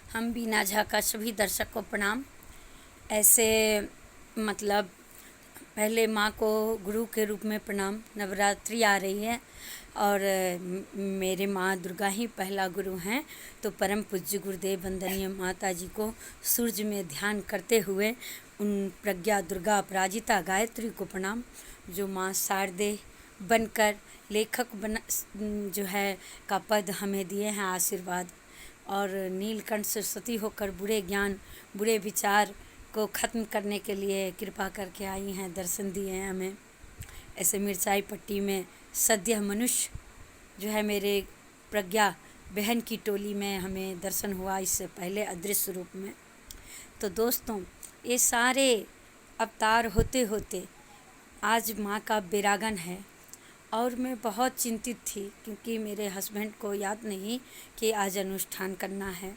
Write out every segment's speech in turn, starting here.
हम बीना झा का सभी दर्शक को प्रणाम। ऐसे मतलब पहले माँ को गुरु के रूप में प्रणाम। नवरात्रि आ रही है और मेरे माँ दुर्गा ही पहला गुरु हैं, तो परम पूज्य गुरुदेव वंदनीय माता जी को सूर्य में ध्यान करते हुए उन प्रज्ञा दुर्गा अपराजिता गायत्री को प्रणाम, जो माँ शारदे बनकर लेखक जो है का पद हमें दिए हैं आशीर्वाद, और नीलकंठ सरस्वती होकर बुरे ज्ञान बुरे विचार को ख़त्म करने के लिए कृपा करके आई हैं, दर्शन दिए हैं हमें। ऐसे मिर्चाई पट्टी में सद्य मनुष्य जो है मेरे प्रज्ञा बहन की टोली में हमें दर्शन हुआ इससे पहले अदृश्य रूप में। तो दोस्तों, ये सारे अवतार होते होते आज माँ का बेरागन है और मैं बहुत चिंतित थी क्योंकि मेरे हस्बैंड को याद नहीं कि आज अनुष्ठान करना है।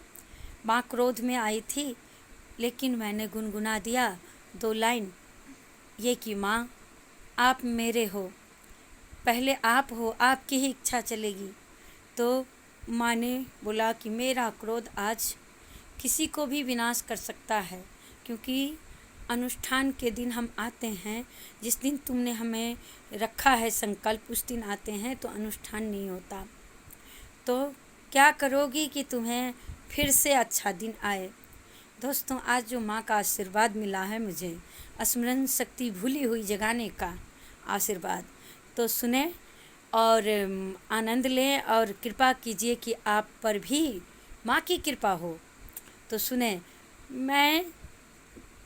माँ क्रोध में आई थी, लेकिन मैंने गुनगुना दिया 2 लाइन, ये कि माँ आप मेरे हो, पहले आप हो, आपकी ही इच्छा चलेगी। तो माँ ने बोला कि मेरा क्रोध आज किसी को भी विनाश कर सकता है, क्योंकि अनुष्ठान के दिन हम आते हैं, जिस दिन तुमने हमें रखा है संकल्प उस दिन आते हैं, तो अनुष्ठान नहीं होता। तो क्या करोगी कि तुम्हें फिर से अच्छा दिन आए। दोस्तों, आज जो माँ का आशीर्वाद मिला है मुझे, स्मरण शक्ति भूली हुई जगाने का आशीर्वाद, तो सुने और आनंद लें और कृपा कीजिए कि आप पर भी माँ की कृपा हो। तो सुने, मैं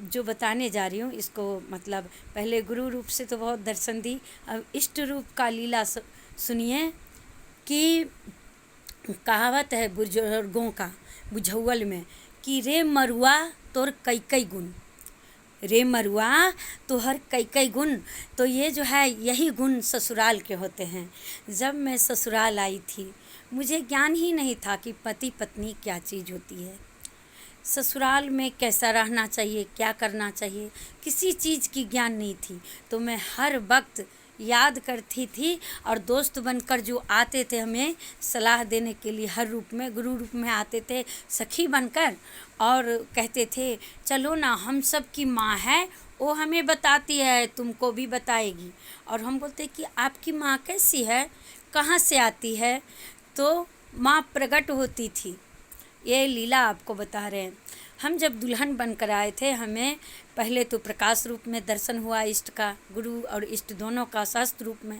जो बताने जा रही हूँ इसको मतलब पहले गुरु रूप से तो बहुत दर्शन दी, अब इष्ट रूप का लीला सुनिए। कि कहावत है बुजुर्गों का बुझौल में कि रे मरुआ तोर कई कई गुण, रे मरुआ तोहर कई कई गुण। तो ये जो है यही गुण ससुराल के होते हैं। जब मैं ससुराल आई थी मुझे ज्ञान ही नहीं था कि पति पत्नी क्या चीज़ होती है, ससुराल में कैसा रहना चाहिए, क्या करना चाहिए, किसी चीज़ की ज्ञान नहीं थी। तो मैं हर वक्त याद करती थी और दोस्त बनकर जो आते थे हमें सलाह देने के लिए हर रूप में गुरु रूप में आते थे, सखी बनकर, और कहते थे चलो ना हम सब की माँ है, वो हमें बताती है, तुमको भी बताएगी। और हम बोलते कि आपकी माँ कैसी है, कहाँ से आती है। तो माँ प्रकट होती थी। ये लीला आपको बता रहे हैं। हम जब दुल्हन बनकर आए थे, हमें पहले तो प्रकाश रूप में दर्शन हुआ इष्ट का, गुरु और इष्ट दोनों का सहस्त्र रूप में।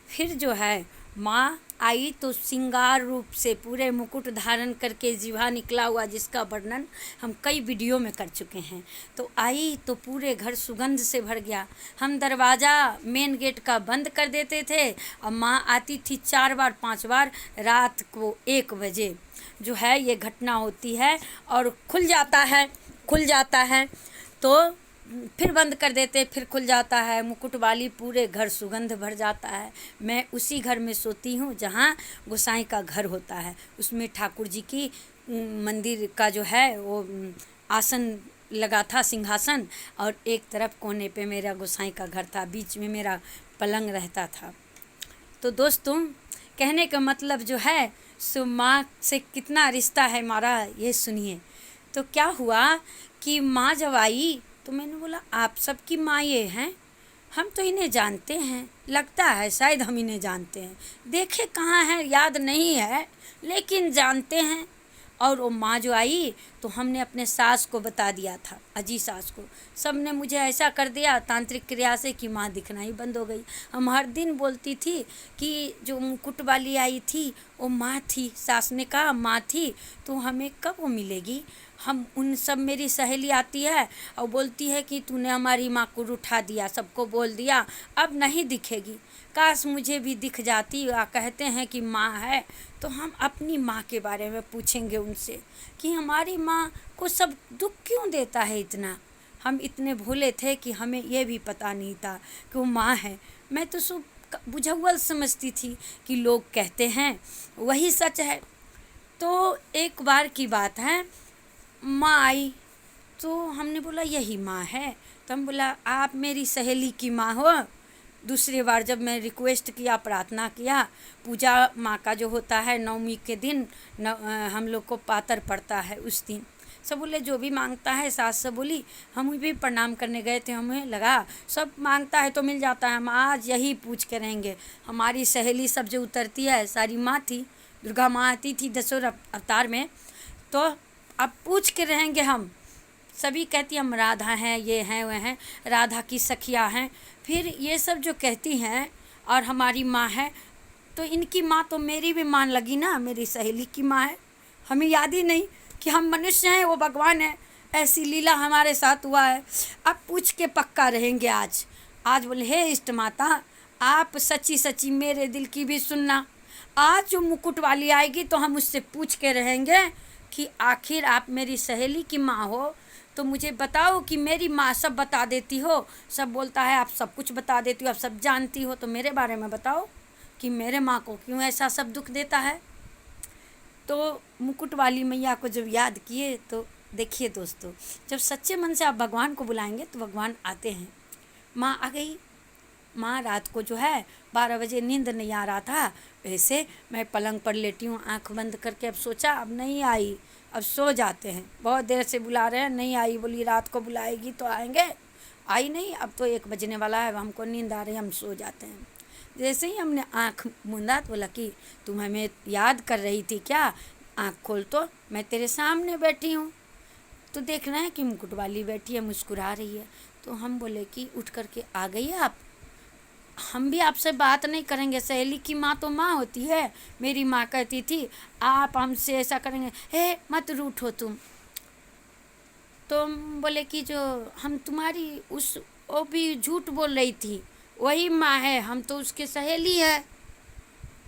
फिर जो है माँ आई तो श्रृंगार रूप से पूरे मुकुट धारण करके जीवा निकला हुआ, जिसका वर्णन हम कई वीडियो में कर चुके हैं। तो आई तो पूरे घर सुगंध से भर गया। हम दरवाज़ा मेन गेट का बंद कर देते थे और माँ आती थी 4 बार 5 बार रात को 1 बजे जो है ये घटना होती है, और खुल जाता है तो फिर बंद कर देते, फिर खुल जाता है। मुकुट वाली पूरे घर सुगंध भर जाता है। मैं उसी घर में सोती हूँ जहाँ गोसाई का घर होता है। उसमें ठाकुर जी की मंदिर का जो है वो आसन लगा था, सिंहासन, और एक तरफ कोने पे मेरा गोसाई का घर था, बीच में मेरा पलंग रहता था। तो दोस्तों, कहने का मतलब जो है सो माँ से कितना रिश्ता है हमारा, ये सुनिए। तो क्या हुआ कि माँ जब आई तो मैंने बोला आप सबकी माँ ये हैं, हम तो इन्हें जानते हैं, लगता है शायद हम इन्हें जानते हैं, देखे कहाँ हैं याद नहीं है, लेकिन जानते हैं। और वो माँ जो आई तो हमने अपने सास को बता दिया था, अजी सास को। सब ने मुझे ऐसा कर दिया तांत्रिक क्रिया से कि माँ दिखना ही बंद हो गई। हम हर दिन बोलती थी कि जो मुकुट वाली आई थी वो माँ थी, सास ने कहा माँ थी, तो हमें कब वो मिलेगी। हम उन सब मेरी सहेली आती है और बोलती है कि तूने हमारी माँ को उठा दिया, सबको बोल दिया, अब नहीं दिखेगी। काश मुझे भी दिख जाती। कहते हैं कि माँ है, तो हम अपनी माँ के बारे में पूछेंगे उनसे कि हमारी माँ को सब दुख क्यों देता है इतना। हम इतने भोले थे कि हमें ये भी पता नहीं था कि वो माँ है। मैं तो सब बुझौल समझती थी कि लोग कहते हैं वही सच है। तो एक बार की बात है, माँ आई तो हमने बोला यही माँ है। तो हम बोला आप मेरी सहेली की माँ हो। दूसरी बार जब मैं रिक्वेस्ट किया, प्रार्थना किया, पूजा माँ का जो होता है 9वीं के दिन हम लोग को पातर पड़ता है उस दिन, सब बोले जो भी मांगता है। सास से बोली, हम भी प्रणाम करने गए थे, हमें लगा सब मांगता है तो मिल जाता है, हम आज यही पूछ के रहेंगे। हमारी सहेली सब जो उतरती है, सारी माँ थी, दुर्गा माँ आती थी 10 अवतार में, तो अब पूछ के रहेंगे हम। सभी कहती हम राधा हैं, ये हैं, वह हैं, राधा की सखियाँ हैं। फिर ये सब जो कहती हैं और हमारी माँ है, तो इनकी माँ तो मेरी भी मान लगी ना, मेरी सहेली की माँ है। हमें याद ही नहीं कि हम मनुष्य हैं, वो भगवान है। ऐसी लीला हमारे साथ हुआ है। अब पूछ के पक्का रहेंगे आज बोले, हे इष्ट माता, आप सच्ची सच्ची मेरे दिल की भी सुनना। आज जो मुकुट वाली आएगी तो हम उससे पूछ के रहेंगे कि आखिर आप मेरी सहेली की माँ हो तो मुझे बताओ कि मेरी माँ सब बता देती हो। सब बोलता है आप सब कुछ बता देती हो, आप सब जानती हो, तो मेरे बारे में बताओ कि मेरे माँ को क्यों ऐसा सब दुख देता है। तो मुकुट वाली मैया को जब याद किए तो देखिए दोस्तों, जब सच्चे मन से आप भगवान को बुलाएंगे तो भगवान आते हैं। माँ आ गई। माँ रात को जो है 12 बजे नींद नहीं आ रहा था, वैसे मैं पलंग पर लेटी हूँ आँख बंद करके। अब सोचा अब नहीं आई, अब सो जाते हैं, बहुत देर से बुला रहे हैं, नहीं आई। बोली रात को बुलाएगी तो आएंगे, आई नहीं, अब तो 1 बजने वाला है, अब हमको नींद आ रही है, हम सो जाते हैं। जैसे ही हमने आँख मूंदा तो बोला कि तुम हमें याद कर रही थी क्या? आँख खोल तो मैं तेरे सामने बैठी हूँ। तो देख रहे हैं कि मुकुट वाली बैठी है, मुस्कुरा रही है। तो हम बोले कि उठ करके आ गई आप, हम भी आपसे बात नहीं करेंगे। सहेली की माँ तो माँ होती है। मेरी माँ कहती थी आप हमसे ऐसा करेंगे, हे मत रूठो तुम। तो हम बोले कि जो हम तुम्हारी वो भी झूठ बोल रही थी, वही माँ है, हम तो उसके सहेली है।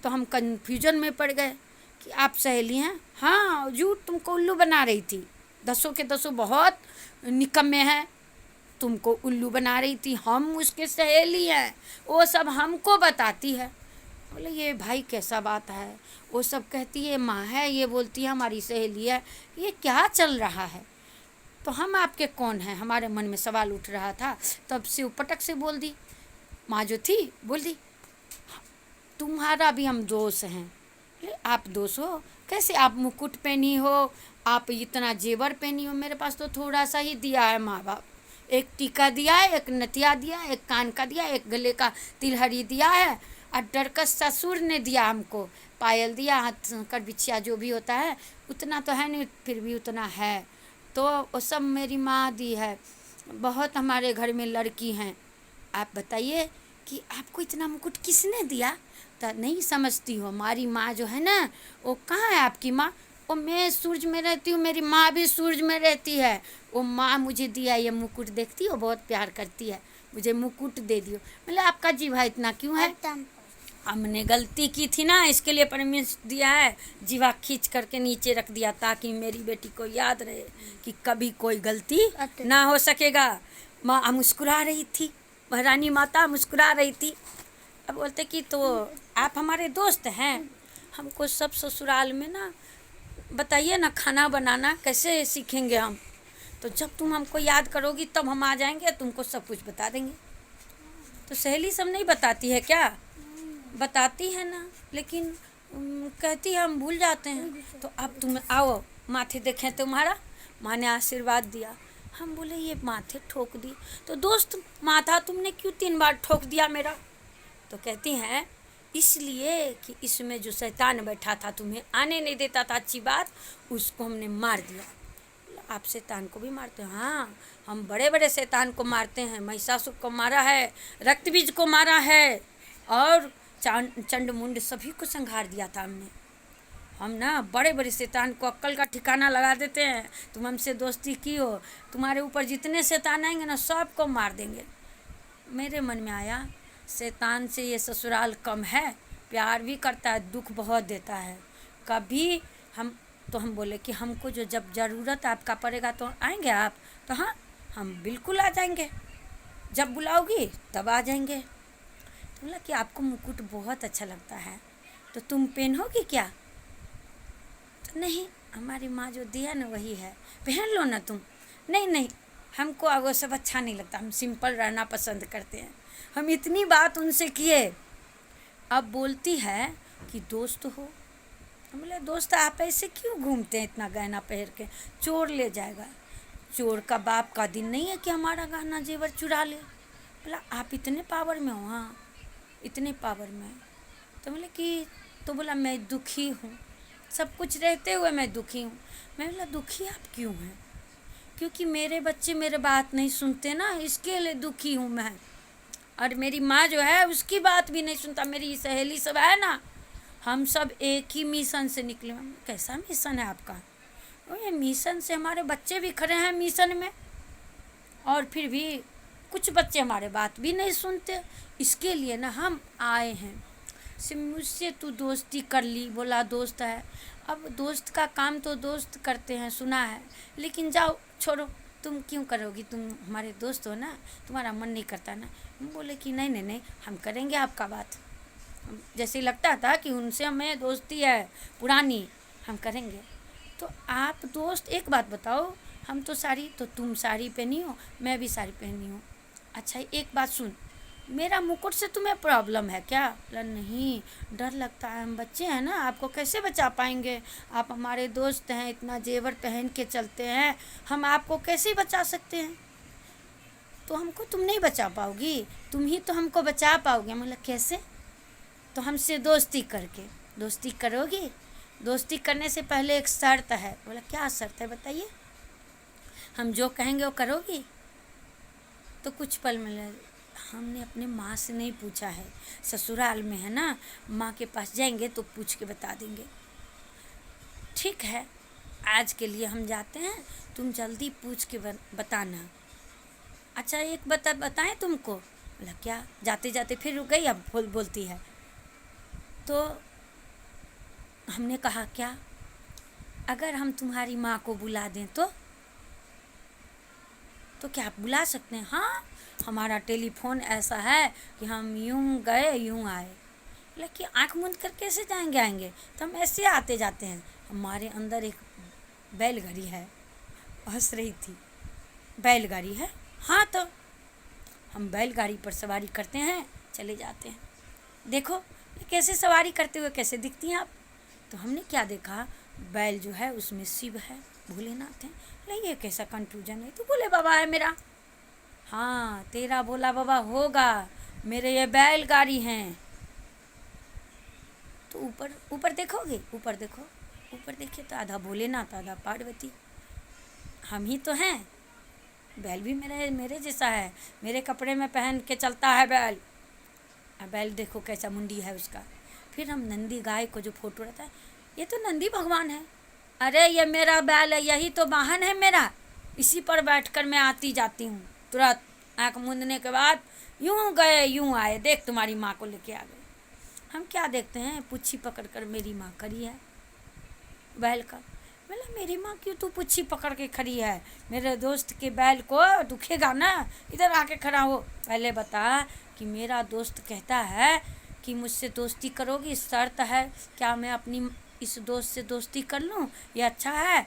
तो हम कन्फ्यूजन में पड़ गए कि आप सहेली हैं? हाँ, झूठ तुमको उल्लू बना रही थी, 10 के 10 बहुत निकम्मे हैं, तुमको उल्लू बना रही थी, हम उसके सहेली हैं, वो सब हमको बताती है। बोले ये भाई कैसा बात है, वो सब कहती है माँ है, ये बोलती है हमारी सहेली है, ये क्या चल रहा है? तो हम आपके कौन हैं? हमारे मन में सवाल उठ रहा था। तब से वो पटक से बोल दी, माँ जो थी बोल दी, तुम्हारा भी हम दोस्त हैं। आप दोस्त हो कैसे? आप मुकुट पहनी हो, आप इतना जेवर पहनी हो, मेरे पास तो थोड़ा सा ही दिया है माँ बाप। एक टीका दिया है, एक नथिया दिया है, एक कान का दिया, एक गले का तिलहरी दिया है, और डरकस ससुर ने दिया हमको, पायल दिया, हाथ कर बिछिया जो भी होता है, उतना तो है नहीं, फिर भी उतना है। तो वो सब मेरी माँ दी है। बहुत हमारे घर में लड़की हैं। आप बताइए कि आपको इतना मुकुट किसने दिया? तो नहीं समझती हो, हमारी माँ जो है ना, वो कहाँ है आपकी माँ? वो मैं सूरज में रहती हूँ, मेरी माँ भी सूरज में रहती है। वो माँ मुझे दिया ये मुकुट, देखती हो बहुत प्यार करती है, मुझे मुकुट दे दियो। मतलब आपका जीवा इतना क्यों है? हमने गलती की थी ना, इसके लिए परमिशन दिया है, जीवा खींच करके नीचे रख दिया ताकि मेरी बेटी को याद रहे कि कभी कोई गलती ना हो सकेगा। माँ मुस्कुरा रही थी, महारानी माता मुस्कुरा रही थी। अब बोलते कि तो आप हमारे दोस्त हैं, हमको सब ससुराल में ना बताइए ना, खाना बनाना कैसे सीखेंगे हम? तो जब तुम हमको याद करोगी तब हम आ जाएंगे, तुमको सब कुछ बता देंगे। तो सहेली सब नहीं बताती है क्या? बताती है ना, लेकिन कहती है हम भूल जाते हैं। तो अब तुम आओ, माथे देखें तुम्हारा। माँ ने आशीर्वाद दिया। हम बोले ये माथे ठोक दी, तो दोस्त माथा तुमने क्यों 3 बार ठोक दिया मेरा? तो कहती हैं इसलिए कि इसमें जो शैतान बैठा था, तुम्हें आने नहीं देता था अच्छी बात, उसको हमने मार दिया। आप शैतान को भी मारते हो? हाँ, हम बड़े बड़े शैतान को मारते हैं। महिषासुर को मारा है, रक्तबीज को मारा है, और चंड मुंड सभी को संहार दिया था हमने। हम ना बड़े बड़े शैतान को अक्ल का ठिकाना लगा देते हैं। तुम हमसे दोस्ती की हो, तुम्हारे ऊपर जितने शैतान आएंगे ना, सबको मार देंगे। मेरे मन में आया शैतान से ये ससुराल कम है, प्यार भी करता है, दुख बहुत देता है। कभी हम बोले कि हमको जो जब ज़रूरत आपका पड़ेगा तो आएंगे आप? तो हाँ, हम बिल्कुल आ जाएंगे, जब बुलाओगी तब आ जाएंगे। तो बोला कि आपको मुकुट बहुत अच्छा लगता है, तो तुम पहनोगी क्या? तो नहीं, हमारी माँ जो दी है ना वही है, पहन लो ना तुम। नहीं नहीं, हमको वो सब अच्छा नहीं लगता, हम सिंपल रहना पसंद करते हैं। हम इतनी बात उनसे किए, अब बोलती है कि दोस्त हो, हम बोले दोस्त आप ऐसे क्यों घूमते हैं इतना गहना पहन के, चोर ले जाएगा। चोर का बाप का दिन नहीं है कि हमारा गहना जेवर चुरा ले। बोला आप इतने पावर में हो? हाँ इतने पावर में। तो बोले कि, तो बोला मैं दुखी हूँ, सब कुछ रहते हुए मैं दुखी हूँ। मैं बोला दुखी आप क्यों हैं? क्योंकि मेरे बच्चे मेरे बात नहीं सुनते ना, इसके लिए दुखी हूँ मैं। और मेरी माँ जो है उसकी बात भी नहीं सुनता। मेरी सहेली सब है ना, हम सब एक ही मिशन से निकले। कैसा मिशन है आपका? ये मिशन से हमारे बच्चे भी खड़े हैं मिशन में, और फिर भी कुछ बच्चे हमारे बात भी नहीं सुनते। इसके लिए ना हम आए हैं। से मुझसे तू दोस्ती कर ली, बोला दोस्त है। अब दोस्त का काम तो दोस्त करते हैं, सुना है, लेकिन जाओ छोड़ो, तुम क्यों करोगी, तुम हमारे दोस्त हो ना, तुम्हारा मन नहीं करता ना। हम बोले कि नहीं नहीं नहीं, हम करेंगे आपका बात। जैसे लगता था कि उनसे हमें दोस्ती है पुरानी, हम करेंगे। तो आप दोस्त एक बात बताओ, हम तो साड़ी, तो तुम साड़ी पहनी हो, मैं भी साड़ी पहनी हूँ। अच्छा एक बात सुन, मेरा मुकुट से तुम्हें प्रॉब्लम है क्या? बोला नहीं, डर लगता है, हम बच्चे हैं ना, आपको कैसे बचा पाएंगे? आप हमारे दोस्त हैं, इतना जेवर पहन के चलते हैं, हम आपको कैसे बचा सकते हैं? तो हमको तुम नहीं बचा पाओगी, तुम ही तो हमको बचा पाओगे। मतलब कैसे? तो हमसे दोस्ती करके। दोस्ती करोगी? दोस्ती करने से पहले एक शर्त है। बोला क्या शर्त है बताइए? हम जो कहेंगे वो करोगी? तो कुछ पल में हमने अपने माँ से नहीं पूछा है, ससुराल में है ना, माँ के पास जाएंगे तो पूछ के बता देंगे। ठीक है, आज के लिए हम जाते हैं, तुम जल्दी पूछ के बताना। अच्छा एक बताएं तुमको? बोला क्या? जाते जाते फिर रुक गई, अब बोलती है। तो हमने कहा क्या, अगर हम तुम्हारी माँ को बुला दें तो क्या आप बुला सकते हैं? हाँ, हमारा टेलीफोन ऐसा है कि हम यूं गए यूं आए। लेकिन आँख मूंद कर कैसे आएंगे? तो हम ऐसे आते जाते हैं। हमारे अंदर एक बैलगाड़ी है, हंस रही थी। बैलगाड़ी है? हाँ, तो हम बैलगाड़ी पर सवारी करते हैं, चले जाते हैं। देखो कैसे सवारी करते हुए कैसे दिखती हैं आप। तो हमने क्या देखा, बैल जो है उसमें शिव है, भोलेनाथ है। नहीं ये कैसा कंफ्यूजन है? तो भोले बाबा है मेरा। हाँ तेरा भोला बाबा होगा, मेरे ये बैलगाड़ी हैं। तो ऊपर ऊपर देखोगे, ऊपर देखो, ऊपर देखिए तो आधा भोलेनाथ आधा पार्वती, हम ही तो हैं। बैल भी मेरे जैसा है, मेरे कपड़े में पहन के चलता है बैल। बैल देखो कैसा मुंडी है उसका। फिर हम नंदी गाय को जो फोटो रहता है, ये तो नंदी भगवान है। अरे ये मेरा बैल है, यही तो वाहन है मेरा, इसी पर बैठकर मैं आती जाती हूँ। तुरंत आँख मूंदने के बाद यूं गए यूं आए, देख तुम्हारी माँ को लेके आ गए। हम क्या देखते हैं, पुच्छी पकड़ कर मेरी माँ खड़ी है बैल का। बोला मेरी माँ क्यों तू पुच्छी पकड़ के खड़ी है? मेरे दोस्त के बैल को दुखेगा ना, इधर आके खड़ा हो। पहले बता कि मेरा दोस्त कहता है कि मुझसे दोस्ती करोगी, शर्त है, क्या मैं अपनी इस दोस्त से दोस्ती कर लूँ? ये अच्छा है?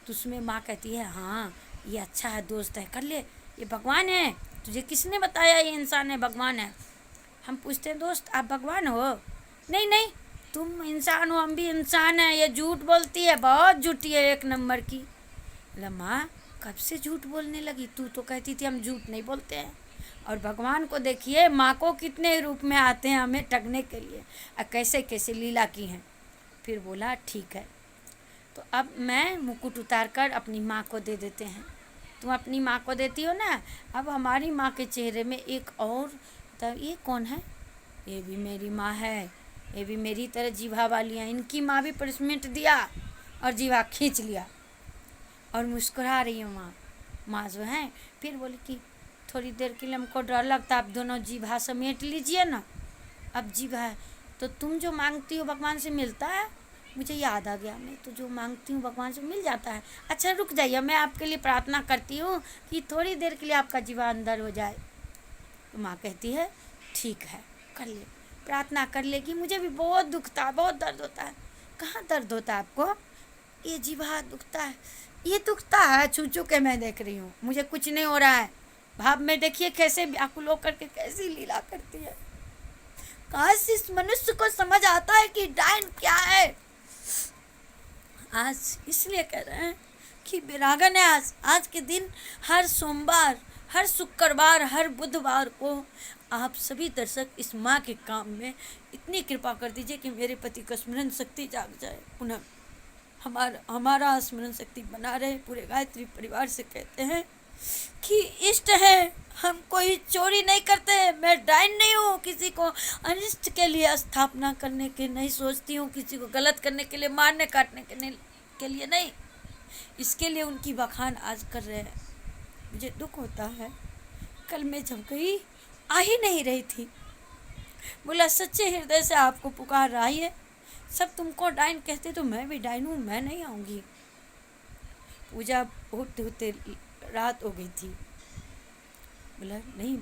तो उसमें माँ कहती है हाँ ये अच्छा है, दोस्त है, कर ले, ये भगवान है, तुझे किसने बताया ये इंसान है भगवान है? हम पूछते हैं दोस्त आप भगवान हो? नहीं नहीं, तुम इंसान हो, हम भी इंसान हैं, ये झूठ बोलती है, बहुत झूठी है, एक नंबर की। बोला माँ कब से झूठ बोलने लगी? तू तो कहती थी हम झूठ नहीं बोलते हैं। और भगवान को देखिए, माँ को कितने रूप में आते हैं हमें ठगने के लिए, और कैसे कैसे लीला की हैं। फिर बोला ठीक है, तो अब मैं मुकुट उतार कर अपनी माँ को दे देते हैं। तुम अपनी माँ को देती हो ना, अब हमारी माँ के चेहरे में एक और, तब ये कौन है? ये भी मेरी माँ है, ये भी मेरी तरह जीभा वाली है। इनकी माँ भी पनिशमेंट दिया और जीभा खींच लिया और मुस्कुरा रही है माँ जो है। फिर बोली कि थोड़ी देर के लिए हमको डर लगता, आप दोनों जीभा समेट लीजिए ना। अब जीभा है तो तुम जो मांगती हो भगवान से मिलता है? मुझे याद आ गया, मैं तो जो मांगती हूँ भगवान से मिल जाता है। अच्छा रुक जाइए, मैं आपके लिए प्रार्थना करती हूँ कि थोड़ी देर के लिए आपका जीवा अंदर हो जाए। तो माँ कहती है ठीक है कर ले, प्रार्थना कर लेगी। मुझे भी बहुत दुखता है, बहुत दर्द होता है। कहाँ दर्द होता है आपको? ये जीवा दुखता है, ये दुखता है, छू छू के मैं देख रही हूँ, मुझे कुछ नहीं हो रहा है। भाव में देखिए कैसे व्याकुल होकर के कैसी लीला करती है। काश इस मनुष्य को समझ आता है कि डायन क्या है। आज इसलिए कह रहे हैं कि विरागन है। आज के दिन हर सोमवार, हर शुक्रवार, हर बुधवार को आप सभी दर्शक इस माँ के काम में इतनी कृपा कर दीजिए कि मेरे पति का स्मरण शक्ति जाग जाए, पुनः हमारा स्मरण शक्ति बना रहे। पूरे गायत्री परिवार से कहते हैं कि इष्ट है, हम कोई चोरी नहीं करते, मैं डायन नहीं हूँ, किसी को अनिष्ट के लिए स्थापना करने के नहीं सोचती हूँ, किसी को गलत करने के लिए, मारने काटने के लिए नहीं। इसके लिए उनकी बखान आज कर रहे हैं। मुझे दुख होता है, कल मैं जब गई आ ही नहीं रही थी, बोला सच्चे हृदय से आपको पुकार रहा है, सब तुमको डायन कहते तो मैं भी डायन हूँ, मैं नहीं आऊँगी। पूजा होते होते रात हो गई थी, बोला नहीं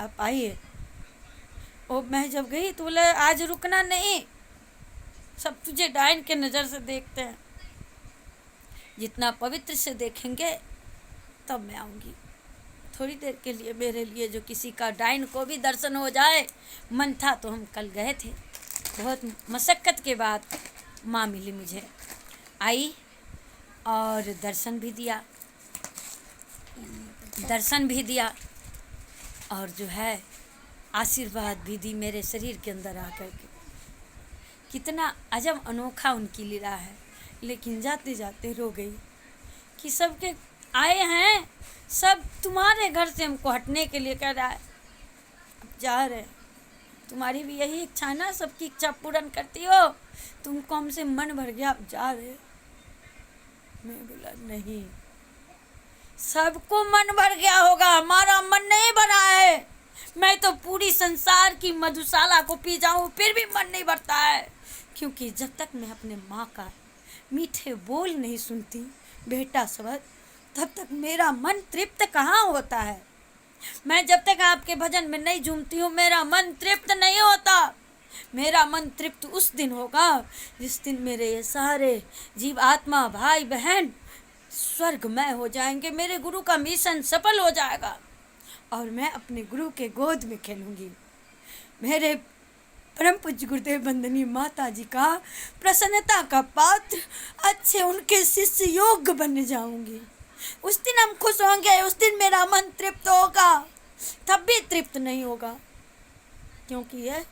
आप आइए। और मैं जब गई तो बोला आज रुकना नहीं, सब तुझे डायन के नज़र से देखते हैं, जितना पवित्र से देखेंगे तब मैं आऊँगी। थोड़ी देर के लिए मेरे लिए जो किसी का डायन को भी दर्शन हो जाए मन था, तो हम कल गए थे। बहुत मशक्क़त के बाद माँ मिली मुझे, आई और दर्शन भी दिया और जो है आशीर्वाद भी दी मेरे शरीर के अंदर आकर के। कितना अजब अनोखा उनकी लीला है। लेकिन जाते जाते रो गई कि सबके आए हैं, सब तुम्हारे घर से हमको हटने के लिए कह रहा है, अब जा रहे। तुम्हारी भी यही इच्छा है ना, सबकी इच्छा पूर्ण करती हो, तुमको हमसे मन भर गया, अब जा रहे। मैं बोला नहीं, सबको मन भर गया होगा, हमारा मन नहीं भरा है। मैं तो पूरी संसार की मधुशाला को पी जाऊं फिर भी मन नहीं भरता है, क्योंकि जब तक मैं अपने माँ का मीठे बोल नहीं सुनती, बेटा शब्द, तब तक मेरा मन तृप्त कहाँ होता है। मैं जब तक आपके भजन में नहीं झूमती हूँ मेरा मन तृप्त नहीं होता। मेरा मन तृप्त उस दिन होगा जिस दिन मेरे ये सारे जीव आत्मा भाई बहन स्वर्गमय हो जाएंगे, मेरे गुरु का मिशन सफल हो जाएगा और मैं अपने गुरु के गोद में खेलूंगी। मेरे परम पूज्य गुरुदेव वंदनीय माता जी का प्रसन्नता का पात्र, अच्छे उनके शिष्य योग्य बन जाऊंगी। उस दिन हम खुश होंगे, उस दिन मेरा मन तृप्त होगा। तब भी तृप्त नहीं होगा, क्योंकि यह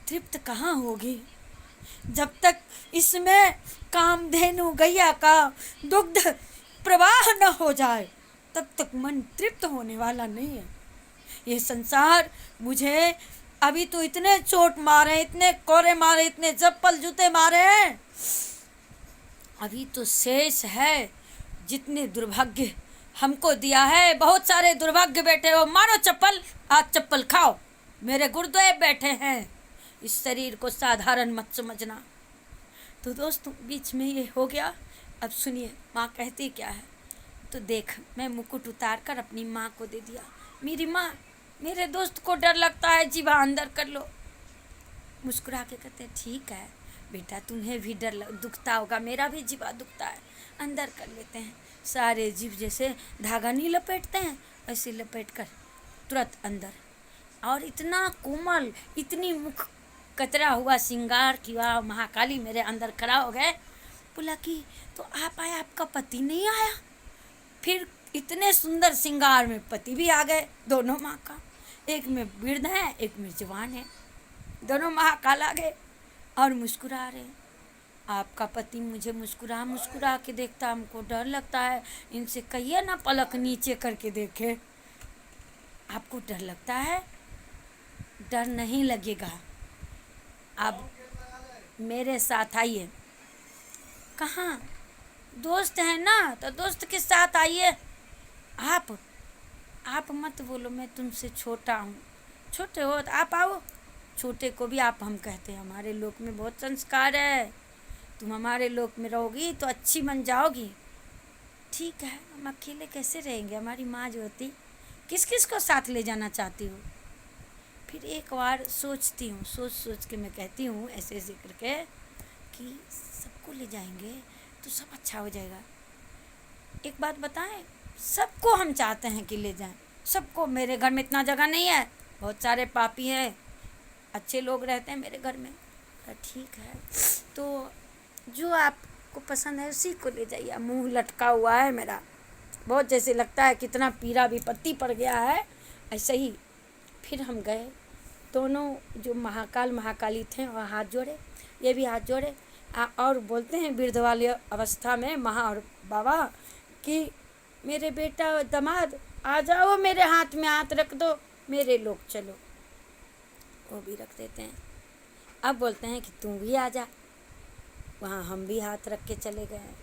तृप्त कहाँ होगी जब तक इसमें कामधेनु गैया का दुग्ध प्रवाह न हो जाए, तब तक मन तृप्त होने वाला नहीं है। ये संसार मुझे अभी तो इतने चोट मारे, इतने कोरे मारे, इतने चप्पल जूते मारे हैं, अभी तो शेष है। जितने दुर्भाग्य हमको दिया है, बहुत सारे दुर्भाग्य बैठे हो, मारो चप्पल, आज चप्पल खाओ। मेरे गुरुदेव बैठे हैं, इस शरीर को साधारण मत समझना। तो दोस्तों बीच में ये हो गया। अब सुनिए माँ कहती क्या है। तो देख, मैं मुकुट उतार कर अपनी माँ को दे दिया। मेरी माँ, मेरे दोस्त को डर लगता है, जीवा अंदर कर लो। मुस्कुरा के कहते हैं ठीक है बेटा, तुम्हें भी डर दुखता होगा, मेरा भी जीवा दुखता है, अंदर कर लेते हैं। सारे जीव जैसे धागा नहीं लपेटते हैं ऐसे लपेट कर तुरंत अंदर। और इतना कोमल, इतनी मुख कतरा हुआ श्रृंगार किया, महाकाली मेरे अंदर खड़ा हो गए। बोला कि तो आप आए, आपका पति नहीं आया? फिर इतने सुंदर श्रृंगार में पति भी आ गए, दोनों माँ का, एक में वृद्ध है एक में जवान है, दोनों महाकाल आ गए और मुस्कुरा रहे। आपका पति मुझे मुस्कुरा के देखता, हमको डर लगता है, इनसे कहिए ना पलक नीचे करके देखे। आपको डर लगता है? डर नहीं लगेगा, आप मेरे साथ आइए। कहाँ? दोस्त है ना, तो दोस्त के साथ आइए। आप मत बोलो मैं तुमसे छोटा हूँ, छोटे हो तो आप आओ। छोटे को भी आप हम कहते हैं, हमारे लोक में बहुत संस्कार है, तुम हमारे लोक में रहोगी तो अच्छी बन जाओगी। ठीक है, हम अकेले कैसे रहेंगे, हमारी माँ जो होती, किस किस को साथ ले जाना चाहती हो? फिर एक बार सोचती हूँ, सोच के मैं कहती हूँ ऐसे ऐसे करके कि सबको ले जाएंगे तो सब अच्छा हो जाएगा। एक बात बताएं, सबको हम चाहते हैं कि ले जाएं, सबको। मेरे घर में इतना जगह नहीं है, बहुत सारे पापी हैं, अच्छे लोग रहते हैं मेरे घर में। ठीक है, तो जो आप को पसंद है उसी को ले जाइए। मुंह लटका हुआ है मेरा, बहुत जैसे लगता है कितना पीरा विपत्ति पड़ गया है ऐसे ही। फिर हम गए, दोनों जो महाकाल महाकाली थे और हाथ जोड़े, ये भी हाथ जोड़े और बोलते हैं वृद्ध वाली अवस्था में महा और बाबा कि मेरे बेटा दामाद आ जाओ, मेरे हाथ में हाथ रख दो, मेरे लोग चलो। वो भी रख देते हैं। अब बोलते हैं कि तू भी आ जा। वहाँ हम भी हाथ रख के चले गए।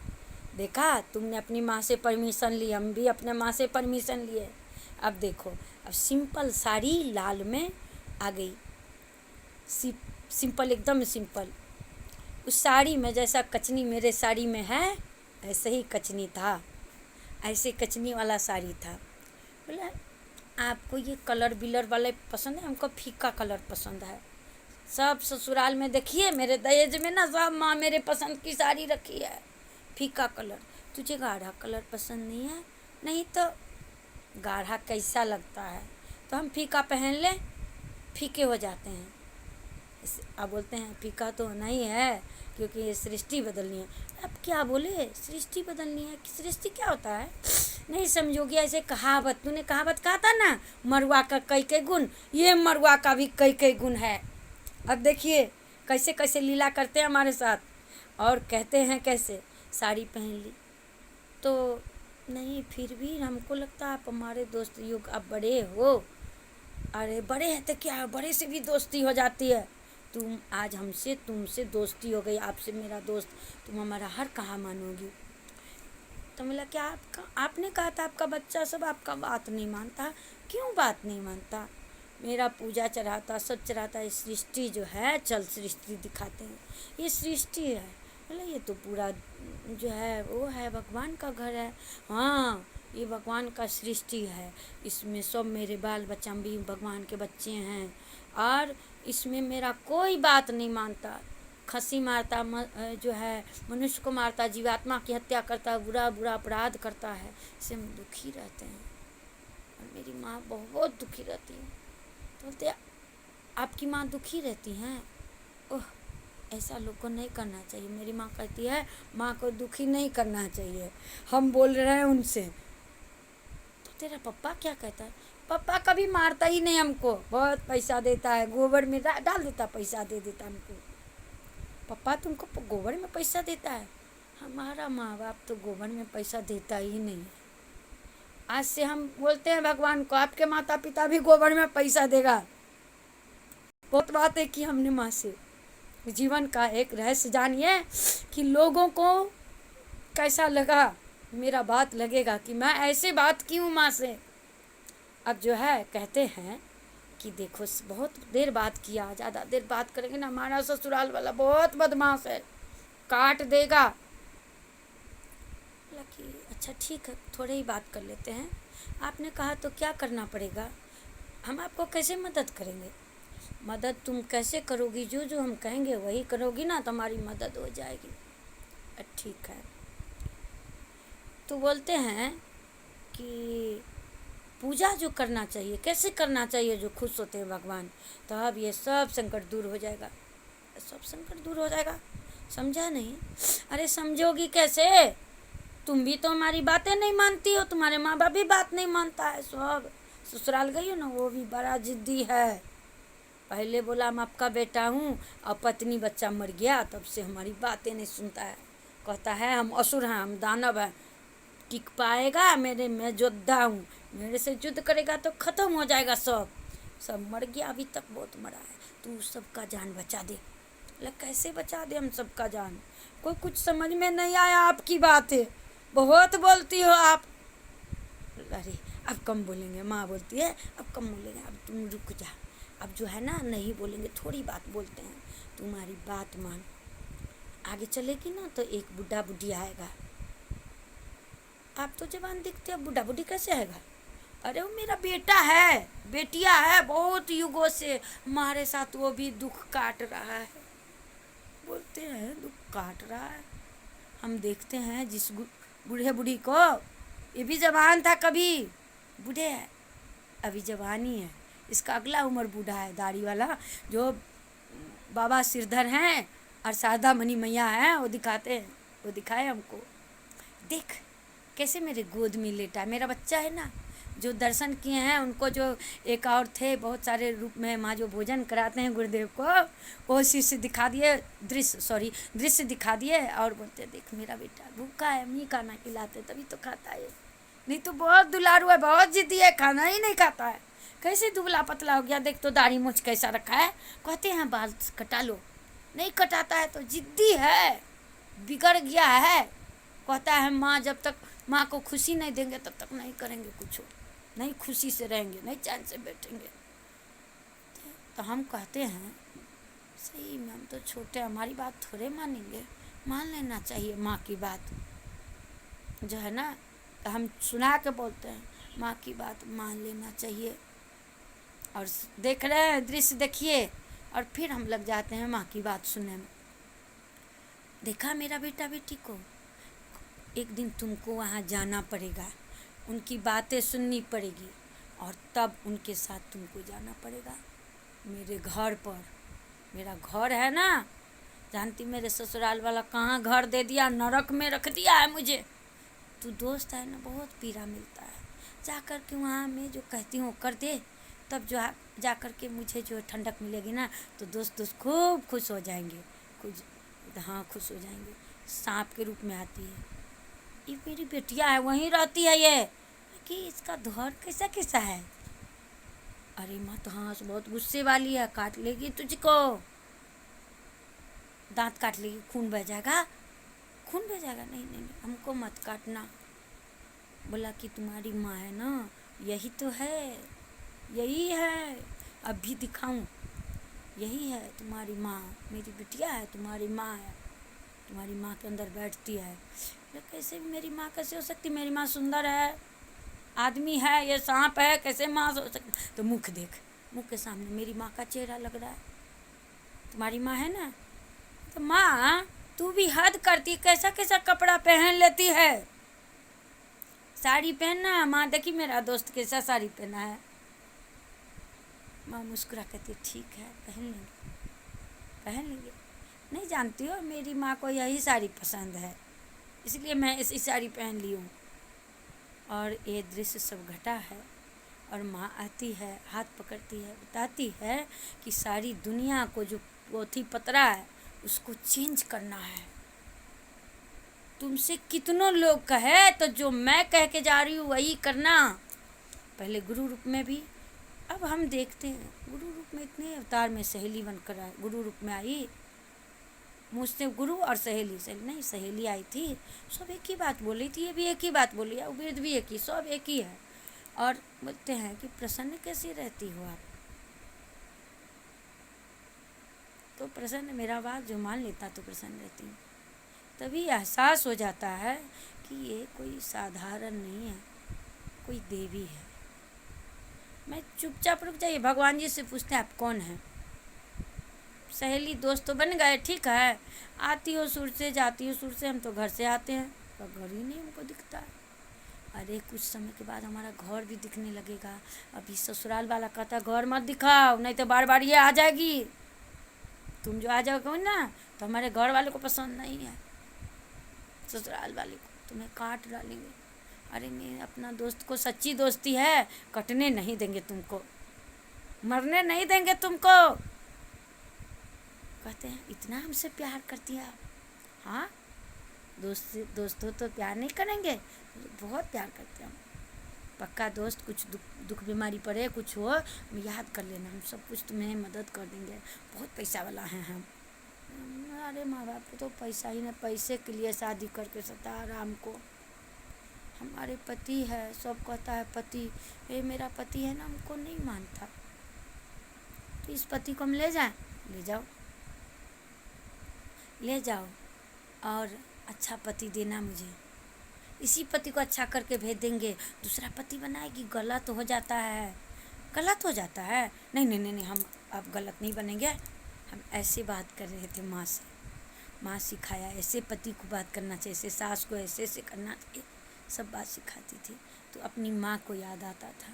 देखा, तुमने अपनी माँ से परमिशन ली, हम भी अपने माँ से परमिशन लिए। अब देखो, अब सिंपल साड़ी लाल में आ गई, सिंपल एकदम सिंपल। उस साड़ी में जैसा कचनी मेरे साड़ी में है ऐसे ही कचनी था, ऐसे कचनी वाला साड़ी था। बोला आपको ये कलर बिलर वाले पसंद है, हमको फीका कलर पसंद है। सब ससुराल में देखिए मेरे दहेज में ना सब माँ मेरे पसंद की साड़ी रखी है, फीका कलर। तुझे गाढ़ा कलर पसंद नहीं है? नहीं तो गाढ़ा कैसा लगता है, तो हम फीका पहन लें, फीके हो जाते हैं। अब बोलते हैं फीका तो नहीं है क्योंकि ये सृष्टि बदलनी है। अब क्या बोले, सृष्टि बदलनी है? सृष्टि क्या होता है नहीं समझोगी। ऐसे कहावत, तूने कहावत कहा था ना, मरुआ का कई कई गुण, ये मरुआ का भी कई कई गुण है। अब देखिए कैसे कैसे लीला करते हैं हमारे साथ, और कहते हैं कैसे साड़ी पहन ली तो नहीं, फिर भी हमको लगता है आप हमारे दोस्त युग, आप बड़े हो। अरे बड़े हैं तो क्या, बड़े से भी दोस्ती हो जाती है। तुम आज हमसे, तुमसे दोस्ती हो गई, आपसे मेरा दोस्त, तुम हमारा हर कहा मानोगी। तो मिला क्या आपने कहा था आपका बच्चा सब आपका बात नहीं मानता। क्यों बात नहीं मानता? मेरा पूजा चढ़ाता, सब चढ़ाता। ये सृष्टि जो है, चल सृष्टि दिखाते हैं, ये सृष्टि है। मतलब ये तो पूरा जो है वो है, भगवान का घर है। हाँ, ये भगवान का सृष्टि है, इसमें सब मेरे बाल बच्चा भी भगवान के बच्चे हैं, और इसमें मेरा कोई बात नहीं मानता। खसी मारता, जो है मनुष्य को मारता, जीवात्मा की हत्या करता, बुरा बुरा अपराध करता है, इससे हम दुखी रहते हैं। और मेरी माँ बहुत दुखी रहती है। तो बोलते आपकी माँ दुखी रहती हैं? ओह, ऐसा लोग को नहीं करना चाहिए। मेरी माँ कहती है माँ को दुखी नहीं करना चाहिए। हम बोल रहे हैं उनसे, तो तेरा पप्पा क्या कहता है? पप्पा कभी मारता ही नहीं हमको, बहुत पैसा देता है, गोबर में डाल देता, पैसा दे देता हमको। पप्पा तुमको गोबर में पैसा देता है? हमारा माँ बाप तो गोबर में पैसा देता ही नहीं है। आज से हम बोलते हैं भगवान को, आपके माता पिता भी गोबर में पैसा देगा। बहुत बातें की हमने माँ से। जीवन का एक रहस्य जानिए कि लोगों को कैसा लगा, मेरा बात लगेगा कि मैं ऐसे बात की हूँ माँ से। अब जो है कहते हैं कि देखो बहुत देर बात किया, ज़्यादा देर बात करेंगे ना हमारा ससुराल वाला बहुत बदमाश है, काट देगा। कि अच्छा ठीक है, थोड़े ही बात कर लेते हैं। आपने कहा तो क्या करना पड़ेगा? हम आपको कैसे मदद करेंगे? मदद तुम कैसे करोगी? जो जो हम कहेंगे वही करोगी ना, तो हमारी मदद हो जाएगी। ठीक है। तो बोलते हैं कि पूजा जो करना चाहिए, कैसे करना चाहिए, जो खुश होते हैं भगवान, तो अब ये सब संकट दूर हो जाएगा, सब संकट दूर हो जाएगा। समझा नहीं? अरे समझोगी कैसे? तुम भी तो हमारी बातें नहीं मानती हो, तुम्हारे माँ बाप भी बात नहीं मानता है। सब ससुराल गई हो ना, वो भी बड़ा जिद्दी है। पहले बोला मैं आपका बेटा हूँ, और पत्नी बच्चा मर गया, तब से हमारी बातें नहीं सुनता है। कहता है हम असुर हैं, हम दानव हैं, टिक पाएगा मेरे, मैं योद्धा हूँ, मेरे से युद्ध करेगा तो ख़त्म हो जाएगा। सब मर गया, अभी तक बहुत मरा है, तू सबका जान बचा दे। कैसे बचा दे हम सबका जान? कोई कुछ समझ में नहीं आया आपकी बात है, बहुत बोलती हो आप। अरे अब कम बोलेंगे, माँ बोलती है अब कम बोलेंगे, अब तुम रुक जा, अब जो है ना नहीं बोलेंगे, थोड़ी बात बोलते हैं, तुम्हारी बात मान। आगे चलेगी ना तो एक बुढ़ा बुढ़ी आएगा। आप तो जवान दिखते हो, बुढ़ा बुढ़ी कैसे आएगा? अरे वो मेरा बेटा है, बेटिया है, बहुत युगों से हमारे साथ वो भी दुख काट रहा है। बोलते हैं दुख काट रहा है। हम देखते हैं जिस बूढ़े बूढ़ी को, ये भी जवान था कभी, बूढ़े है अभी जवानी है, इसका अगला उम्र बूढ़ा है। दाढ़ी वाला जो बाबा सिरधर हैं और शारदा मणि मैया हैं, वो दिखाते हैं वो दिखाए हमको, देख कैसे मेरे गोद में लेटा है, मेरा बच्चा है ना। जो दर्शन किए हैं उनको, जो एक और थे बहुत सारे रूप में माँ जो भोजन कराते हैं गुरुदेव को, वो शिष्य दिखा दिए, दृश्य दिखा दिए और बोलते देख मेरा बेटा भूखा है, हम ही खाना खिलाते तभी तो खाता है, नहीं तो बहुत दुलारू है, बहुत जिद्दी है, खाना ही नहीं खाता है। कैसे दुबला पतला हो गया, देख तो दाढ़ी मूछ कैसा रखा है। कहते हैं बाल कटा लो, नहीं कटाता है तो जिद्दी है, बिगड़ गया है। कहता है माँ जब तक माँ को खुशी नहीं देंगे तब तक नहीं करेंगे कुछ, नहीं खुशी से रहेंगे, नहीं चैन से बैठेंगे। तो हम कहते हैं सही में हम तो छोटे, हमारी बात थोड़े मानेंगे, मान लेना चाहिए माँ की बात जो है ना। तो हम सुना के बोलते हैं माँ की बात मान लेना चाहिए। और देख रहे हैं दृश्य देखिए, और फिर हम लग जाते हैं माँ की बात सुनने में। देखा मेरा बेटा बेटी को, एक दिन तुमको वहाँ जाना पड़ेगा, उनकी बातें सुननी पड़ेगी और तब उनके साथ तुमको जाना पड़ेगा मेरे घर पर। मेरा घर है ना, जानती मेरे ससुराल वाला कहाँ घर दे दिया, नरक में रख दिया है मुझे। तू दोस्त है ना, बहुत पीड़ा मिलता है, जा कर के वहाँ मैं जो कहती हूँ कर दे, तब जो जा कर के मुझे जो ठंडक मिलेगी ना, तो दोस्त खूब खुश हो जाएंगे, खुश हो जाएंगे। सांप के रूप में आती है, ये मेरी बेटिया है, वहीं रहती है ये, कि इसका घर कैसा कैसा है। अरे माँ तो हाँ बहुत गुस्से वाली है, काट लेगी तुझको, दांत काट लेगी, खून बह जाएगा, खून बह जाएगा। नहीं नहीं नहीं, हमको मत काटना। बोला कि तुम्हारी माँ है ना, यही तो है, यही है, अब भी दिखाऊं, यही है तुम्हारी माँ, मेरी बिटिया है, तुम्हारी माँ है, तुम्हारी माँ के अंदर बैठती है। कैसे मेरी माँ कैसे हो सकती, मेरी माँ सुंदर है, आदमी है, ये सांप है, कैसे माँ हो सकती। तो मुख देख, मुख के सामने मेरी माँ का चेहरा लग रहा है, तुम्हारी माँ है ना। तो माँ तू भी हद करती, कैसा कैसा कपड़ा पहन लेती है, साड़ी पहनना। माँ देखी मेरा दोस्त कैसा साड़ी पहना है। माँ मुस्कुरा कहती ठीक है पहन लेंगे, पहन लेंगे। नहीं जानती हो मेरी माँ को यही साड़ी पसंद है, इसलिए मैं ऐसी साड़ी पहन ली हूँ। और ये दृश्य सब घटा है और माँ आती है, हाथ पकड़ती है, बताती है कि सारी दुनिया को जो पोथी पतरा है उसको चेंज करना है। तुमसे कितनों लोग कहे तो जो मैं कह के जा रही हूँ वही करना। पहले गुरु रूप में भी, अब हम देखते हैं गुरु रूप में इतने अवतार में सहेली बनकर आए, गुरु रूप में आई मुझसे गुरु और सहेली नहीं, सहेली आई थी, सब एक ही बात बोल रही थी, ये भी एक ही बात बोली है, वेद भी एक ही, सब एक ही है। और बोलते हैं कि प्रसन्न कैसी रहती हो आप, तो प्रसन्न, मेरा बात जो मान लेता तो प्रसन्न रहती हूँ। तभी एहसास हो जाता है कि ये कोई साधारण नहीं है, कोई देवी है। मैं चुपचाप रुक जाइए, भगवान जी से पूछते हैं आप कौन हैं। सहेली दोस्त तो बन गए, ठीक है, आती हो सुर से, जाती हो सुर से, हम तो घर से आते हैं तो घर ही नहीं हमको दिखता है। अरे कुछ समय के बाद हमारा घर भी दिखने लगेगा। अभी ससुराल वाला कहता घर मत दिखाओ, नहीं तो बार बार ये आ जाएगी, तुम जो आ जाओगे ना तो हमारे घर वाले को पसंद नहीं है, ससुराल वाले को तुम्हें काट डालेंगे। अरे नहीं, अपना दोस्त को सच्ची दोस्ती है, कटने नहीं देंगे तुमको, मरने नहीं देंगे तुमको। कहते हैं इतना हमसे प्यार करती है आप। हाँ, दोस्तों तो प्यार नहीं करेंगे, बहुत प्यार करते हैं हम, पक्का दोस्त। कुछ दुख बीमारी पड़े, कुछ हो, याद कर लेना, हम सब कुछ तुम्हें मदद कर देंगे, बहुत पैसा वाला हैं हम। अरे माँ बाप को तो पैसा ही नहीं, पैसे के लिए शादी करके सता रहा हमको। हमारे पति है, सब कहता है पति, ये मेरा पति है ना, हमको नहीं मानता, तो इस पति को हम ले जाएं, ले जाओ, ले जाओ, और अच्छा पति देना मुझे, इसी पति को अच्छा करके भेज देंगे, दूसरा पति बनाएगी, गलत हो जाता है, गलत हो जाता है। नहीं नहीं नहीं नहीं, हम अब गलत नहीं बनेंगे। हम ऐसे बात कर रहे थे माँ से, माँ सिखाया ऐसे पति को बात करना चाहिए, ऐसे सास को ऐसे करना चाहिए, सब बात सिखाती थी। तो अपनी माँ को याद आता था,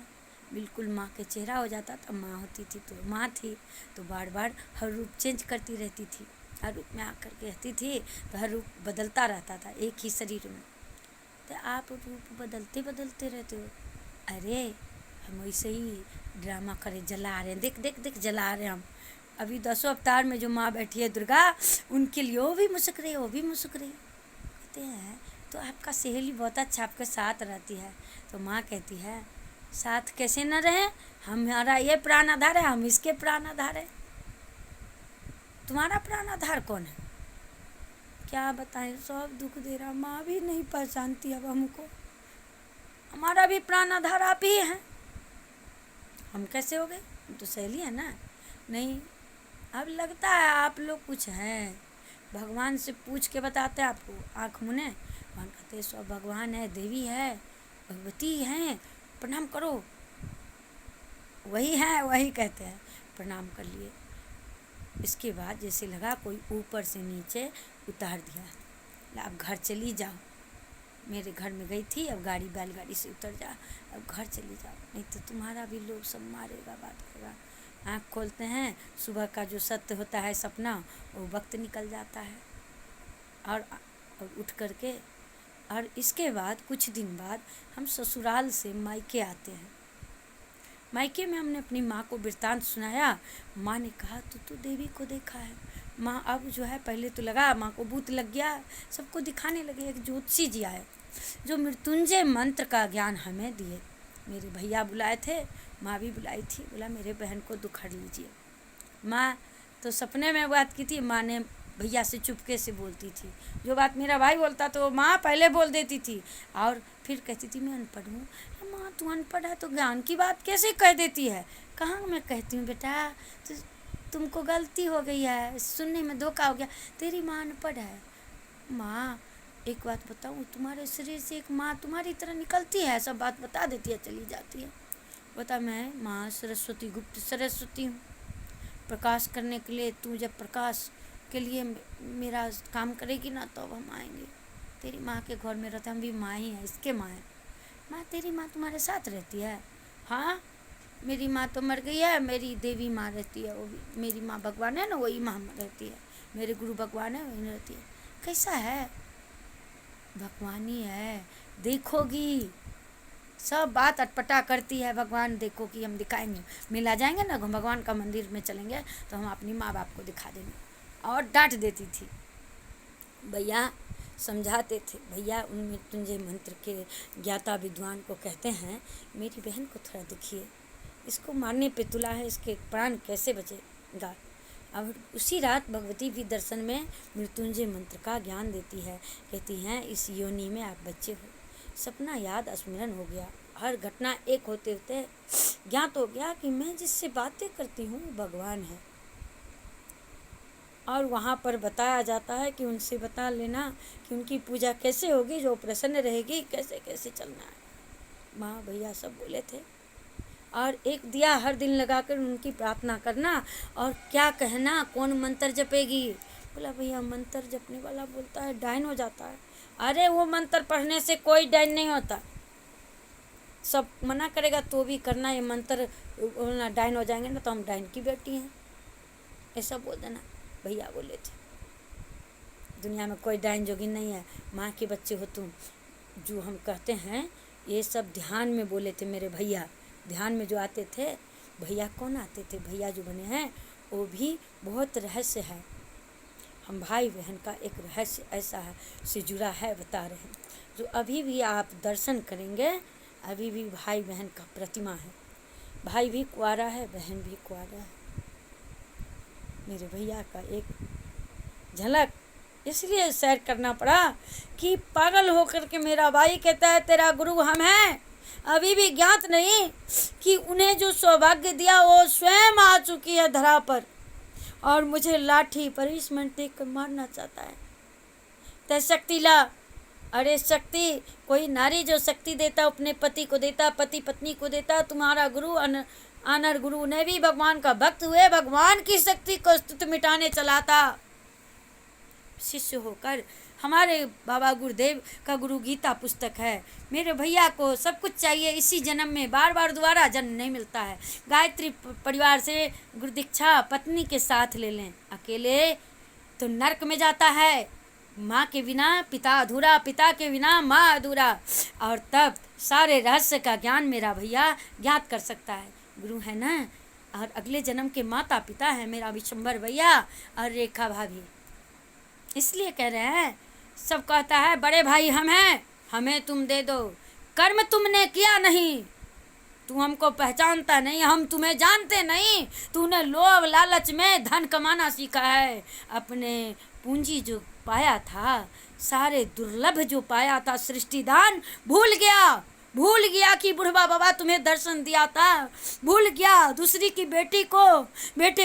बिल्कुल माँ के चेहरा हो जाता था, माँ होती थी तो माँ थी, तो बार बार हर रूप चेंज करती रहती थी। हर रूप में आकर कहती थी, तो हर रूप बदलता रहता था एक ही शरीर में। तो आप रूप बदलते बदलते रहते हो। अरे हम वैसे ही ड्रामा करे, जला रहे हैं, देख देख देख जला रहे हैं हम। अभी 10 अवतार में जो माँ बैठी है दुर्गा, उनके लिए वो भी मुस्क रही है, वो भी मुस्क रही है। कहते हैं तो आपका सहेली बहुत अच्छा आपके साथ रहती है। तो माँ कहती है साथ कैसे न रहे, हमारा ये प्राण आधार है, हम इसके प्राण आधार है। तुम्हारा प्राण आधार कौन है? क्या बताएं, सब दुख दे रहा, माँ भी नहीं पहचानती अब हमको। हमारा भी प्राण आधार आप ही हैं। हम कैसे हो गए? हम तो सहेली है ना। नहीं, अब लगता है आप लोग कुछ हैं। भगवान से पूछ के बताते हैं आपको, आँख मुने। भगवान कहते सब भगवान है, देवी है, भगवती हैं, प्रणाम करो। वही है, वही कहते हैं, प्रणाम कर लिए। इसके बाद जैसे लगा कोई ऊपर से नीचे उतार दिया, अब घर चली जाओ। मेरे घर में गई थी, अब गाड़ी बैलगाड़ी से उतर जा, अब घर चली जाओ, नहीं तो तुम्हारा भी लोग सब मारेगा, बात करेगा। आँख खोलते हैं, सुबह का जो सत्य होता है सपना, वो वक्त निकल जाता है। और उठ करके, और इसके बाद कुछ दिन बाद हम ससुराल से मायके आते हैं। मायके में हमने अपनी माँ को वृत्तांत सुनाया। माँ ने कहा तू देवी को देखा है। माँ अब जो है, पहले तो लगा माँ को भूत लग गया, सबको दिखाने लगे। एक ज्योतिषी जी आए जो मृत्युंजय मंत्र का ज्ञान हमें दिए। मेरे भैया बुलाए थे, माँ भी बुलाई थी, बोला मेरे बहन को दुखड़ लीजिए। माँ तो सपने में बात की थी, माँ ने भैया से चुपके से बोलती थी। जो बात मेरा भाई बोलता तो माँ पहले बोल देती थी, और फिर कहती थी मैं अनपढ़ हूँ। माँ तू अनपढ़ है तो ज्ञान की बात कैसे कह देती है? कहाँ मैं कहती हूँ बेटा, तो तुमको गलती हो गई है, सुनने में धोखा हो गया, तेरी माँ अनपढ़ है। माँ एक बात बताऊँ, तुम्हारे शरीर से एक माँ तुम्हारी तरह निकलती है, सब बात बता देती है, चली जाती है। बता मैं माँ सरस्वती, गुप्त सरस्वती हूँ। प्रकाश करने के लिए, तू जब प्रकाश के लिए मेरा काम करेगी ना, तो अब हम आएंगे। तेरी माँ के घर में रहते, हम भी माँ ही हैं, इसके माँ है। माँ तेरी माँ तुम्हारे साथ रहती है? हाँ, मेरी माँ तो मर गई है, मेरी देवी माँ रहती है। वो भी मेरी माँ भगवान है ना, वही माँ रहती है। मेरे गुरु भगवान है, वही रहती है। कैसा है? भगवानी है, देखोगी। सब बात अटपटा करती है, भगवान देखोगी, हम दिखाएंगे। मिला जाएंगे ना, भगवान का मंदिर में चलेंगे तो हम अपनी माँ बाप को दिखा देंगे। और डांट देती थी। भैया समझाते थे, भैया उन मृत्युंजय मंत्र के ज्ञाता विद्वान को कहते हैं मेरी बहन को थोड़ा देखिए, इसको मारने पे तुला है, इसके प्राण कैसे बचेगा। अब उसी रात भगवती भी दर्शन में मृत्युंजय मंत्र का ज्ञान देती है। कहती हैं इस योनि में आप बच्चे हो। सपना याद स्मरण हो गया, हर घटना एक होते होते ज्ञात हो गया कि मैं जिससे बातें करती हूँ भगवान है। और वहाँ पर बताया जाता है कि उनसे बता लेना कि उनकी पूजा कैसे होगी, जो प्रसन्न रहेगी, कैसे कैसे चलना है। माँ भैया सब बोले थे। और एक दिया हर दिन लगाकर उनकी प्रार्थना करना, और क्या कहना कौन मंत्र जपेगी। बोला भैया मंत्र जपने वाला बोलता है डायन हो जाता है। अरे वो मंत्र पढ़ने से कोई डायन नहीं होता, सब मना करेगा तो भी करना, ये मंत्र बोलना डायन हो जाएंगे ना, तो हम डायन की बेटी हैं, ऐसा बोल देना। भैया बोले थे दुनिया में कोई डायन जोगी नहीं है, माँ के बच्चे हो तुम। जो हम कहते हैं ये सब ध्यान में बोले थे मेरे भैया। ध्यान में जो आते थे भैया, कौन आते थे भैया जो बने हैं, वो भी बहुत रहस्य है। हम भाई बहन का एक रहस्य ऐसा है से जुड़ा है, बता रहे हैं। जो अभी भी आप दर्शन करेंगे, अभी भी भाई बहन का प्रतिमा है। भाई भी कुंवारा है, बहन भी कुंवारा है। मेरे भैया का एक झलक इसलिए सैर करना पड़ा कि पागल होकर के मेरा भाई कहता है तेरा गुरु हम हैं। अभी भी ज्ञात नहीं कि उन्हें जो सौभाग्य दिया वो स्वयं आ चुकी है धरा पर, और मुझे लाठी पनिशमेंट देकर मारना चाहता है। तय शक्ति ला। अरे शक्ति, कोई नारी जो शक्ति देता अपने पति को देता, पति पत्नी को देता। तुम्हारा गुरु आनर गुरु ने भी भगवान का भक्त हुए, भगवान की शक्ति को स्तुत मिटाने चलाता। शिष्य होकर हमारे बाबा गुरुदेव का गुरु गीता पुस्तक है। मेरे भैया को सब कुछ चाहिए इसी जन्म में, बार बार दोबारा जन्म नहीं मिलता है। गायत्री परिवार से गुरु दीक्षा पत्नी के साथ ले लें, अकेले तो नरक में जाता है। माँ के बिना पिता अधूरा, पिता के बिना माँ अधूरा। और तब सारे रहस्य का ज्ञान मेरा भैया ज्ञात कर सकता है, गुरु है ना। और अगले जन्म के माता पिता है मेरा विशंबर भैया और रेखा भाभी। इसलिए कह रहे हैं, सब कहता है बड़े भाई हम हैं, हमें तुम दे दो। कर्म तुमने किया नहीं, तू हमको पहचानता नहीं, हम तुम्हें जानते नहीं। तूने लोभ लालच में धन कमाना सीखा है। अपने पूंजी जो पाया था, सारे दुर्लभ जो पाया था, सृष्टिदान भूल गया कि बुढ़वा बाबा तुम्हें दर्शन दिया था। भूल गया दूसरी की बेटे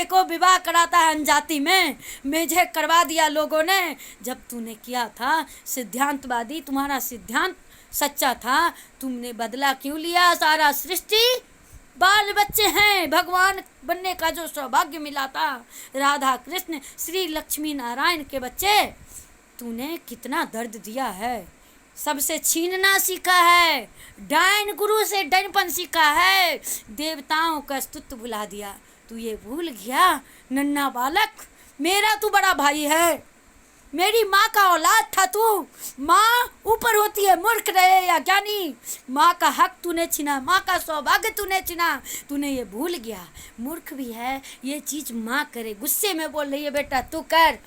को विवाह कराता है अनजाति में। मुझे करवा दिया लोगों ने। जब तूने किया था सिद्धांतवादी, तुम्हारा सिद्धांत सच्चा था, तुमने बदला क्यों लिया? सारा सृष्टि बाल बच्चे हैं। भगवान बनने का जो सौभाग्य मिला था, राधा कृष्ण श्री लक्ष्मी नारायण के बच्चे, तूने कितना दर्द दिया है। सबसे छीनना सीखा है, डायन गुरु से डैनपन सीखा है, देवताओं का स्तुत्व भुला दिया। तू ये भूल गया नन्हा बालक, मेरा तू बड़ा भाई है, मेरी माँ का औलाद था तू। माँ ऊपर होती है, मूर्ख रहे या ज्ञानी, माँ का हक तूने छीना, माँ का सौभाग्य तूने छीना। तूने ये भूल गया, मूर्ख भी है, ये चीज़ माँ करे। गुस्से में बोल रही है, बेटा तू कर,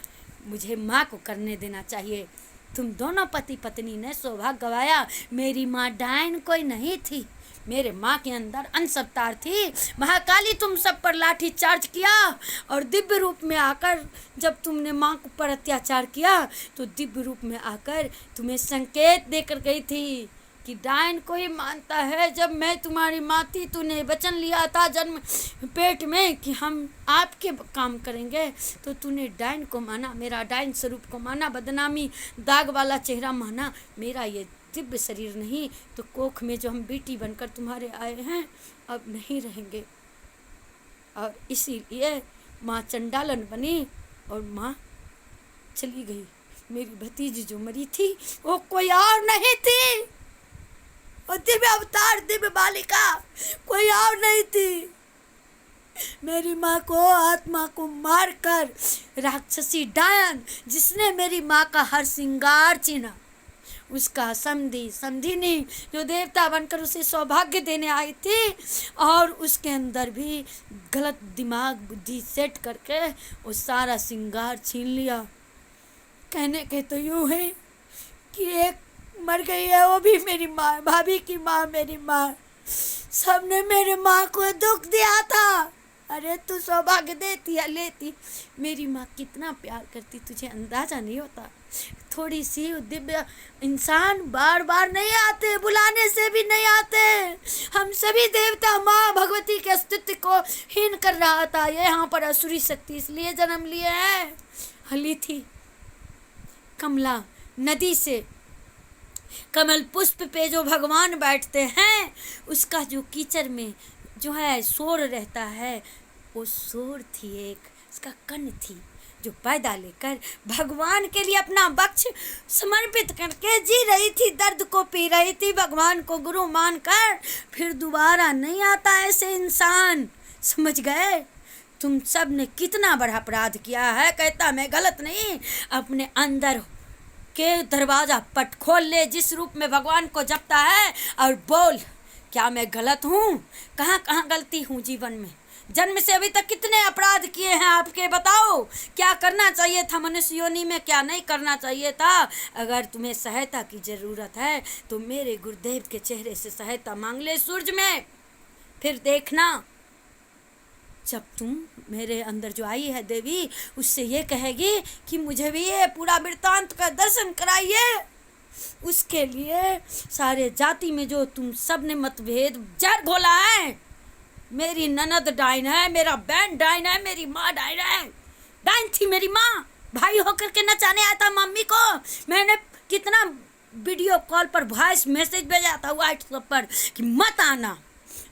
मुझे माँ को करने देना चाहिए। तुम दोनों पति पत्नी ने सौभाग्य गवाया। मेरी माँ डायन कोई नहीं थी, मेरे माँ के अंदर अंश अवतार थी। महाकाली तुम सब पर लाठी चार्ज किया, और दिव्य रूप में आकर जब तुमने माँ पर अत्याचार किया, तो दिव्य रूप में आकर तुम्हें संकेत देकर गई थी कि डायन को ही मानता है। जब मैं तुम्हारी माँ थी, तूने वचन लिया था जन्म पेट में कि हम आपके काम करेंगे, तो तूने डायन को माना, मेरा डायन स्वरूप को माना, बदनामी दाग वाला चेहरा माना। मेरा ये दिव्य शरीर नहीं तो कोख में जो हम बेटी बनकर तुम्हारे आए हैं, अब नहीं रहेंगे। और इसीलिए माँ चंडालन बनी और माँ चली गई। मेरी भतीजी जो मरी थी वो कोई और नहीं थी, और दिव्य अवतार दिव्य बालिका कोई और नहीं थी। मेरी माँ को, आत्मा को मारकर राक्षसी डायन, जिसने मेरी माँ का हर श्रृंगार छीना, उसका समधिनी जो देवता बनकर उसे सौभाग्य देने आई थी, और उसके अंदर भी गलत दिमाग बुद्धि सेट करके वो सारा श्रृंगार छीन लिया। कहने के तो यूँ है कि एक मर गई है, वो भी मेरी माँ, भाभी की माँ, मेरी माँ। सबने मेरे माँ को दुख दिया था। अरे तू सौभाग्य देती या लेती, मेरी माँ कितना प्यार करती, तुझे अंदाजा नहीं होता। थोड़ी सी दिव्य इंसान बार बार नहीं आते, बुलाने से भी नहीं आते। हम सभी देवता माँ भगवती के अस्तित्व को हीन कर रहा था। ये यहाँ पर असुरी शक्ति इसलिए जन्म लिए हैं। हली थी कमला नदी से, कमल पुष्प पे जो भगवान बैठते हैं, उसका जो कीचड़ में जो है शोर रहता है, वो शोर थी एक, उसका कण थी जो पैदा लेकर भगवान के लिए अपना वक्ष समर्पित करके जी रही थी, दर्द को पी रही थी, भगवान को गुरु मानकर। फिर दोबारा नहीं आता ऐसे इंसान, समझ गए? तुम सब ने कितना बड़ा अपराध किया है। कहता मैं गलत नहीं, अपने अंदर के दरवाजा पट खोल ले, जिस रूप में भगवान को जपता है, और बोल क्या मैं गलत हूँ? कहाँ कहाँ गलती हूँ जीवन में? जन्म से अभी तक कितने अपराध किए हैं आपके, बताओ। क्या करना चाहिए था मनुष्य योनि में, क्या नहीं करना चाहिए था? अगर तुम्हें सहायता की ज़रूरत है तो मेरे गुरुदेव के चेहरे से सहायता मांग ले सूरज में। फिर देखना, जब तुम मेरे अंदर जो आई है देवी, उससे ये कहेगी कि मुझे भी ये पूरा वृत्तांत का दर्शन कराइए। उसके लिए सारे जाति में जो तुम सब ने मतभेद जड़ घोला है, मेरी ननद डाइन है, मेरा बहन डाइन है, मेरी माँ डाइन है। डाइन थी मेरी माँ, भाई होकर के नचाने आया था मम्मी को। मैंने कितना वीडियो कॉल पर वॉइस मैसेज भेजा था व्हाट्सएप पर कि मत आना।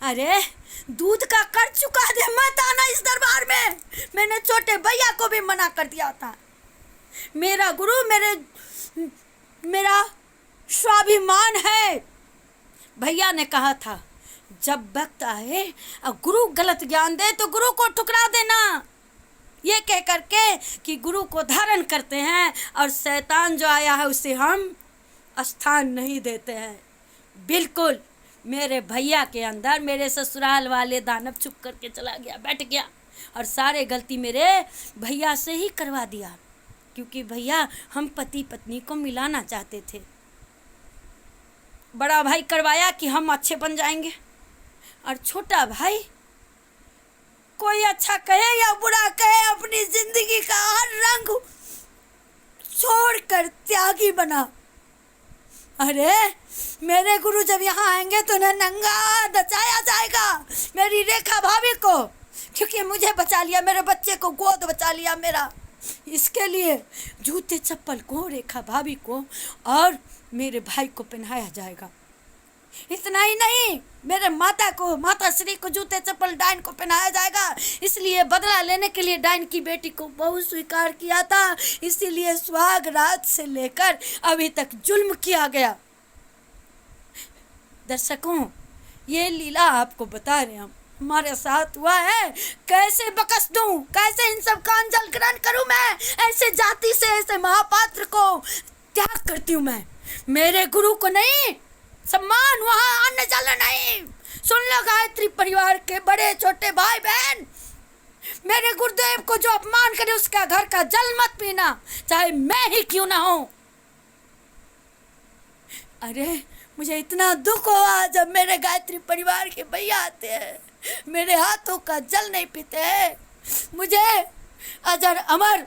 अरे दूध का कर चुका दे, मत आना इस दरबार में। मैंने छोटे भैया को भी मना कर दिया था। मेरा गुरु मेरा स्वाभिमान है। भैया ने कहा था जब वक्त आए और गुरु गलत ज्ञान दे तो गुरु को ठुकरा देना। ये कह करके कि गुरु को धारण करते हैं और शैतान जो आया है उसे हम स्थान नहीं देते हैं। बिल्कुल मेरे भैया के अंदर मेरे ससुराल वाले दानव चुप करके चला गया, बैठ गया और सारे गलती मेरे भैया से ही करवा दिया, क्योंकि भैया हम पति पत्नी को मिलाना चाहते थे। बड़ा भाई करवाया कि हम अच्छे बन जाएंगे, और छोटा भाई कोई अच्छा कहे या बुरा कहे अपनी जिंदगी का हर रंग छोड़कर त्यागी बना। अरे मेरे गुरु जब यहाँ आएंगे तो उन्हें नंगा नचाया जाएगा, मेरी रेखा भाभी को, क्योंकि मुझे बचा लिया, मेरे बच्चे को गोद बचा लिया मेरा। इसके लिए जूते चप्पल को, रेखा भाभी को और मेरे भाई को पहनाया जाएगा। इतना ही नहीं, मेरे माता को, माता श्री को जूते चप्पल डायन को पहनाया जाएगा। इसलिए बदला लेने के लिए डायन की बेटी को बहु स्वीकार किया था, इसीलिए सुहाग रात से लेकर अभी तक जुल्म किया गया। दर्शकों, ये लीला आपको बता रहे हम, हमारे साथ हुआ है। कैसे बकस दूं, कैसे इन सब का अंजल ग्रहण करूं मैं? ऐसे जाति से, ऐसे महापात्र को त्याग करती हूं मैं। मेरे गुरु को नहीं सम्मान, वहाँ अन्न जल नहीं। सुन लो गायत्री परिवार के बड़े छोटे भाई बहन, मेरे गुरुदेव को जो अपमान करे उसका घर का जल मत पीना, चाहे मैं ही क्यों ना हो। अरे मुझे इतना दुख हुआ जब मेरे गायत्री परिवार के भैया आते हैं, मेरे हाथों का जल नहीं पीते हैं। मुझे अजर अमर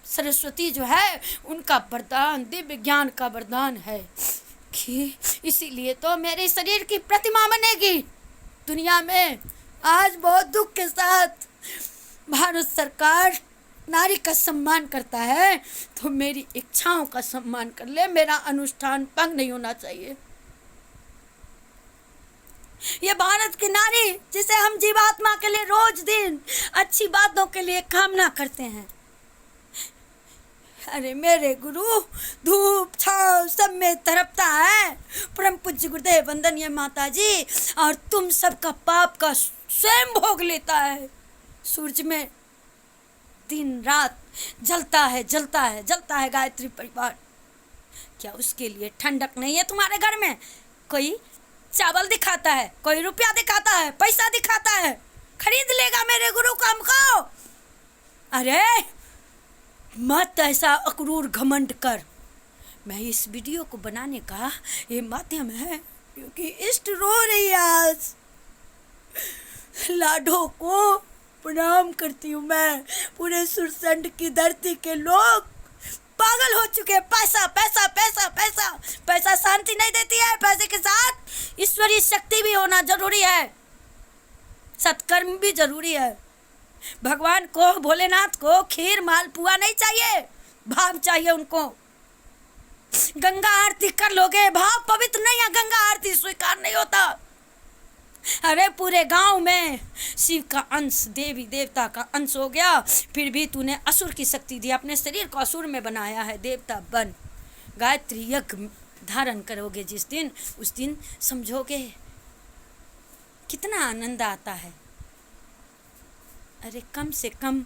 सरस्वती जो है उनका वरदान, दिव्य ज्ञान का वरदान है कि इसीलिए तो मेरे शरीर की प्रतिमा बनेगी दुनिया में। आज बहुत दुख के साथ भारत सरकार नारी का सम्मान करता है, तो मेरी इच्छाओं का सम्मान कर ले, मेरा अनुष्ठान भंग नहीं होना चाहिए। ये भारत की नारी जिसे हम जीवात्मा के लिए रोज दिन अच्छी बातों के लिए कामना करते हैं। अरे मेरे गुरु धूप छाव सब में तड़पता है, परम पूज्य गुरुदेव वंदनीय माता जी, और तुम सबका पाप का स्वयं भोग लेता है। सूरज में दिन रात जलता है, जलता है, जलता है गायत्री परिवार। क्या उसके लिए ठंडक नहीं है तुम्हारे घर में? कोई चावल दिखाता है, कोई रुपया दिखाता है, पैसा दिखाता है, खरीद लेगा मेरे गुरु को हमको? अरे मत ऐसा अक्रूर घमंड कर। मैं इस वीडियो को बनाने का ये माध्यम है क्योंकि इष्ट रो रही है आज। लाडो को प्रणाम करती हूँ मैं। पूरे सुरसंड की धरती के लोग पागल हो चुके हैं। पैसा पैसा पैसा पैसा पैसा शांति नहीं देती है। पैसे के साथ ईश्वरीय शक्ति भी होना जरूरी है, सत्कर्म भी जरूरी है। भगवान को, भोलेनाथ को खीर मालपुआ नहीं चाहिए, भाव चाहिए उनको। गंगा आरती कर लोगे, भाव पवित्र नहीं है, गंगा आरती स्वीकार नहीं होता। अरे पूरे गांव में शिव का अंश, देवी देवता का अंश हो गया, फिर भी तूने असुर की शक्ति दी, अपने शरीर को असुर में बनाया है। देवता बन, गायत्री यज्ञ धारण करोगे जिस दिन, उस दिन समझोगे कितना आनंद आता है। अरे कम से कम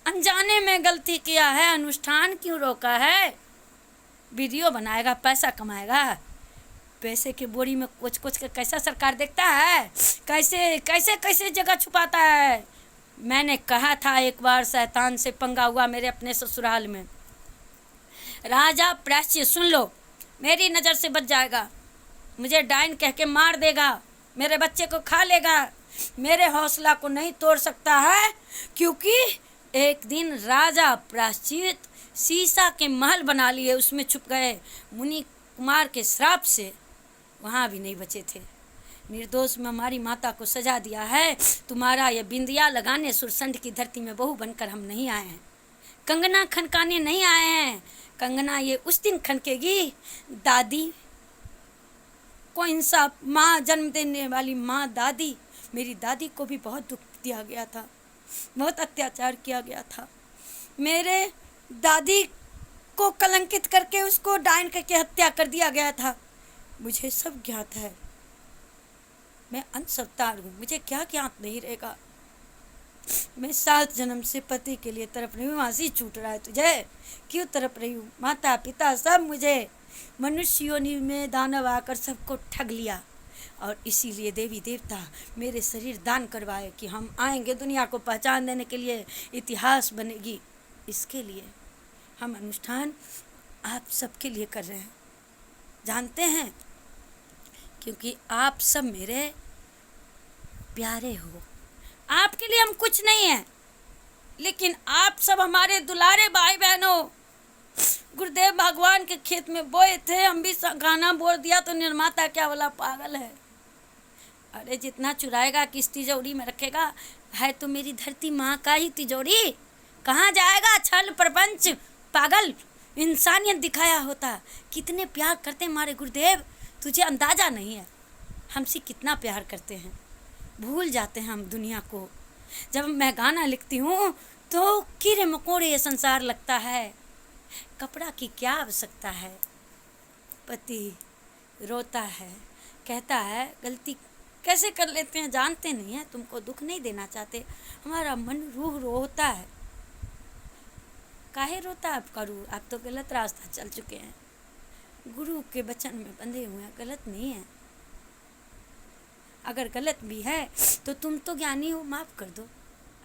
अनजाने में गलती किया है, अनुष्ठान क्यों रोका है? वीडियो बनाएगा, पैसा कमाएगा, पैसे की बोरी में कुछ कुछ के कैसा सरकार देखता है, कैसे कैसे कैसे जगह छुपाता है। मैंने कहा था एक बार, शैतान से पंगा हुआ मेरे अपने ससुराल में। राजा प्रायश्चित सुन लो, मेरी नज़र से बच जाएगा, मुझे डायन कह के मार देगा, मेरे बच्चे को खा लेगा, मेरे हौसला को नहीं तोड़ सकता है। क्योंकि एक दिन राजा प्रायश्चित शीशा के महल बना लिए, उसमें छुप गए। मुनि कुमार के श्राप से वहाँ भी नहीं बचे थे। निर्दोष में हमारी माता को सजा दिया है। तुम्हारा ये बिंदिया लगाने सुरसंड की धरती में बहू बनकर हम नहीं आए हैं, कंगना खनकाने नहीं आए हैं। कंगना ये उस दिन खनकेगी, दादी को इंसाफ, माँ जन्म देने वाली माँ दादी, मेरी दादी को भी बहुत दुख दिया गया था, बहुत अत्याचार किया गया था। मेरे दादी को कलंकित करके उसको डायन करके हत्या कर दिया गया था। मुझे सब ज्ञात है, मैं अंश अवतार हूँ, मुझे क्या ज्ञात नहीं रहेगा। मैं 7 जन्म से पति के लिए तड़प रही हूँ, हंसी छूट रहा है तुझे, क्यों तड़प रही हूँ? माता पिता सब मुझे मनुष्य योनि में दानव आकर सबको ठग लिया, और इसीलिए देवी देवता मेरे शरीर दान करवाए कि हम आएंगे दुनिया को पहचान देने के लिए, इतिहास बनेगी। इसके लिए हम अनुष्ठान आप सबके लिए कर रहे हैं, जानते हैं, क्योंकि आप सब मेरे प्यारे हो। आपके लिए हम कुछ नहीं हैं, लेकिन आप सब हमारे दुलारे भाई बहनों। गुरुदेव भगवान के खेत में बोए थे, हम भी गाना बोल दिया तो निर्माता क्या वाला पागल है। अरे जितना चुराएगा किस तिजोरी में रखेगा, है तो मेरी धरती माँ का ही तिजोरी, कहाँ जाएगा छल प्रपंच पागल। इंसानियत दिखाया होता, कितने प्यार करते हैं हमारे गुरुदेव, तुझे अंदाज़ा नहीं है हमसे कितना प्यार करते हैं। भूल जाते हैं हम दुनिया को। जब मैं गाना लिखती हूँ तो कीड़े मकोड़े ये संसार लगता है, कपड़ा की क्या आवश्यकता है। पति रोता है, कहता है गलती कैसे कर लेते हैं, जानते नहीं हैं, तुमको दुख नहीं देना चाहते। हमारा मन रूह रोता है। काहे रोता है आपका रूह? आप तो गलत रास्ता चल चुके हैं, गुरु के वचन में बंधे हुए हैं, गलत नहीं है। अगर गलत भी है तो तुम तो ज्ञानी हो, माफ़ कर दो,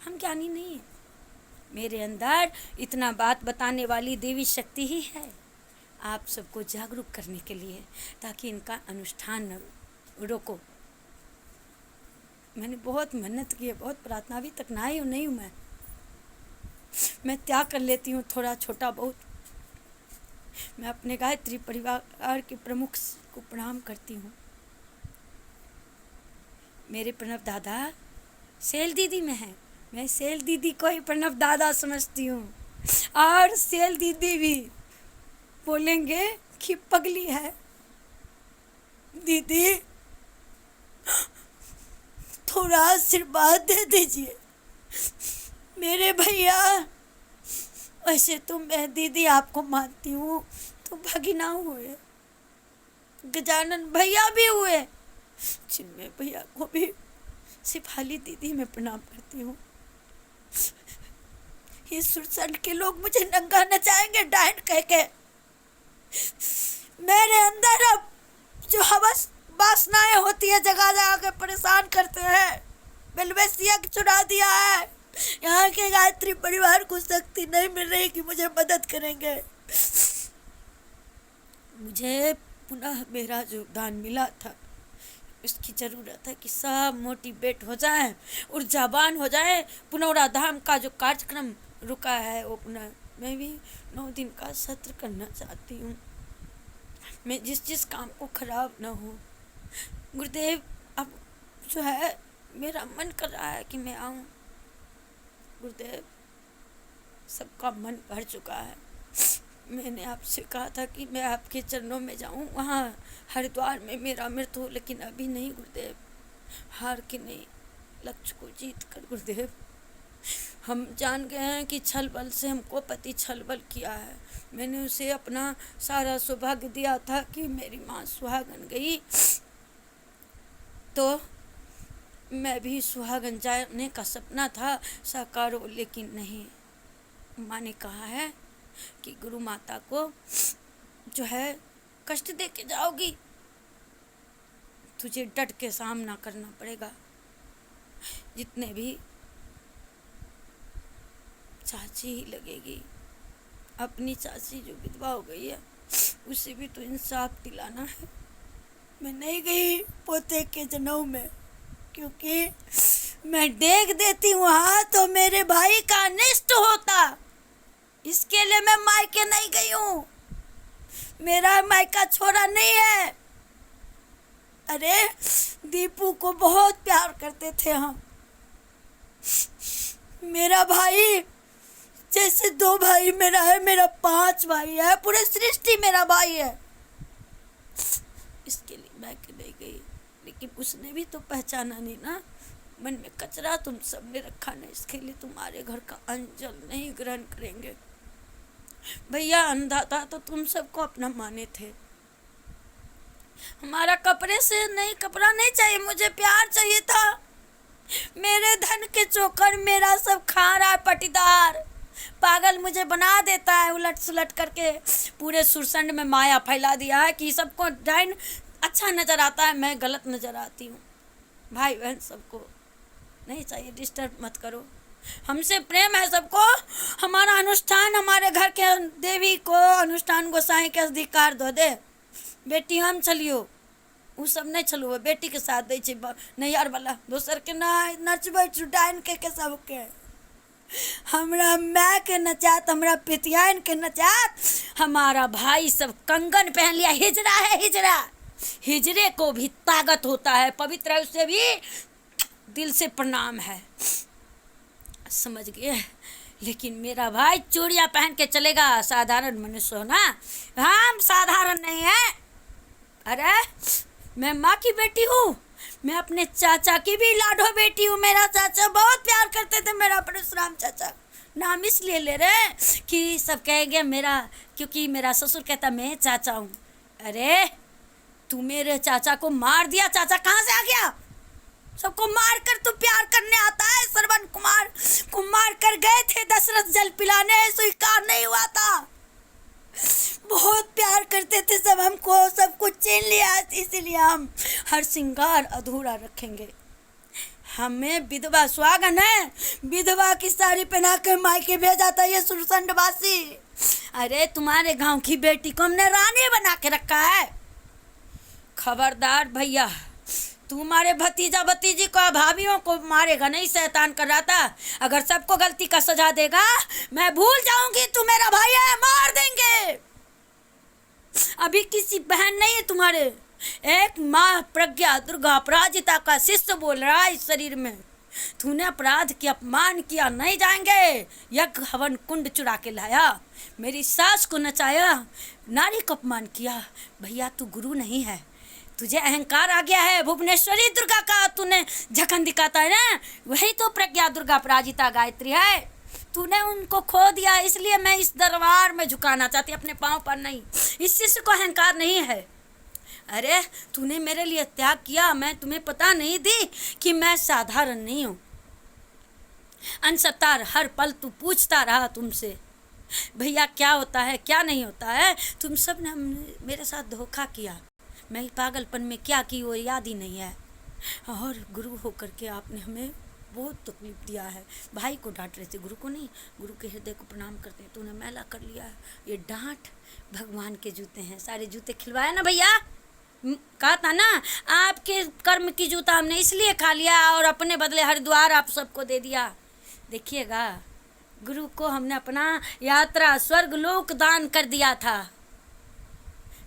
हम ज्ञानी नहीं हैं। मेरे अंदर इतना बात बताने वाली देवी शक्ति ही है, आप सबको जागरूक करने के लिए, ताकि इनका अनुष्ठान न रोको। मैंने बहुत मेहनत की है, बहुत प्रार्थना, अभी तक ना ही नहीं हूँ मैं त्याग कर लेती हूँ थोड़ा छोटा बहुत। मैं अपने गायत्री परिवार के प्रमुख को प्रणाम करती हूँ। मेरे प्रणव दादा सेल दीदी में है, मैं सेल दीदी को ही प्रणव दादा समझती हूँ, और सेल दीदी भी बोलेंगे कि पगली है। दीदी थोड़ा आशीर्वाद दे दीजिए मेरे भैया। वैसे तो मैं दीदी आपको मानती हूँ, तो भगिना हुए, गजानन भैया भी हुए, चिन्मय भैया को भी सिफाली दीदी में प्रणाम करती हूँ। ये सुरसंड के लोग मुझे नंगा नचाएंगे डांट कह के। मेरे अंदर अब जो हवस वासनाएं होती है जगह जगह के परेशान करते हैं, बेलवेसिया चुरा दिया है। यहाँ के गायत्री परिवार को शक्ति नहीं मिल रही कि मुझे मदद करेंगे। मुझे पुनः मेरा जो दान मिला था उसकी ज़रूरत है कि सब मोटिवेट हो जाएं, ऊर्जावान हो जाएं। पुनौरा धाम का जो कार्यक्रम रुका है वो पुनः, मैं भी 9 दिन का सत्र करना चाहती हूँ। मैं जिस काम को खराब ना हो। गुरुदेव अब जो है मेरा मन कर रहा है कि मैं आऊँ। गुरुदेव सबका मन भर चुका है। मैंने आपसे कहा था कि मैं आपके चरणों में जाऊं, वहाँ हरिद्वार में मेरा मृत्यु हो, लेकिन अभी नहीं गुरुदेव, हार के नहीं, लक्ष्य को जीत कर। गुरुदेव हम जान गए हैं कि छल बल से हमको पति छल बल किया है। मैंने उसे अपना सारा सौभाग्य दिया था कि मेरी माँ सुहागन गई तो मैं भी सुहागन जाने का सपना था साकार हो, लेकिन नहीं। माँ ने कहा है कि गुरु माता को जो है कष्ट दे के जाओगी, तुझे डट के सामना करना पड़ेगा। जितने भी चाची ही लगेगी, अपनी चाची जो विधवा हो गई है उसे भी तो इंसाफ दिलाना है। मैं नहीं गई पोते के जनेऊ में, क्योंकि मैं देख देती वहाँ तो मेरे भाई का अनिष्ट होता, इसके लिए मैं मायके नहीं गई हूँ। मेरा मायका छोरा नहीं है। अरे दीपू को बहुत प्यार करते थे हम, मेरा भाई जैसे 2 भाई मेरा है, मेरा 5 भाई है, पूरे सृष्टि मेरा भाई है। इसके लिए मैं नहीं गई, लेकिन उसने भी तो पहचाना नहीं ना, मन में कचरा तुम सब ने रखा ना, इसके लिए तुम्हारे घर का अंजल नहीं ग्रहण करेंगे। भैया अंधा था तो तुम सबको अपना माने थे। हमारा कपड़े से नहीं, कपड़ा नहीं चाहिए, मुझे प्यार चाहिए था। मेरे धन के चोकर मेरा सब खा रहा है पटीदार। पागल मुझे बना देता है, उलट सुलट करके पूरे सुरसंड में माया फैला दिया है कि सबको डाइन अच्छा नज़र आता है, मैं गलत नज़र आती हूँ। भाई बहन सबको नहीं चाहिए, डिस्टर्ब मत करो, हमसे प्रेम है सबको। हमारा अनुष्ठान, हमारे घर के देवी को अनुष्ठान गोसाई के अधिकार दो दे। बेटी हम चलियो, वो सब नहीं चलो, बेटी के साथ दै छै नैहर वाला, दोसर के नहीं नचबै डाइन के सबके। हमरा माँ के नचात, हमरा पितियान के नचात। हमारा भाई सब कंगन पहन लिया, हिजड़ा है हिजड़ा। हिजड़े को भी ताकत होता है, पवित्र है, उससे भी दिल से प्रणाम है, समझ गए। लेकिन मेरा भाई चूड़ियाँ पहन के चलेगा, साधारण मनुष्य हो ना, हम साधारण नहीं है। अरे मैं माँ की बेटी हूँ, मैं अपने चाचा की भी लाडो बेटी हूँ। मेरा चाचा बहुत प्यार करते थे, मेरा परशुराम चाचा। नाम इसलिए ले रहे कि सब कहेंगे मेरा, क्योंकि मेरा ससुर कहता मैं चाचा हूँ। अरे तू मेरे चाचा को मार दिया, चाचा कहाँ से आ गया? सबको मार कर तू प्यार करने आता है। श्रवण कुमार को मार कर गए थे दशरथ जल पिलाने, स्वीकार नहीं हुआ था। बहुत प्यार करते थे सब हमको, सब कुछ छीन लिया, इसीलिए हम हर श्रृंगार अधूरा रखेंगे। हमें विधवा सुहागन है, विधवा की साड़ी पहना कर मायके भेजा था ये सुरसंडवासी। अरे तुम्हारे गांव की बेटी को हमने रानी बना के रखा है। खबरदार भैया, तुम्हारे भतीजा भतीजी को, भाभियों को मारेगा नहीं, शैतान कर रहा था। अगर सबको गलती का सजा देगा, मैं भूल जाऊंगी तू मेरा भाई है, मार देंगे। अभी किसी बहन नहीं है तुम्हारे, एक माँ प्रज्ञा दुर्गा अपराजिता का शिष्य बोल रहा है इस शरीर में। तूने अपराध किया, अपमान किया, नहीं जाएंगे। यज्ञ हवन कुंड चुरा के लाया, मेरी सास को नचाया, नारी को अपमान किया। भैया तू गुरु नहीं है, तुझे अहंकार आ गया है। भुवनेश्वरी दुर्गा का तूने झकन दिखाता है ना, वही तो प्रज्ञा दुर्गा अपराजिता गायत्री है। तूने उनको खो दिया, इसलिए मैं इस दरबार में झुकाना चाहती, अपने पाँव पर नहीं। इस शिष्य को अहंकार नहीं है। अरे तूने मेरे लिए त्याग किया, मैं तुम्हें पता नहीं दी कि मैं साधारण नहीं हूँ। अनसतार हर पल तू पूछता रहा तुमसे, भैया क्या होता है क्या नहीं होता है। तुम सब ने मेरे साथ धोखा किया, मैं पागलपन में क्या की वो याद ही नहीं है। और गुरु होकर के आपने हमें बहुत तकलीफ दिया है। भाई को डांट रहे थे, गुरु को नहीं। गुरु के हृदय को प्रणाम करते हैं, तूने मैला कर लिया है। ये डांट भगवान के जूते हैं, सारे जूते खिलवाए ना भैया। कहा था ना आपके कर्म की जूता हमने इसलिए खा लिया और अपने बदले हरिद्वार आप सबको दे दिया। देखिएगा, गुरु को हमने अपना यात्रा स्वर्ग लोक दान कर दिया था।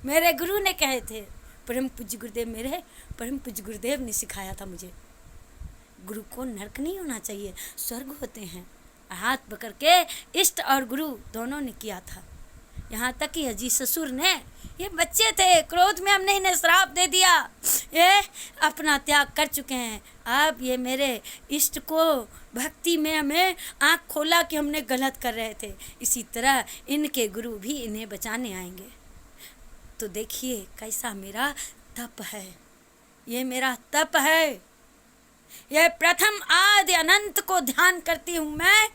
मेरे गुरु ने कहे थे, परम पूज्य गुरुदेव, मेरे परम पूज्य गुरुदेव ने सिखाया था मुझे, गुरु को नरक नहीं होना चाहिए, स्वर्ग होते हैं। हाथ पकड़ के इष्ट और गुरु दोनों ने किया था। यहाँ तक कि अजी ससुर ने, ये बच्चे थे, क्रोध में हमने इन्हें श्राप दे दिया, ये अपना त्याग कर चुके हैं। अब ये मेरे इष्ट को भक्ति में हमें आँख खोला कि हमने गलत कर रहे थे। इसी तरह इनके गुरु भी इन्हें बचाने आएंगे। तो देखिए कैसा मेरा तप है, ये मेरा तप है। यह प्रथम आदि अनंत को ध्यान करती हूँ मैं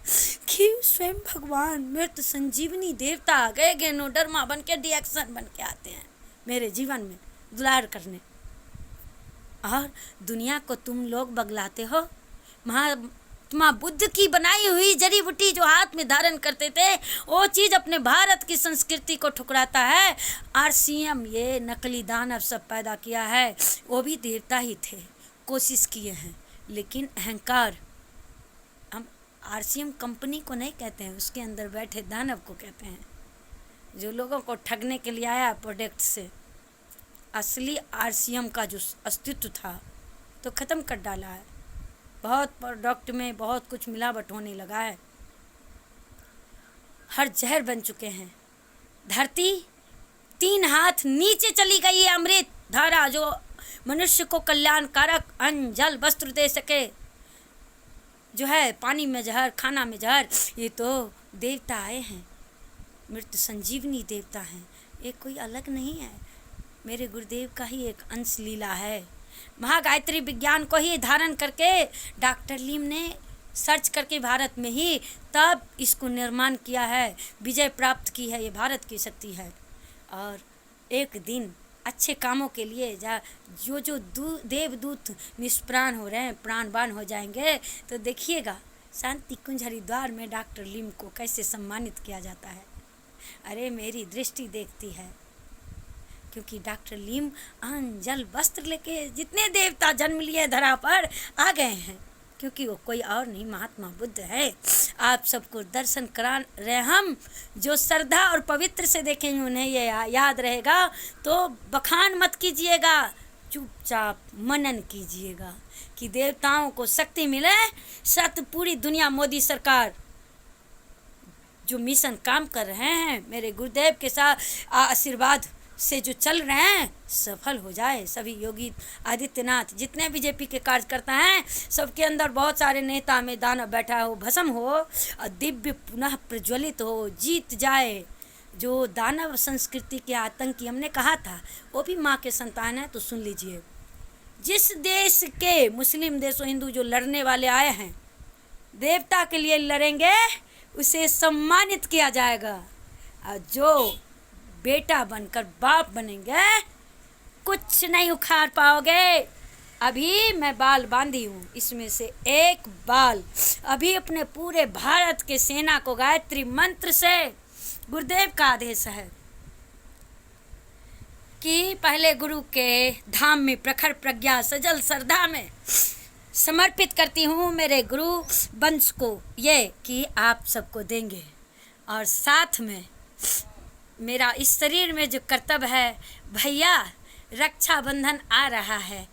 कि स्वयं भगवान मृत संजीवनी देवता गए गेनोडरमा बन के डिएक्शन बन के आते हैं मेरे जीवन में दुलार करने। और दुनिया को तुम लोग बगलाते हो। महात्मा बुद्ध की बनाई हुई जड़ी बूटी जो हाथ में धारण करते थे, वो चीज़ अपने भारत की संस्कृति को ठुकराता है। आरसीएम ये नकली दानव सब पैदा किया है, वो भी देवता ही थे, कोशिश किए हैं, लेकिन अहंकार। हम आरसीएम कंपनी को नहीं कहते हैं, उसके अंदर बैठे दानव को कहते हैं, जो लोगों को ठगने के लिए आया प्रोडक्ट से। असली आरसीएम का जो अस्तित्व था तो ख़त्म कर डाला है। बहुत प्रोडक्ट में बहुत कुछ मिलावट होने लगा है, हर जहर बन चुके हैं। धरती 3 हाथ नीचे चली गई है। अमृत धारा जो मनुष्य को कल्याणकारक अन्न जल वस्त्र दे सके, जो है पानी में जहर, खाना में जहर, ये तो देवता आए हैं, मृत संजीवनी देवता हैं। ये कोई अलग नहीं है, मेरे गुरुदेव का ही एक अंश लीला है। महागायत्री विज्ञान को ही धारण करके डॉक्टर लीम ने सर्च करके भारत में ही तब इसको निर्माण किया है, विजय प्राप्त की है। ये भारत की शक्ति है। और एक दिन अच्छे कामों के लिए जो जो देवदूत निष्प्राण हो रहे हैं, प्राणवान हो जाएंगे, तो देखिएगा शांति कुंज हरिद्वार में डॉक्टर लीम को कैसे सम्मानित किया जाता है। अरे मेरी दृष्टि देखती है, क्योंकि डॉक्टर लीम अन्न जल वस्त्र लेके जितने देवता जन्म लिए धरा पर आ गए हैं, क्योंकि वो कोई और नहीं, महात्मा बुद्ध है। आप सबको दर्शन करा रहे हम, जो श्रद्धा और पवित्र से देखेंगे उन्हें ये याद रहेगा। तो बखान मत कीजिएगा, चुपचाप मनन कीजिएगा कि देवताओं को शक्ति मिले। सत पूरी दुनिया मोदी सरकार जो मिशन काम कर रहे हैं, मेरे गुरुदेव के साथ आशीर्वाद से जो चल रहे हैं, सफल हो जाए। सभी योगी आदित्यनाथ जितने बीजेपी के कार्यकर्ता हैं, सबके अंदर बहुत सारे नेता में दानव बैठा हो, भस्म हो और दिव्य पुनः प्रज्वलित हो, जीत जाए। जो दानव संस्कृति के आतंकी हमने कहा था, वो भी माँ के संतान है। तो सुन लीजिए, जिस देश के मुस्लिम देशों हिंदू जो लड़ने वाले आए हैं, देवता के लिए लड़ेंगे, उसे सम्मानित किया जाएगा। और जो बेटा बनकर बाप बनेंगे, कुछ नहीं उखाड़ पाओगे। अभी मैं बाल बांधी हूँ, इसमें से एक बाल अभी अपने पूरे भारत के सेना को गायत्री मंत्र से, गुरुदेव का आदेश है कि पहले गुरु के धाम में प्रखर प्रज्ञा सजल श्रद्धा में समर्पित करती हूँ मेरे गुरु वंश को, ये कि आप सबको देंगे। और साथ में मेरा इस शरीर में जो कर्तव्य है, भैया रक्षाबंधन आ रहा है,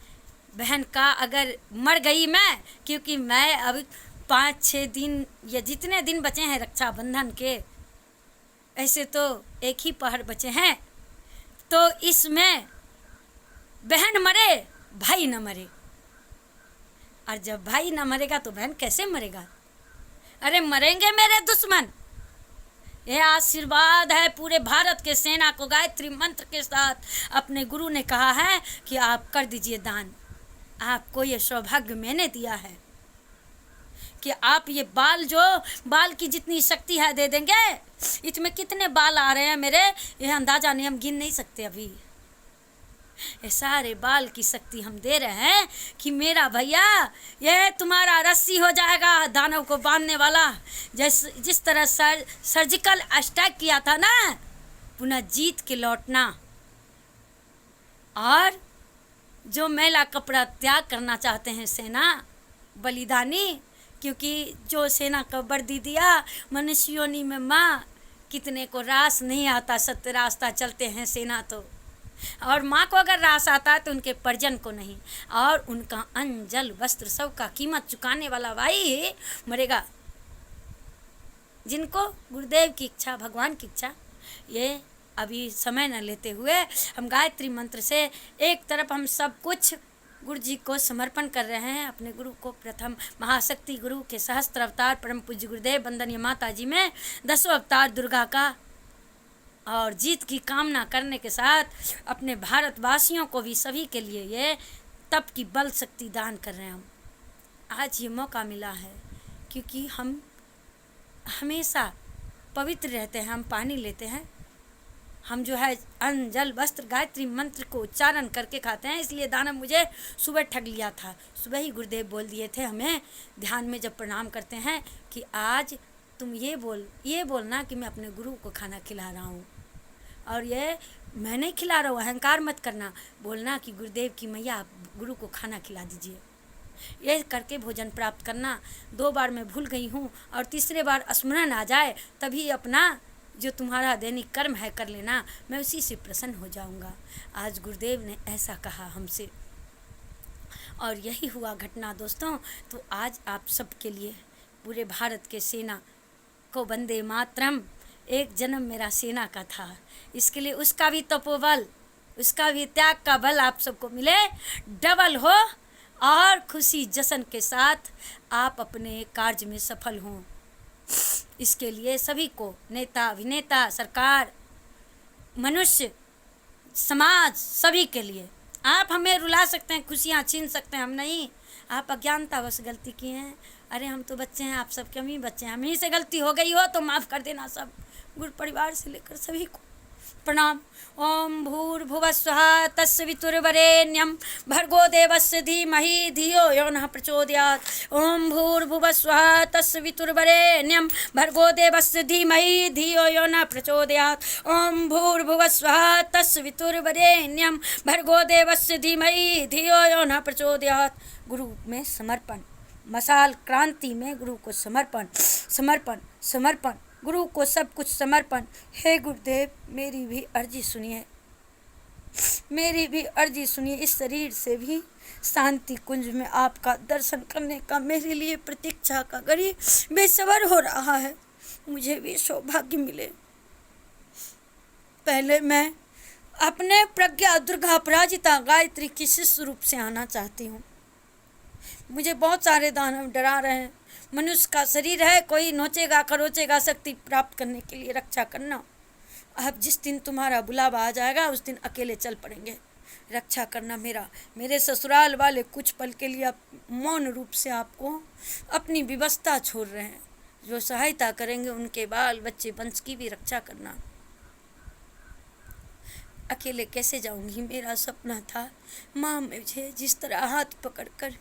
बहन का अगर मर गई मैं, क्योंकि मैं अब 5-6 दिन या जितने दिन बचे हैं रक्षाबंधन के, ऐसे तो एक ही पहर बचे हैं, तो इसमें बहन मरे भाई न मरे। और जब भाई न मरेगा तो बहन कैसे मरेगा? अरे मरेंगे मेरे दुश्मन। यह आशीर्वाद है पूरे भारत के सेना को गायत्री मंत्र के साथ। अपने गुरु ने कहा है कि आप कर दीजिए दान। आपको ये सौभाग्य मैंने दिया है कि आप ये बाल, जो बाल की जितनी शक्ति है दे देंगे। इसमें कितने बाल आ रहे हैं मेरे, यह अंदाजा नहीं, हम गिन नहीं सकते अभी। ये सारे बाल की शक्ति हम दे रहे हैं कि मेरा भैया ये तुम्हारा रस्सी हो जाएगा दानव को बांधने वाला। जिस तरह सर्जिकल अटैक किया था ना, पुनः जीत के लौटना। और जो मैला कपड़ा त्याग करना चाहते हैं सेना बलिदानी, क्योंकि जो सेना का वर्दी दिया, मनुष्य योनि में माँ, कितने को रास नहीं आता, सत्य रास्ता चलते हैं सेना तो। और माँ को अगर रास आता है तो उनके परिजन को नहीं। और उनका अन्न जल वस्त्र सब का कीमत चुकाने वाला भाई मरेगा। जिनको गुरुदेव की इच्छा, भगवान की इच्छा, ये अभी समय न लेते हुए हम गायत्री मंत्र से एक तरफ हम सब कुछ गुरु जी को समर्पण कर रहे हैं। अपने गुरु को प्रथम महाशक्ति गुरु के सहस्त्र अवतार परम पूज्य गुरुदेव वंदनीय माता जी में 10वें अवतार दुर्गा का, और जीत की कामना करने के साथ अपने भारतवासियों को भी, सभी के लिए ये तप की बल शक्ति दान कर रहे हैं। हम आज ये मौका मिला है क्योंकि हम हमेशा पवित्र रहते हैं, हम पानी लेते हैं, हम जो है अन्न जल वस्त्र गायत्री मंत्र को उच्चारण करके खाते हैं। इसलिए दानव मुझे सुबह ठग लिया था। सुबह ही गुरुदेव बोल दिए थे हमें ध्यान में जब प्रणाम करते हैं कि आज तुम ये बोलना कि मैं अपने गुरु को खाना खिला रहा हूँ, और ये मैं नहीं खिला रहा हूँ, अहंकार मत करना। बोलना कि गुरुदेव की मैया आप गुरु को खाना खिला दीजिए। ये करके भोजन प्राप्त करना। 2 बार मैं भूल गई हूँ और तीसरे बार स्मरण आ जाए तभी अपना जो तुम्हारा दैनिक कर्म है कर लेना, मैं उसी से प्रसन्न हो जाऊँगा। आज गुरुदेव ने ऐसा कहा हमसे और यही हुआ घटना दोस्तों। तो आज आप सबके लिए, पूरे भारत के सेना को वंदे मातरम। एक जन्म मेरा सेना का था, इसके लिए उसका भी तपोबल, उसका भी त्याग का बल आप सबको मिले, डबल हो और खुशी जश्न के साथ आप अपने कार्य में सफल हों। इसके लिए सभी को, नेता अभिनेता, सरकार, मनुष्य, समाज, सभी के लिए आप हमें रुला सकते हैं, खुशियाँ छीन सकते हैं, हम नहीं। आप अज्ञानतावश गलती किए हैं। अरे हम तो बच्चे हैं, आप सब हम ही बच्चे हैं, हम ही से गलती हो गई हो तो माफ़ कर देना सब। गुरु परिवार से लेकर सभी को प्रणाम। ओम भूर्भुवः स्वः तस्सवितुर्वरेण्यं भर्गो देवस्य धीमहि धियो यो नः प्रचोदयात्। ओम भूर्भुवः स्वः तस्सवितुर्वरेण्यं भर्गो देवस्य धीमहि धियो यो नः प्रचोदयात्। ओम भूर्भुवः स्वः तस्सवितुर्वरेण्यं भर्गो देवस्य धीमहि धियो यो नः प्रचोदयात्। गुरु में समर्पण, मशाल क्रांति में गुरु को समर्पण, समर्पण, समर्पण, गुरु को सब कुछ समर्पण। हे गुरुदेव, मेरी भी अर्जी सुनिए, मेरी भी अर्जी सुनिए। इस शरीर से भी शांति कुंज में आपका दर्शन करने का मेरे लिए प्रतीक्षा का घड़ी बेसब्र हो रहा है। मुझे भी सौभाग्य मिले। पहले मैं अपने प्रज्ञा दुर्गा अपराजिता गायत्री की शिष्य रूप से आना चाहती हूँ। मुझे बहुत सारे दानव डरा रहे हैं। मनुष्य का शरीर है, कोई नोचेगा खरोचेगा, शक्ति प्राप्त करने के लिए रक्षा करना। अब जिस दिन तुम्हारा बुलावा आ जाएगा उस दिन अकेले चल पड़ेंगे। रक्षा करना मेरे ससुराल वाले कुछ पल के लिए मौन रूप से आपको अपनी व्यवस्था छोड़ रहे हैं। जो सहायता करेंगे उनके बाल बच्चे वंश की भी रक्षा करना। अकेले कैसे जाऊंगी? मेरा सपना था माँ मुझे जिस तरह हाथ पकड़कर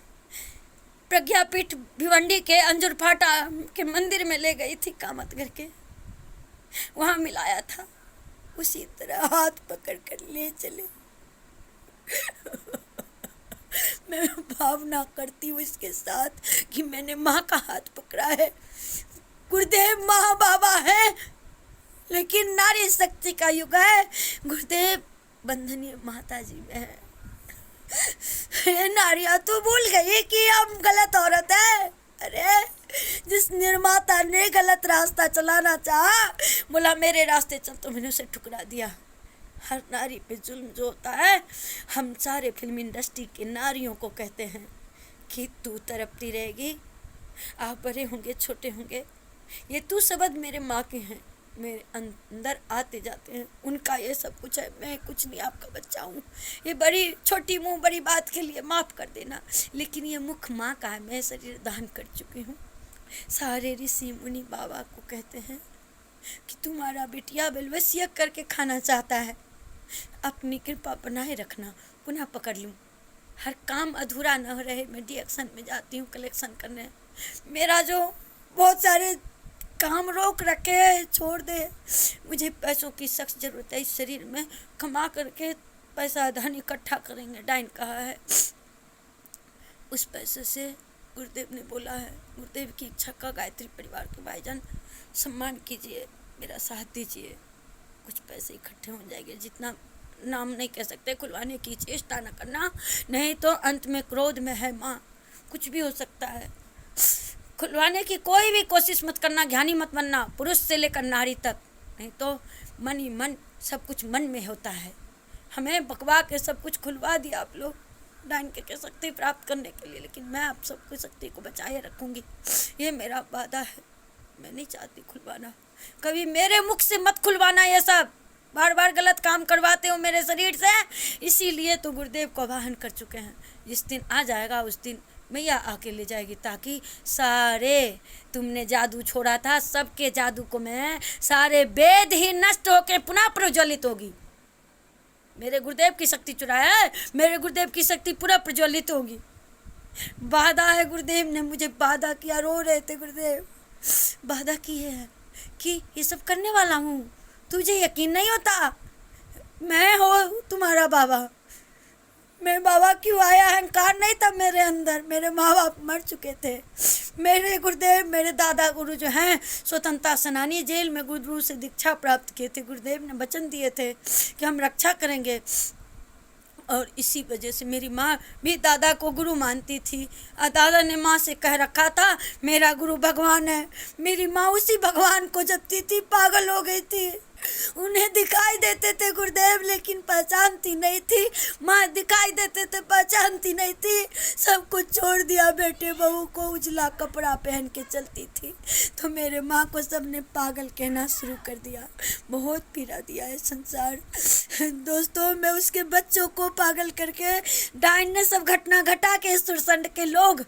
प्रज्ञापीठ भिवंडी के अंजुर फाटा के मंदिर में ले गई थी कामत करके, वहाँ मिलाया था, उसी तरह हाथ पकड़ कर ले चले। मैं भावना करती हूँ इसके साथ कि मैंने माँ का हाथ पकड़ा है। गुरुदेव माँ बाबा है, लेकिन नारी शक्ति का युग है। गुरुदेव बंधनीय माता जी में है। नारिया तू भूल गई कि हम गलत औरत है। अरे जिस निर्माता ने गलत रास्ता चलाना चाहा, बोला मेरे रास्ते चल, तो मैंने उसे ठुकरा दिया। हर नारी पे जुल्म जो होता है, हम सारे फिल्म इंडस्ट्री के नारियों को कहते हैं कि तू तड़पती रहेगी, आप बड़े होंगे छोटे होंगे। ये तू शब्द मेरे माँ के हैं, मेरे अंदर आते जाते हैं। उनका ये सब कुछ है, मैं कुछ नहीं, आपका बच्चा हूँ। ये बड़ी छोटी मुँह बड़ी बात के लिए माफ़ कर देना, लेकिन ये मुख माँ का है। मैं शरीर दान कर चुकी हूँ। सारे ऋषि मुनि बाबा को कहते हैं कि तुम्हारा बिटिया बेलवसिया करके खाना चाहता है, अपनी कृपा बनाए रखना। पुनः पकड़ लूँ, हर काम अधूरा न रहे। मैं डिएक्शन में जाती हूँ कलेक्शन करने। मेरा जो बहुत सारे काम रोक रखे, छोड़ दे। मुझे पैसों की सख्त ज़रूरत है। इस शरीर में कमा करके पैसा धन इकट्ठा करेंगे, डाइन कहा है। उस पैसे से गुरुदेव ने बोला है, गुरुदेव की इच्छा का गायत्री परिवार के भाईजान सम्मान कीजिए, मेरा साथ दीजिए। कुछ पैसे इकट्ठे हो जाएंगे, जितना नाम नहीं कह सकते, खुलवाने की चेष्टा न करना, नहीं तो अंत में क्रोध में है माँ, कुछ भी हो सकता है। खुलवाने की कोई भी कोशिश मत करना, ज्ञानी मत बनना, पुरुष से लेकर नारी तक, नहीं तो मन ही मन, सब कुछ मन में होता है। हमें बकवा के सब कुछ खुलवा दिया आप लोग डाइन के शक्ति प्राप्त करने के लिए, लेकिन मैं आप सबकी शक्ति को बचाए रखूँगी, ये मेरा वादा है। मैं नहीं चाहती खुलवाना, कभी मेरे मुख से मत खुलवाना। ये सब बार बार गलत काम करवाते हो मेरे शरीर से, इसीलिए तो गुरुदेव को आवाहन कर चुके हैं। जिस दिन आ जाएगा उस दिन मैया आके ले जाएगी, ताकि सारे तुमने जादू छोड़ा था, सबके जादू को मैं, सारे वेद ही नष्ट होकर पुनः प्रज्वलित होगी। मेरे गुरुदेव की शक्ति चुराया है, मेरे गुरुदेव की शक्ति पूरा प्रज्वलित होगी। वादा है, गुरुदेव ने मुझे वादा किया, रो रहे थे गुरुदेव, वादा की है कि ये सब करने वाला हूँ। तुझे यकीन नहीं होता? मैं हो तुम्हारा बाबा। मैं बाबा क्यों आया? अहंकार नहीं था मेरे अंदर, मेरे माँ बाप मर चुके थे। मेरे गुरुदेव, मेरे दादा गुरु जो हैं स्वतंत्रता सेनानी, जेल में गुरु से दीक्षा प्राप्त किए थे। गुरुदेव ने वचन दिए थे कि हम रक्षा करेंगे, और इसी वजह से मेरी माँ भी दादा को गुरु मानती थी। दादा ने माँ से कह रखा था मेरा गुरु भगवान है। मेरी माँ उसी भगवान को जपती थी, पागल हो गई थी। उन्हें दिखाई देते थे गुरुदेव, लेकिन पहचानती नहीं थी। माँ दिखाई देते थे, पहचानती नहीं थी। सब कुछ छोड़ दिया, बेटे बहू को उजला कपड़ा पहन के चलती थी। तो मेरे माँ को सबने पागल कहना शुरू कर दिया। बहुत पीड़ा दिया है संसार। दोस्तों, मैं उसके बच्चों को पागल करके, डाइन ने सब घटना घटा के, सुरसंड के लोग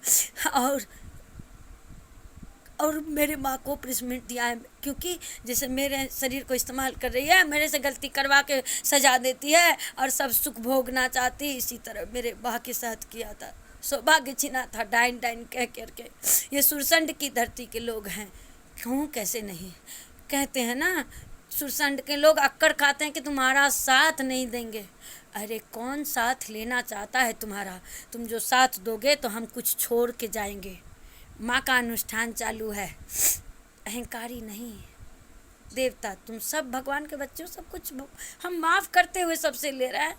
और मेरे माँ को पनिशमेंट दिया है, क्योंकि जैसे मेरे शरीर को इस्तेमाल कर रही है, मेरे से गलती करवा के सजा देती है और सब सुख भोगना चाहती। इसी तरह मेरे माँ के साथ किया था, सौभाग्य छीना था डाइन डाइन कह करके। ये सुरसंड की धरती के लोग हैं, क्यों कैसे नहीं कहते हैं ना, सुरसंड के लोग अक्कड़ खाते हैं कि तुम्हारा साथ नहीं देंगे। अरे कौन साथ लेना चाहता है तुम्हारा? तुम जो साथ दोगे तो हम कुछ छोड़ के जाएंगे। माँ का अनुष्ठान चालू है, अहंकारी नहीं। देवता तुम सब भगवान के बच्चों, सब कुछ हम माफ़ करते हुए सबसे ले रहा है।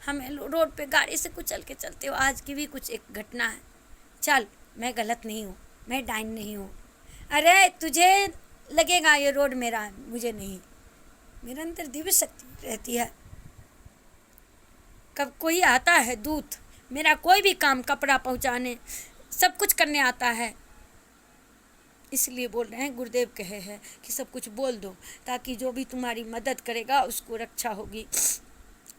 हमें रोड पे गाड़ी से कुचल के चलते हो। आज की भी कुछ एक घटना है। चल, मैं गलत नहीं हूँ, मैं डाइन नहीं हूँ। अरे तुझे लगेगा ये रोड मेरा है, मुझे नहीं। मेरे अंदर दिव्य शक्ति रहती है। कब कोई आता है दूत, मेरा कोई भी काम, कपड़ा पहुँचाने, सब कुछ करने आता है। इसलिए बोल रहे हैं, गुरुदेव कहे हैं कि सब कुछ बोल दो, ताकि जो भी तुम्हारी मदद करेगा उसको रक्षा होगी।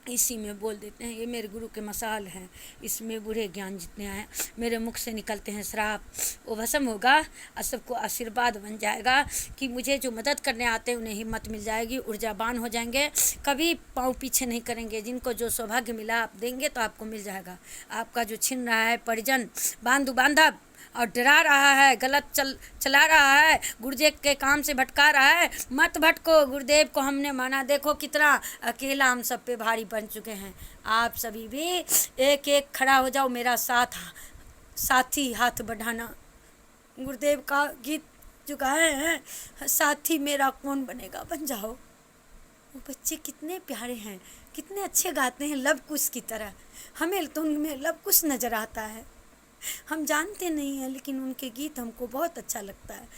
इसी में बोल देते हैं। ये मेरे गुरु के मसाल हैं, इसमें बुरे ज्ञान जितने आए मेरे मुख से निकलते हैं श्राप, वो भस्म होगा और सबको आशीर्वाद बन जाएगा कि मुझे जो मदद करने आते हैं उन्हें हिम्मत मिल जाएगी, ऊर्जावान हो जाएंगे, कभी पाँव पीछे नहीं करेंगे। जिनको जो सौभाग्य मिला आप देंगे तो आपको मिल जाएगा। आपका जो छिन रहा है परिजन, बांधव और डरा रहा है, गलत चला रहा है, गुरुदेव के काम से भटका रहा है, मत भटको। गुरुदेव को हमने माना, देखो कितना अकेला हम सब पे भारी बन चुके हैं। आप सभी भी एक एक खड़ा हो जाओ, मेरा साथी हाथ बढ़ाना। गुरुदेव का गीत जो गाए हैं, साथी मेरा कौन बनेगा, बन जाओ। वो बच्चे कितने प्यारे हैं, कितने अच्छे गाते हैं, लव कुश की तरह। हमें तो उनमें लव कुश नज़र आता है, हम जानते नहीं हैं, लेकिन उनके गीत हमको बहुत अच्छा लगता है।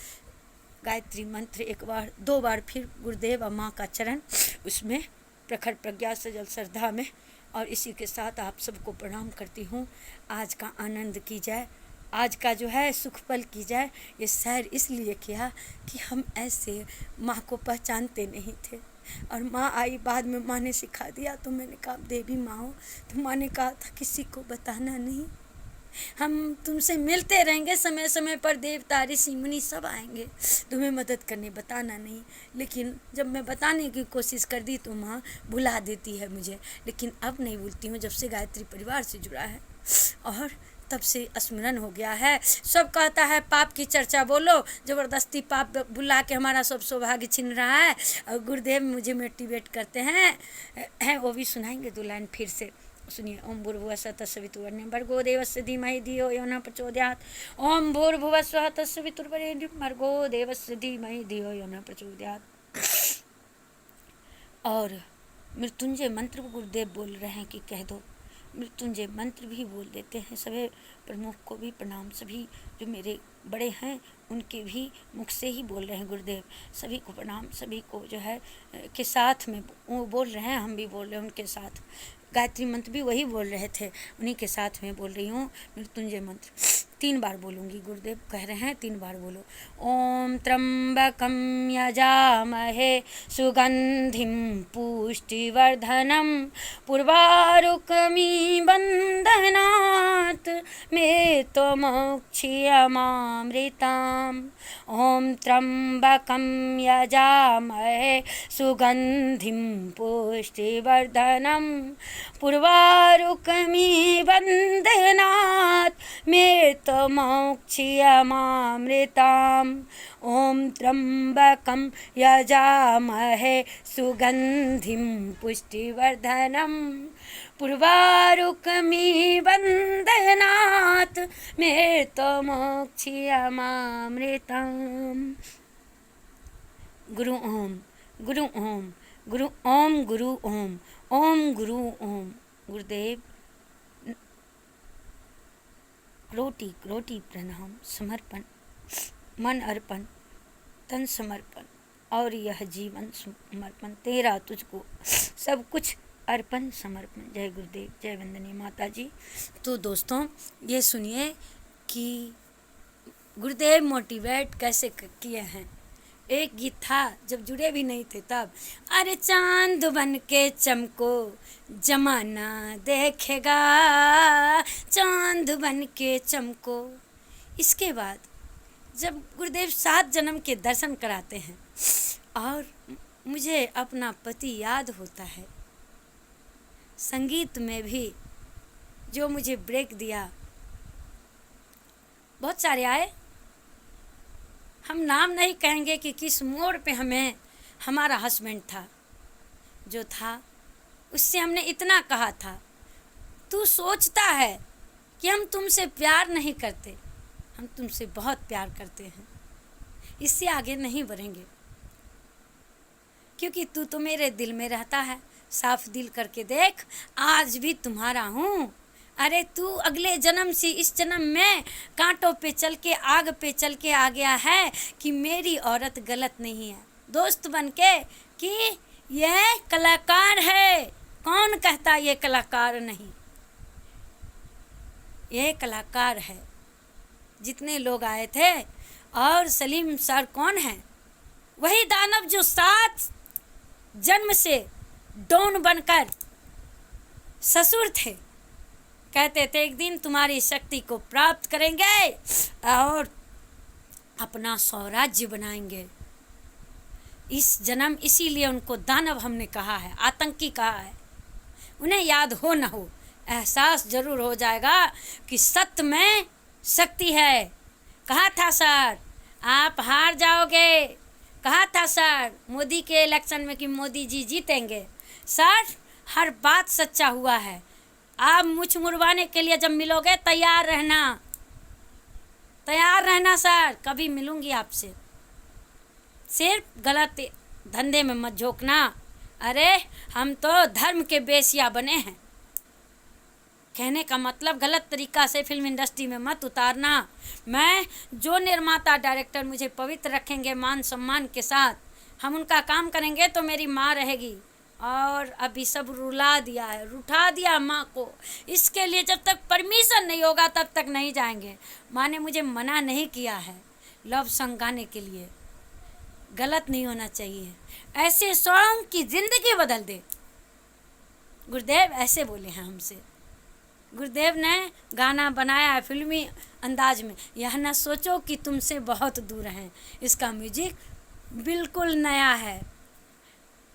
गायत्री मंत्र एक बार, दो बार फिर गुरुदेव और माँ का चरण, उसमें प्रखर प्रज्ञा से जल श्रद्धा में। और इसी के साथ आप सबको प्रणाम करती हूँ। आज का आनंद की जाए, आज का जो है सुख पल की जाए। ये सैर इसलिए किया कि हम ऐसे माँ को पहचानते नहीं थे, और माँ आई बाद में, माँ ने सिखा दिया। तो मैंने कहा देवी माँ हो, तो माँ ने कहा था किसी को बताना नहीं, हम तुमसे मिलते रहेंगे समय समय पर, देवता ऋषि मुनि सब आएंगे तुम्हें मदद करने, बताना नहीं। लेकिन जब मैं बताने की कोशिश कर दी तो माँ भुला देती है मुझे, लेकिन अब नहीं भूलती हूँ। जब से गायत्री परिवार से जुड़ा है और तब से स्मरण हो गया है। सब कहता है पाप की चर्चा बोलो, ज़बरदस्ती पाप बुला के हमारा सब सौभाग्य छीन रहा है। और गुरुदेव मुझे मोटिवेट करते हैं, वो भी सुनाएंगे 2 लाइन फिर से सुनिए। ओम भूर्भुवः स्वः तत्सवितुर्वरेण्यं भर्गो देवस्य धीमहि धियो यो न प्रचोदयात्। ओम भूर्भुवः स्वः तत्सवितुर्वरेण्यं भर्गो देवस्य धीमहि धियो यो न प्रचोदयात्। और मृत्युंजय मंत्र को गुरुदेव बोल रहे हैं कि कह दो। मृत्युंजय मंत्र भी बोल देते हैं। सभी प्रमुख को भी प्रणाम, सभी जो मेरे बड़े हैं उनके भी मुख से ही बोल रहे हैं गुरुदेव। सभी को प्रणाम, सभी को जो है के साथ में वो बोल रहे हैं, हम भी बोल रहे हैं उनके साथ। गायत्री मंत्र भी वही बोल रहे थे, उन्हीं के साथ में बोल रही हूँ। मृत्युंजय मंत्र 3 बार बोलूँगी, गुरुदेव कह रहे हैं 3 बार बोलो। ओम त्र्यंबकं यजामहे सुगंधिं पुष्टिवर्धनं पुर्वारुकमिव बन्धनात् मृत्युमोक्षयमामृताम्। ओम त्र्यंबकं यजामहे सुगंधिं पुष्टिवर्धनं पुर्वारुकमिव बन्धनात् मृत्युमोक्षयमामृताम्। ओम त्र्यंबकं यजामहे सुगंधिं पुष्टिवर्धनं पुर्वारुकमिव बन्धनात् मृत्युमोक्षयमामृताम्। गुरु ओम, गुरु ओम, गुरु ओम, गुरु ओम, ओम गुरु ओम। गुरुदेव कोटि प्रणाम, समर्पण, मन अर्पण, तन समर्पण। और यह जीवन समर्पण तेरा तुझको सब कुछ अर्पण समर्पण। जय गुरुदेव, जय वंदनीय माता जी। तो दोस्तों ये सुनिए कि गुरुदेव मोटिवेट कैसे किए हैं। एक गीत था जब जुड़े भी नहीं थे तब, अरे चांद बन के चमको जमाना देखेगा, चांद बन के चमको। इसके बाद जब गुरुदेव 7 जन्म के दर्शन कराते हैं और मुझे अपना पति याद होता है, संगीत में भी जो मुझे ब्रेक दिया, बहुत सारे आए, हम नाम नहीं कहेंगे कि किस मोड़ पे हमें हमारा हस्बैंड था जो था, उससे हमने इतना कहा था, तू सोचता है कि हम तुमसे प्यार नहीं करते, हम तुमसे बहुत प्यार करते हैं, इससे आगे नहीं बढ़ेंगे क्योंकि तू तो मेरे दिल में रहता है, साफ दिल करके देख, आज भी तुम्हारा हूँ। अरे तू अगले जन्म से इस जन्म में कांटों पे चल के आग पे चल के आ गया है कि मेरी औरत गलत नहीं है, दोस्त बन के कि यह कलाकार है। कौन कहता ये कलाकार नहीं, ये कलाकार है। जितने लोग आए थे, और सलीम सर कौन है, वही दानव जो 7 जन्म से डॉन बनकर ससुर थे, कहते थे एक दिन तुम्हारी शक्ति को प्राप्त करेंगे और अपना स्वराज्य बनाएंगे। इस जन्म इसीलिए उनको दानव हमने कहा है, आतंकी कहा है। उन्हें याद हो न हो, एहसास जरूर हो जाएगा कि सत्य में शक्ति है। कहा था सर आप हार जाओगे, कहा था सर मोदी के इलेक्शन में कि मोदी जी जीतेंगे। सर हर बात सच्चा हुआ है। आप मुझ मुड़वाने के लिए जब मिलोगे तैयार रहना, तैयार रहना सर, कभी मिलूंगी आपसे। सिर्फ गलत धंधे में मत झोंकना। अरे हम तो धर्म के बेसिया बने हैं, कहने का मतलब गलत तरीका से फिल्म इंडस्ट्री में मत उतारना। मैं जो निर्माता डायरेक्टर मुझे पवित्र रखेंगे मान सम्मान के साथ, हम उनका काम करेंगे तो मेरी माँ रहेगी। और अभी सब रुला दिया है, रुठा दिया माँ को। इसके लिए जब तक परमिशन नहीं होगा तब तक नहीं जाएंगे। माँ ने मुझे मना नहीं किया है लव सॉन्ग गाने के लिए, गलत नहीं होना चाहिए। ऐसे सॉन्ग की ज़िंदगी बदल दे, गुरुदेव ऐसे बोले हैं हमसे। गुरुदेव ने गाना बनाया है फिल्मी अंदाज में, यह न सोचो कि तुमसे बहुत दूर हैं। इसका म्यूजिक बिल्कुल नया है।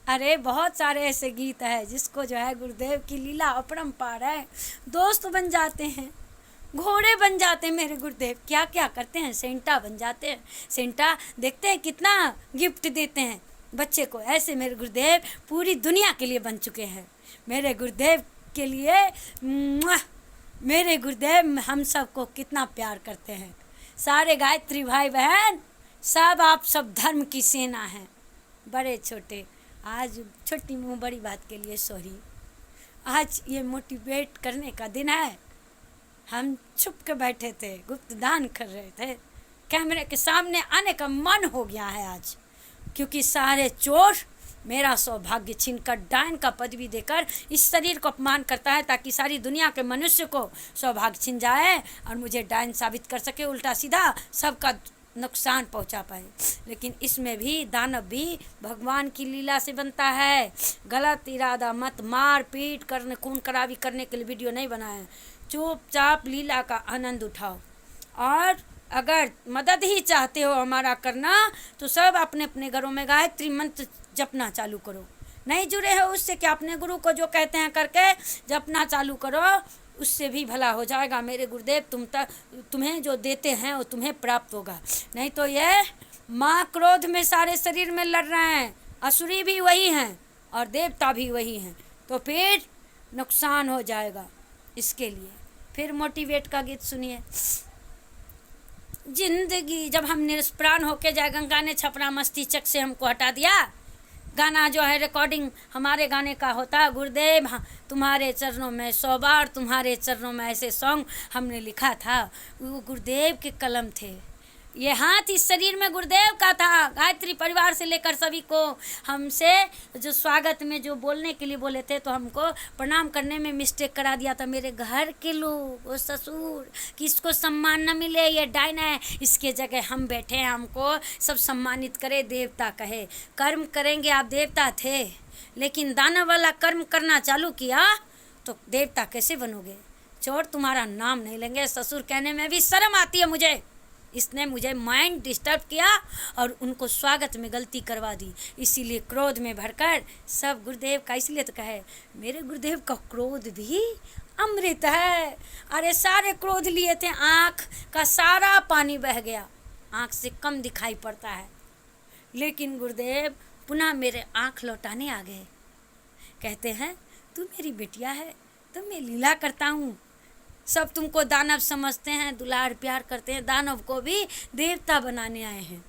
अरे बहुत सारे ऐसे गीत हैं जिसको जो है गुरुदेव की लीला अपरंपार है। दोस्त बन जाते हैं, घोड़े बन जाते हैं मेरे गुरुदेव, क्या क्या करते हैं, सेंटा बन जाते हैं। सेंटा देखते हैं कितना गिफ्ट देते हैं बच्चे को, ऐसे मेरे गुरुदेव पूरी दुनिया के लिए बन चुके हैं। मेरे गुरुदेव के लिए मेरे गुरुदेव हम सबको कितना प्यार करते हैं। सारे गायत्री भाई बहन सब, आप सब धर्म की सेना हैं, बड़े छोटे। आज छोटी मुँह बड़ी बात के लिए सॉरी। आज ये मोटिवेट करने का दिन है। हम छुप के बैठे थे, गुप्त दान कर रहे थे, कैमरे के सामने आने का मन हो गया है आज, क्योंकि सारे चोर मेरा सौभाग्य छीनकर डायन का पदवी देकर इस शरीर को अपमान करता है ताकि सारी दुनिया के मनुष्य को सौभाग्य छिन जाए और मुझे डायन साबित कर सके, उल्टा सीधा सबका नुकसान पहुंचा पाए। लेकिन इसमें भी दानव भी भगवान की लीला से बनता है। गलत इरादा मत, मार पीट करने खून खराबी करने के लिए वीडियो नहीं बनाए। चुपचाप लीला का आनंद उठाओ, और अगर मदद ही चाहते हो हमारा करना तो सब अपने अपने घरों में गायत्री मंत्र जपना चालू करो। नहीं जुड़े हो उससे क्या, अपने गुरु को जो कहते हैं करके जपना चालू करो, उससे भी भला हो जाएगा। मेरे गुरुदेव तुम्हें जो देते हैं वो तुम्हें प्राप्त होगा। नहीं तो ये माँ क्रोध में सारे शरीर में लड़ रहे हैं, असुरी भी वही हैं और देवता भी वही हैं, तो फिर नुकसान हो जाएगा। इसके लिए फिर मोटिवेट का गीत सुनिए। जिंदगी जब हम निष्प्राण होके जाए, गंगा ने छपरा मस्ती चक से हमको हटा दिया। गाना जो है रिकॉर्डिंग हमारे गाने का होता, गुरुदेव हाँ, तुम्हारे चरणों में 100 बार, तुम्हारे चरणों में, ऐसे सॉन्ग हमने लिखा था। वो गुरुदेव के कलम थे। ये हाथ इस शरीर में गुरुदेव का था। गायत्री परिवार से लेकर सभी को हमसे जो स्वागत में जो बोलने के लिए बोले थे, तो हमको प्रणाम करने में मिस्टेक करा दिया था मेरे घर के लोग, वो ससुर, कि इसको सम्मान न मिले, ये डायन है। इसके जगह हम बैठे हैं, हमको सब सम्मानित करे, देवता कहे। कर्म करेंगे, आप देवता थे, लेकिन दानव वाला कर्म करना चालू किया तो देवता कैसे बनोगे। चोर तुम्हारा नाम नहीं लेंगे। ससुर कहने में भी शर्म आती है मुझे। इसने मुझे माइंड डिस्टर्ब किया और उनको स्वागत में गलती करवा दी। इसीलिए क्रोध में भरकर सब गुरुदेव का, इसलिए तो कहे मेरे गुरुदेव का क्रोध भी अमृत है। अरे सारे क्रोध लिए थे, आँख का सारा पानी बह गया, आँख से कम दिखाई पड़ता है, लेकिन गुरुदेव पुनः मेरे आँख लौटाने आ गए। कहते हैं तू मेरी बिटिया है, तो मैं लीला करता हूँ। सब तुमको दानव समझते हैं, दुलार प्यार करते हैं, दानव को भी देवता बनाने आए हैं,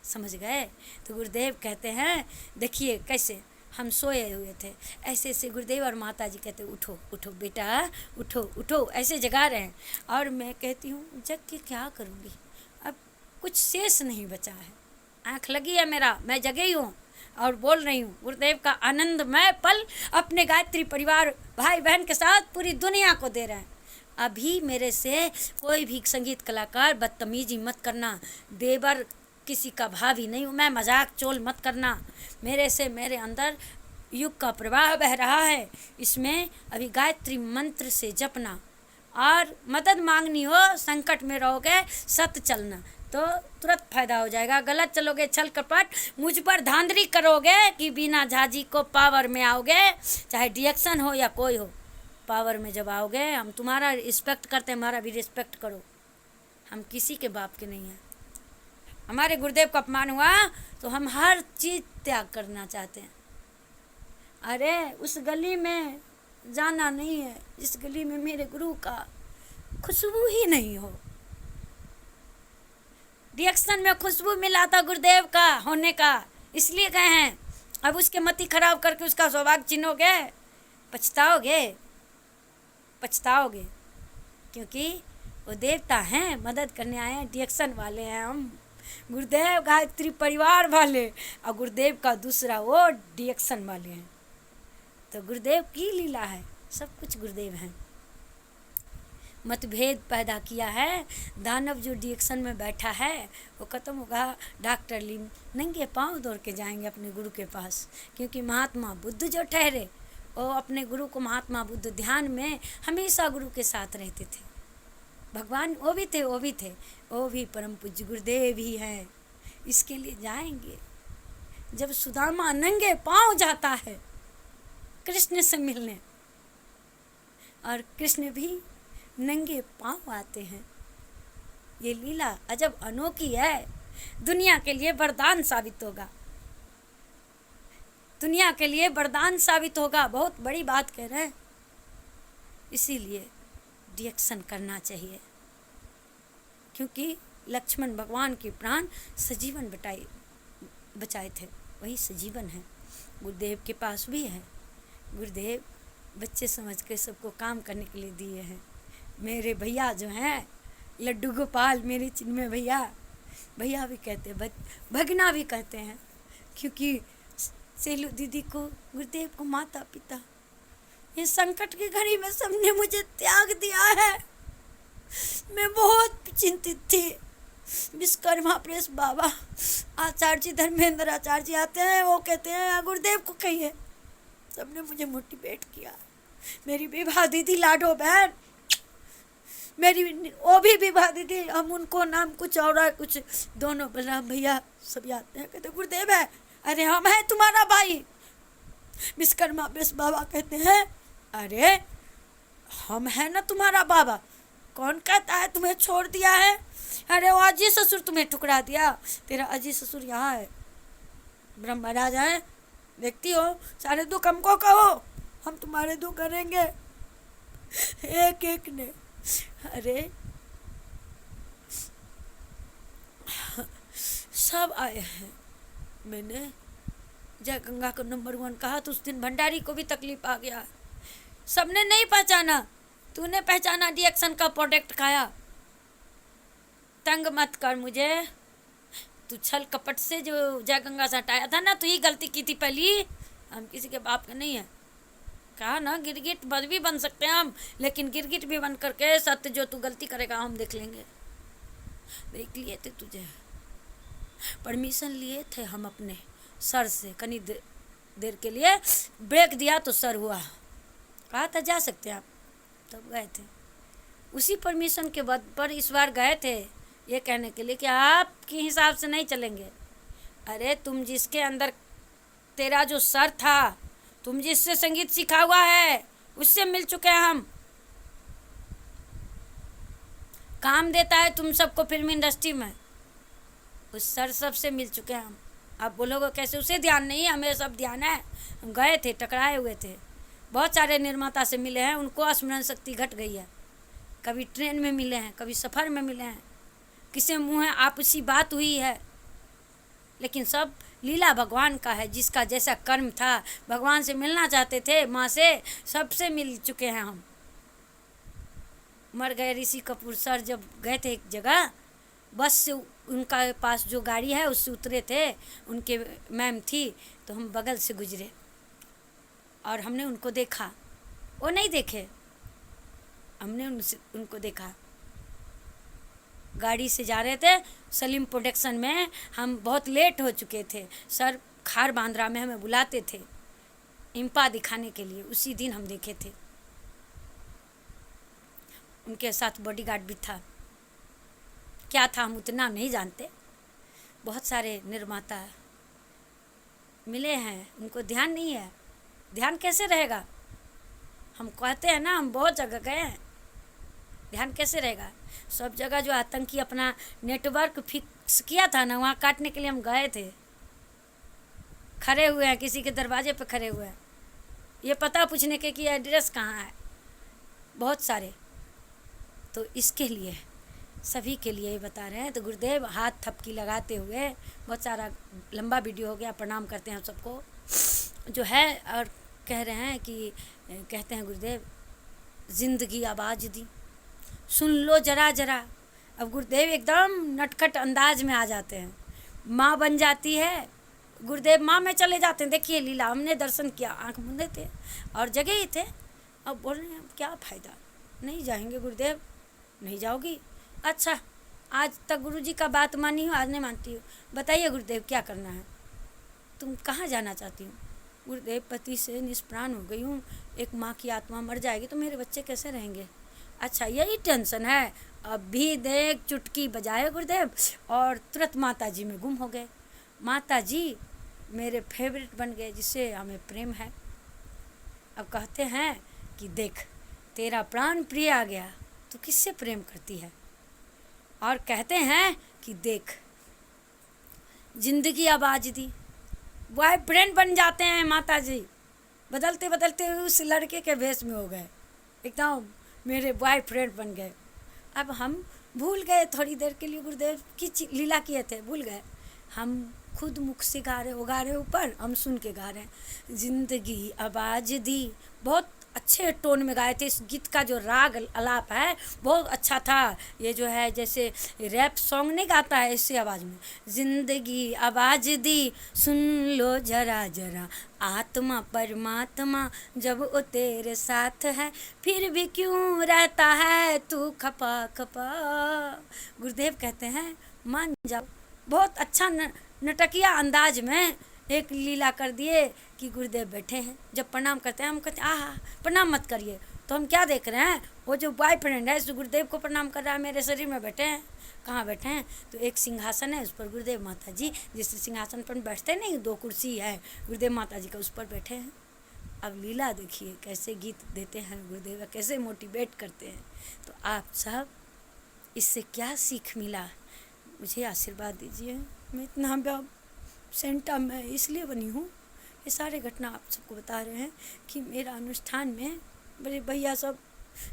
समझ गए। तो गुरुदेव कहते हैं देखिए कैसे हम सोए हुए थे, ऐसे ऐसे गुरुदेव और माता जी कहते उठो उठो बेटा, उठो उठो, ऐसे जगा रहे हैं। और मैं कहती हूँ जग के क्या करूँगी, अब कुछ शेष नहीं बचा है, आँख लगी है मेरा, मैं जगे ही हूँ और बोल रही हूँ। गुरुदेव का आनंदमय पल अपने गायत्री परिवार भाई बहन के साथ पूरी दुनिया को दे रहे हैं। अभी मेरे से कोई भी संगीत कलाकार बदतमीजी मत करना, देवर किसी का भाभी नहीं हूँ मैं, मजाक चोल मत करना। मेरे से मेरे अंदर युग का प्रवाह बह रहा है, इसमें अभी गायत्री मंत्र से जपना, और मदद मांगनी हो, संकट में रहोगे, सत चलना तो तुरंत फायदा हो जाएगा। गलत चलोगे, छल कपट, मुझ पर धांधली करोगे कि बिना झाजी को पावर में आओगे, चाहे डिएक्शन हो या कोई हो, पावर में जब आओगे हम तुम्हारा रिस्पेक्ट करते हैं, हमारा भी रिस्पेक्ट करो। हम किसी के बाप के नहीं हैं। हमारे गुरुदेव का अपमान हुआ तो हम हर चीज़ त्याग करना चाहते हैं। अरे उस गली में जाना नहीं है जिस गली में मेरे गुरु का खुशबू ही नहीं हो। रिएक्शन में खुशबू मिला था गुरुदेव का होने का, इसलिए गए हैं। अब उसके मति खराब करके उसका सौभाग्य छीनोगे, पछताओगे पछताओगे, क्योंकि वो देवता हैं, मदद करने आए हैं, रिएक्शन वाले हैं हम, गुरुदेव गायत्री परिवार वाले, और गुरुदेव का दूसरा वो रिएक्शन वाले हैं। तो गुरुदेव की लीला है, सब कुछ गुरुदेव हैं। मतभेद पैदा किया है, दानव जो रिएक्शन में बैठा है वो ख़त्म होगा। डॉक्टर लिम नंगे पांव दौड़ के जाएंगे अपने गुरु के पास, क्योंकि महात्मा बुद्ध जो ठहरे वो अपने गुरु को, महात्मा बुद्ध ध्यान में हमेशा गुरु के साथ रहते थे। भगवान वो भी थे, वो भी परम पूज्य गुरुदेव ही हैं। इसके लिए जाएंगे। जब सुदामा नंगे पांव जाता है कृष्ण से मिलने, और कृष्ण भी नंगे पांव आते हैं, ये लीला अजब अनोखी है, दुनिया के लिए वरदान साबित होगा, दुनिया के लिए वरदान साबित होगा। बहुत बड़ी बात कह रहे हैं, इसीलिए रिएक्शन करना चाहिए, क्योंकि लक्ष्मण भगवान के प्राण सजीवन बचाए थे, वही सजीवन है। गुरुदेव के पास भी है, गुरुदेव बच्चे समझ के सबको काम करने के लिए दिए हैं। मेरे भैया जो हैं लड्डू गोपाल, मेरे चिन्मय भैया, भैया भी कहते हैं, भगना भी कहते हैं, क्योंकि सेलू दीदी को, गुरुदेव को माता पिता, ये संकट की घड़ी में सबने मुझे त्याग दिया है। मैं बहुत चिंतित थी। विश्वकर्मा प्रेस बाबा आचार्य जी, धर्मेंद्र आचार्य जी आते हैं, वो कहते हैं गुरुदेव को कहिए, सबने मुझे मोटिवेट किया। मेरी विवाह दीदी लाडो बहन, मेरी वो भी विवाह दीदी, हम उनको नाम कुछ और है कुछ, दोनों बलराम भैया सब आते हैं, कहते गुरुदेव है, अरे हम हैं तुम्हारा भाई। विश्वकर्मा प्रेस बाबा कहते हैं अरे हम हैं ना तुम्हारा बाबा, कौन कहता है तुम्हें छोड़ दिया है, अरे वो अजी ससुर तुम्हें ठुकरा दिया, तेरा अजी ससुर यहाँ है, ब्रह्म राजा है, देखती हो, सारे दुख हमको कहो, हम तुम्हारे दुख करेंगे। एक एक ने, अरे सब आए हैं। मैंने जय गंगा को नंबर 1 कहा तो उस दिन भंडारी को भी तकलीफ आ गया, सबने नहीं पहचाना, तूने पहचाना, रिएक्शन का प्रोडक्ट खाया, तंग मत कर मुझे। तू छल कपट से जो जय गंगा से हटाया था ना, तू ही गलती की थी पहली, हम किसी के बाप के नहीं है। कहा ना गिरगिट भी बन सकते हैं हम, लेकिन गिरगिट भी बन करके सत्य जो तू गलती करेगा हम देख लेंगे। देख लिए थे तुझे, परमिशन लिए थे हम अपने सर से, कनी देर के लिए ब्रेक दिया तो सर हुआ, कहा था जा सकते आप, तब गए थे। उसी परमिशन के बाद पर इस बार गए थे ये कहने के लिए कि आपके हिसाब से नहीं चलेंगे। अरे तुम जिसके अंदर तेरा जो सर था, तुम जिससे संगीत सीखा हुआ है, उससे मिल चुके हैं हम। काम देता है तुम सबको फिल्म इंडस्ट्री में, उस सर सबसे मिल चुके हैं हम। आप बोलोगे कैसे, उसे ध्यान नहीं है, हमें सब ध्यान है। हम गए थे, टकराए हुए थे, बहुत सारे निर्माता से मिले हैं, उनको स्मरण शक्ति घट गई है। कभी ट्रेन में मिले हैं, कभी सफ़र में मिले हैं, किसी मुँह आपसी बात हुई है, लेकिन सब लीला भगवान का है। जिसका जैसा कर्म था, भगवान से मिलना चाहते थे, माँ से, सबसे मिल चुके हैं हम। मर गए ऋषि कपूर सर जब गए थे एक जगह, बस से उनका पास जो गाड़ी है उससे उतरे थे, उनके मैम थी, तो हम बगल से गुजरे और हमने उनको देखा, वो नहीं देखे, हमने उनको देखा। गाड़ी से जा रहे थे सलीम प्रोडक्शन में, हम बहुत लेट हो चुके थे। सर खार बांद्रा में हमें बुलाते थे इम्पा दिखाने के लिए, उसी दिन हम देखे थे। उनके साथ बॉडीगार्ड भी था, क्या था हम उतना नहीं जानते। बहुत सारे निर्माता मिले हैं, उनको ध्यान नहीं है। ध्यान कैसे रहेगा, हम कहते हैं ना हम बहुत जगह गए हैं, ध्यान कैसे रहेगा। सब जगह जो आतंकी अपना नेटवर्क फिक्स किया था ना, वहाँ काटने के लिए हम गए थे, खड़े हुए हैं, किसी के दरवाजे पे खड़े हुए हैं, ये पता पूछने के कि एड्रेस कहाँ है, बहुत सारे। तो इसके लिए सभी के लिए बता रहे हैं। तो गुरुदेव हाथ थपकी लगाते हुए, बहुत सारा लंबा वीडियो हो गया, प्रणाम करते हैं हम सबको जो है, और कह रहे हैं कि कहते हैं गुरुदेव जिंदगी आवाज़ दी, सुन लो जरा जरा। अब गुरुदेव एकदम नटखट अंदाज में आ जाते हैं, माँ बन जाती है, गुरुदेव माँ में चले जाते हैं। देखिए लीला, हमने दर्शन किया, आंख मूंदे थे और जगह ही थे, अब बोल रहे हैं क्या फ़ायदा, नहीं जाएंगे गुरुदेव, नहीं जाओगी, अच्छा आज तक गुरुजी का बात मानी हो, आज नहीं मानती हो, बताइए गुरुदेव क्या करना है, तुम कहाँ जाना चाहती हो। गुरुदेव पति से निष्प्राण हो गई हूँ, एक माँ की आत्मा मर जाएगी तो मेरे बच्चे कैसे रहेंगे। अच्छा यही टेंशन है, अभी देख चुटकी बजाए गुरुदेव और तुरंत माता जी में गुम हो गए। माता जी मेरे फेवरेट बन गए, जिससे हमें प्रेम है। अब कहते हैं कि देख तेरा प्राण प्रिय आ गया तो किससे प्रेम करती है, और कहते हैं कि देख जिंदगी आवाज़ दी, बॉयफ्रेंड बन जाते हैं माता जी, बदलते बदलते उस लड़के के भेष में हो गए, एकदम मेरे बॉयफ्रेंड बन गए। अब हम भूल गए थोड़ी देर के लिए गुरुदेव की लीला किए थे, भूल गए। हम खुद मुख से गा रहे, वो गा रहे ऊपर, हम सुन के गा रहे हैं। जिंदगी आवाज़ दी, बहुत अच्छे टोन में गाए थे। इस गीत का जो राग अलाप है बहुत अच्छा था। ये जो है जैसे रैप सॉन्ग नहीं गाता है इसी आवाज़ में, जिंदगी आवाज़ दी, सुन लो जरा जरा, आत्मा परमात्मा जब वो तेरे साथ है, फिर भी क्यों रहता है तू खपा खपा। गुरुदेव कहते हैं मान जाओ, बहुत अच्छा नटकिया अंदाज में एक लीला कर दिए कि गुरुदेव बैठे हैं। जब प्रणाम करते हैं हम कहते हैं आहा प्रणाम मत करिए, तो हम क्या देख रहे हैं, वो जो बॉयफ्रेंड है जो गुरुदेव को प्रणाम कर रहा है मेरे शरीर में बैठे हैं। कहाँ बैठे हैं, तो एक सिंहासन है, उस पर गुरुदेव माता जी, जिस सिंहासन पर बैठते नहीं, 2 कुर्सी है गुरुदेव माता जी का, उस पर बैठे हैं। अब लीला देखिए कैसे गीत देते हैं गुरुदेव, कैसे मोटिवेट करते हैं। तो आप सब इससे क्या सीख मिला, मुझे आशीर्वाद दीजिए। मैं इतना सेंटा मैं इसलिए बनी हूँ, ये सारे घटना आप सबको बता रहे हैं कि मेरा अनुष्ठान में बड़े भैया सब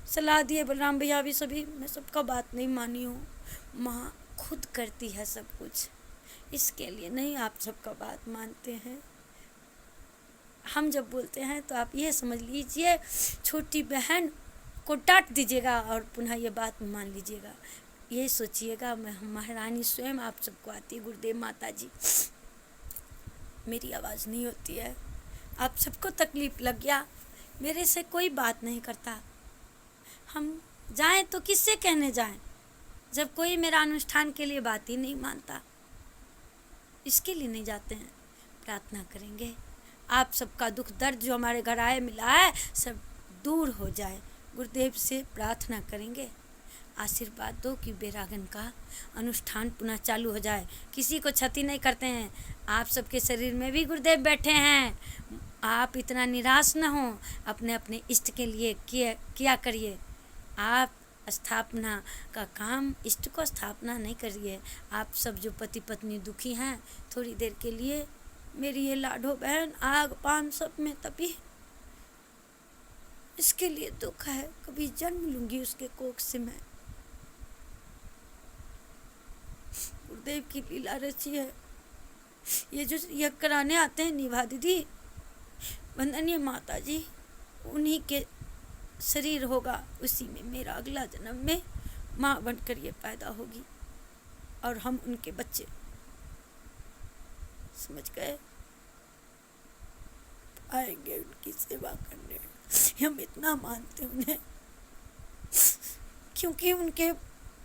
सलाह दिए, बलराम भैया भी सभी, मैं सबका बात नहीं मानी हूँ। माँ खुद करती है सब कुछ, इसके लिए नहीं आप सबका बात मानते हैं। हम जब बोलते हैं तो आप ये समझ लीजिए छोटी बहन को डांट दीजिएगा और पुनः ये बात मान लीजिएगा। ये सोचिएगा, मैं महारानी स्वयं आप सबको आती है। गुरुदेव माता जी, मेरी आवाज़ नहीं होती है, आप सबको तकलीफ लग गया, मेरे से कोई बात नहीं करता, हम जाएं तो किससे कहने जाएं जब कोई मेरा अनुष्ठान के लिए बात ही नहीं मानता। इसके लिए नहीं जाते हैं। प्रार्थना करेंगे आप सबका दुख दर्द जो हमारे घर आए मिला है सब दूर हो जाए। गुरुदेव से प्रार्थना करेंगे, आशीर्वाद दो कि बेरागन का अनुष्ठान पुनः चालू हो जाए। किसी को क्षति नहीं करते हैं, आप सबके शरीर में भी गुरुदेव बैठे हैं। आप इतना निराश न हो, अपने अपने इष्ट के लिए किया करिए। आप स्थापना का काम, इष्ट को स्थापना नहीं करिए। आप सब जो पति पत्नी दुखी हैं, थोड़ी देर के लिए मेरी ये लाडो बहन आग पान सब में तपी, इसके लिए दुख है, कभी जन्म लूंगी उसके कोख से मैं। गुरुदेव की लीला रची है। ये जो यज्ञ कराने आते हैं निभा दीदी, वंदनीय माता जी, उन्हीं के शरीर होगा, उसी में मेरा अगला जन्म में माँ बनकर ये पैदा होगी और हम उनके बच्चे। समझ गए? आएंगे उनकी सेवा करने, हम इतना मानते उन्हें, क्योंकि उनके